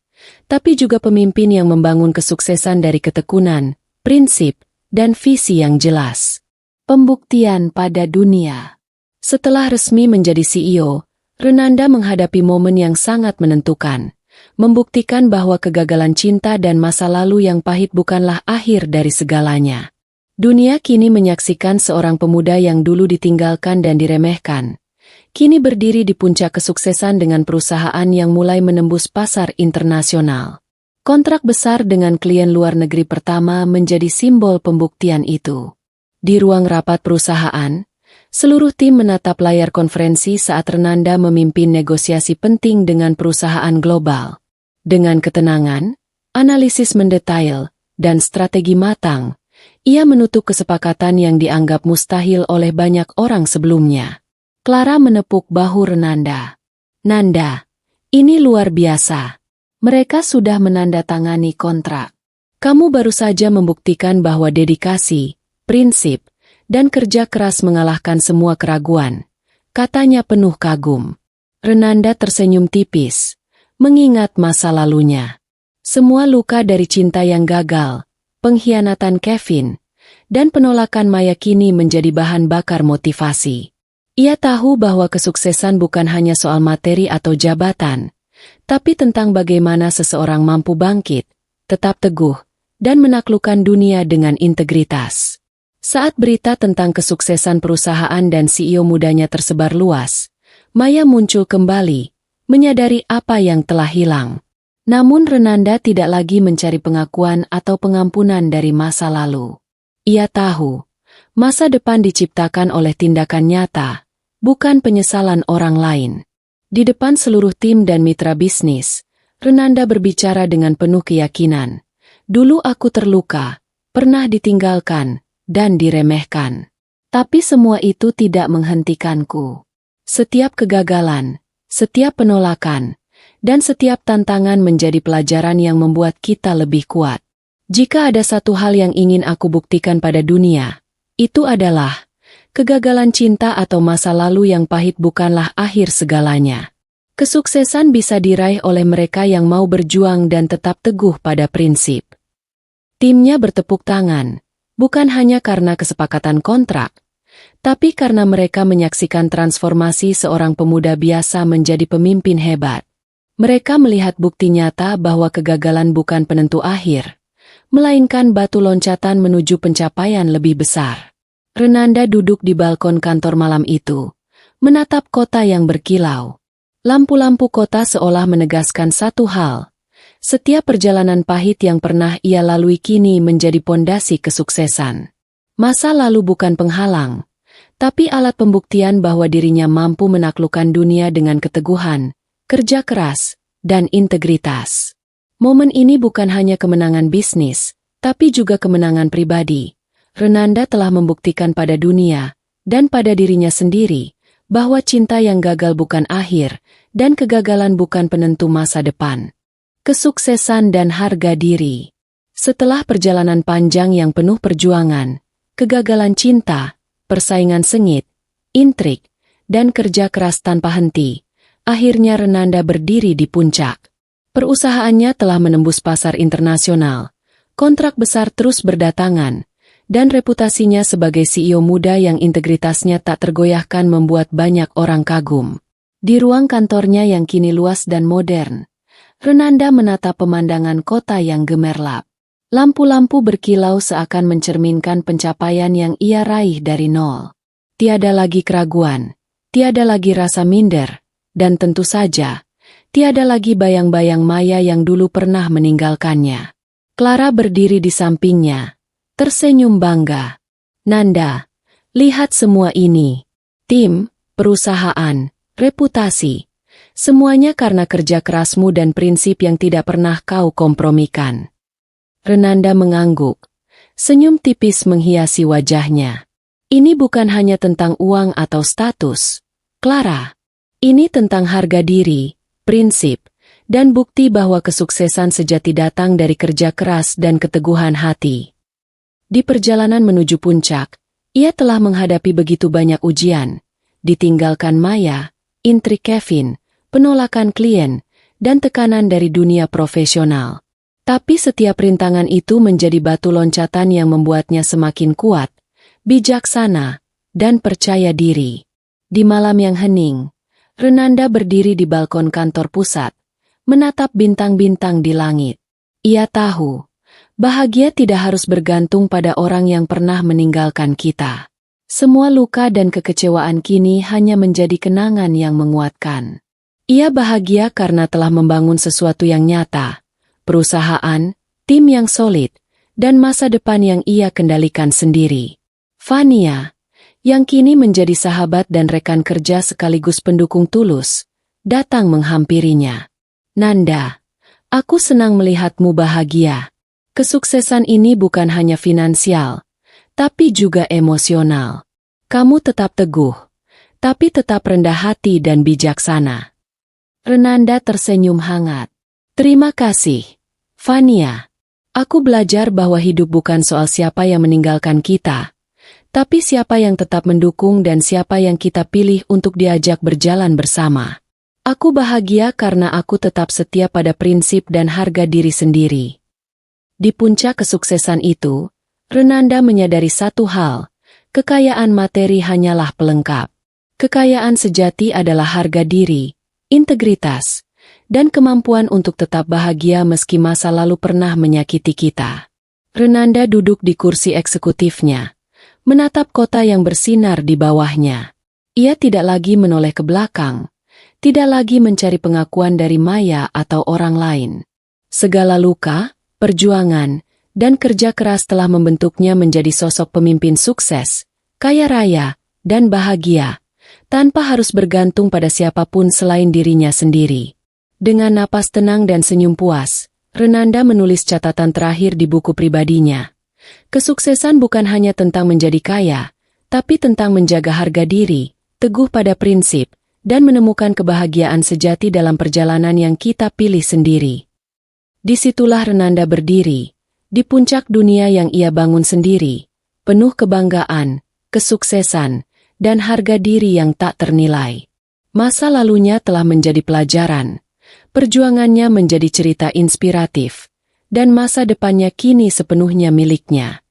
tapi juga pemimpin yang membangun kesuksesan dari ketekunan, prinsip, dan visi yang jelas. Pembuktian pada dunia. Setelah resmi menjadi CEO, Renanda menghadapi momen yang sangat menentukan, membuktikan bahwa kegagalan cinta dan masa lalu yang pahit bukanlah akhir dari segalanya. Dunia kini menyaksikan seorang pemuda yang dulu ditinggalkan dan diremehkan, kini berdiri di puncak kesuksesan dengan perusahaan yang mulai menembus pasar internasional. Kontrak besar dengan klien luar negeri pertama menjadi simbol pembuktian itu. Di ruang rapat perusahaan, seluruh tim menatap layar konferensi saat Renanda memimpin negosiasi penting dengan perusahaan global. Dengan ketenangan, analisis mendetail, dan strategi matang, ia menutup kesepakatan yang dianggap mustahil oleh banyak orang sebelumnya. Clara menepuk bahu Renanda. Nanda, ini luar biasa. Mereka sudah menandatangani kontrak. Kamu baru saja membuktikan bahwa dedikasi, prinsip, dan kerja keras mengalahkan semua keraguan, katanya penuh kagum. Renanda tersenyum tipis, mengingat masa lalunya. Semua luka dari cinta yang gagal, pengkhianatan Kevin, dan penolakan Maya kini menjadi bahan bakar motivasi. Ia tahu bahwa kesuksesan bukan hanya soal materi atau jabatan, tapi tentang bagaimana seseorang mampu bangkit, tetap teguh, dan menaklukkan dunia dengan integritas. Saat berita tentang kesuksesan perusahaan dan CEO mudanya tersebar luas, Maya muncul kembali, menyadari apa yang telah hilang. Namun Renanda tidak lagi mencari pengakuan atau pengampunan dari masa lalu. Ia tahu, masa depan diciptakan oleh tindakan nyata, bukan penyesalan orang lain. Di depan seluruh tim dan mitra bisnis, Renanda berbicara dengan penuh keyakinan. Dulu aku terluka, pernah ditinggalkan, dan diremehkan. Tapi semua itu tidak menghentikanku. Setiap kegagalan, setiap penolakan, dan setiap tantangan menjadi pelajaran yang membuat kita lebih kuat. Jika ada satu hal yang ingin aku buktikan pada dunia, itu adalah kegagalan cinta atau masa lalu yang pahit bukanlah akhir segalanya. Kesuksesan bisa diraih oleh mereka yang mau berjuang dan tetap teguh pada prinsip. Timnya bertepuk tangan, bukan hanya karena kesepakatan kontrak, tapi karena mereka menyaksikan transformasi seorang pemuda biasa menjadi pemimpin hebat. Mereka melihat bukti nyata bahwa kegagalan bukan penentu akhir, melainkan batu loncatan menuju pencapaian lebih besar. Renanda duduk di balkon kantor malam itu, menatap kota yang berkilau. Lampu-lampu kota seolah menegaskan satu hal. Setiap perjalanan pahit yang pernah ia lalui kini menjadi pondasi kesuksesan. Masa lalu bukan penghalang, tapi alat pembuktian bahwa dirinya mampu menaklukkan dunia dengan keteguhan, kerja keras, dan integritas. Momen ini bukan hanya kemenangan bisnis, tapi juga kemenangan pribadi. Renanda telah membuktikan pada dunia, dan pada dirinya sendiri, bahwa cinta yang gagal bukan akhir, dan kegagalan bukan penentu masa depan. Kesuksesan dan harga diri. Setelah perjalanan panjang yang penuh perjuangan, kegagalan cinta, persaingan sengit, intrik, dan kerja keras tanpa henti, akhirnya Renanda berdiri di puncak. Perusahaannya telah menembus pasar internasional, kontrak besar terus berdatangan, dan reputasinya sebagai CEO muda yang integritasnya tak tergoyahkan membuat banyak orang kagum. Di ruang kantornya yang kini luas dan modern, Renanda menatap pemandangan kota yang gemerlap. Lampu-lampu berkilau seakan mencerminkan pencapaian yang ia raih dari nol. Tiada lagi keraguan, tiada lagi rasa minder, dan tentu saja, tiada lagi bayang-bayang maya yang dulu pernah meninggalkannya. Clara berdiri di sampingnya, tersenyum bangga. Nanda, lihat semua ini. Tim, perusahaan, reputasi. Semuanya karena kerja kerasmu dan prinsip yang tidak pernah kau kompromikan. Renanda mengangguk. Senyum tipis menghiasi wajahnya. Ini bukan hanya tentang uang atau status, Clara. Ini tentang harga diri, prinsip, dan bukti bahwa kesuksesan sejati datang dari kerja keras dan keteguhan hati. Di perjalanan menuju puncak, ia telah menghadapi begitu banyak ujian, ditinggalkan Maya, intrik Kevin, penolakan klien, dan tekanan dari dunia profesional. Tapi setiap rintangan itu menjadi batu loncatan yang membuatnya semakin kuat, bijaksana, dan percaya diri. Di malam yang hening, Renanda berdiri di balkon kantor pusat, menatap bintang-bintang di langit. Ia tahu, bahagia tidak harus bergantung pada orang yang pernah meninggalkan kita. Semua luka dan kekecewaan kini hanya menjadi kenangan yang menguatkan. Ia bahagia karena telah membangun sesuatu yang nyata, perusahaan, tim yang solid, dan masa depan yang ia kendalikan sendiri. Fania, yang kini menjadi sahabat dan rekan kerja sekaligus pendukung tulus, datang menghampirinya. Nanda, aku senang melihatmu bahagia. Kesuksesan ini bukan hanya finansial, tapi juga emosional. Kamu tetap teguh, tapi tetap rendah hati dan bijaksana. Renanda tersenyum hangat. Terima kasih, Fania. Aku belajar bahwa hidup bukan soal siapa yang meninggalkan kita, tapi siapa yang tetap mendukung dan siapa yang kita pilih untuk diajak berjalan bersama. Aku bahagia karena aku tetap setia pada prinsip dan harga diri sendiri. Di puncak kesuksesan itu, Renanda menyadari satu hal, kekayaan materi hanyalah pelengkap. Kekayaan sejati adalah harga diri, integritas, dan kemampuan untuk tetap bahagia meski masa lalu pernah menyakiti kita. Renanda duduk di kursi eksekutifnya, menatap kota yang bersinar di bawahnya. Ia tidak lagi menoleh ke belakang, tidak lagi mencari pengakuan dari Maya atau orang lain. Segala luka, perjuangan, dan kerja keras telah membentuknya menjadi sosok pemimpin sukses, kaya raya, dan bahagia, tanpa harus bergantung pada siapapun selain dirinya sendiri. Dengan napas tenang dan senyum puas, Renanda menulis catatan terakhir di buku pribadinya. Kesuksesan bukan hanya tentang menjadi kaya, tapi tentang menjaga harga diri, teguh pada prinsip, dan menemukan kebahagiaan sejati dalam perjalanan yang kita pilih sendiri. Disitulah Renanda berdiri, di puncak dunia yang ia bangun sendiri, penuh kebanggaan, kesuksesan, dan harga diri yang tak ternilai. Masa lalunya telah menjadi pelajaran, perjuangannya menjadi cerita inspiratif, dan masa depannya kini sepenuhnya miliknya.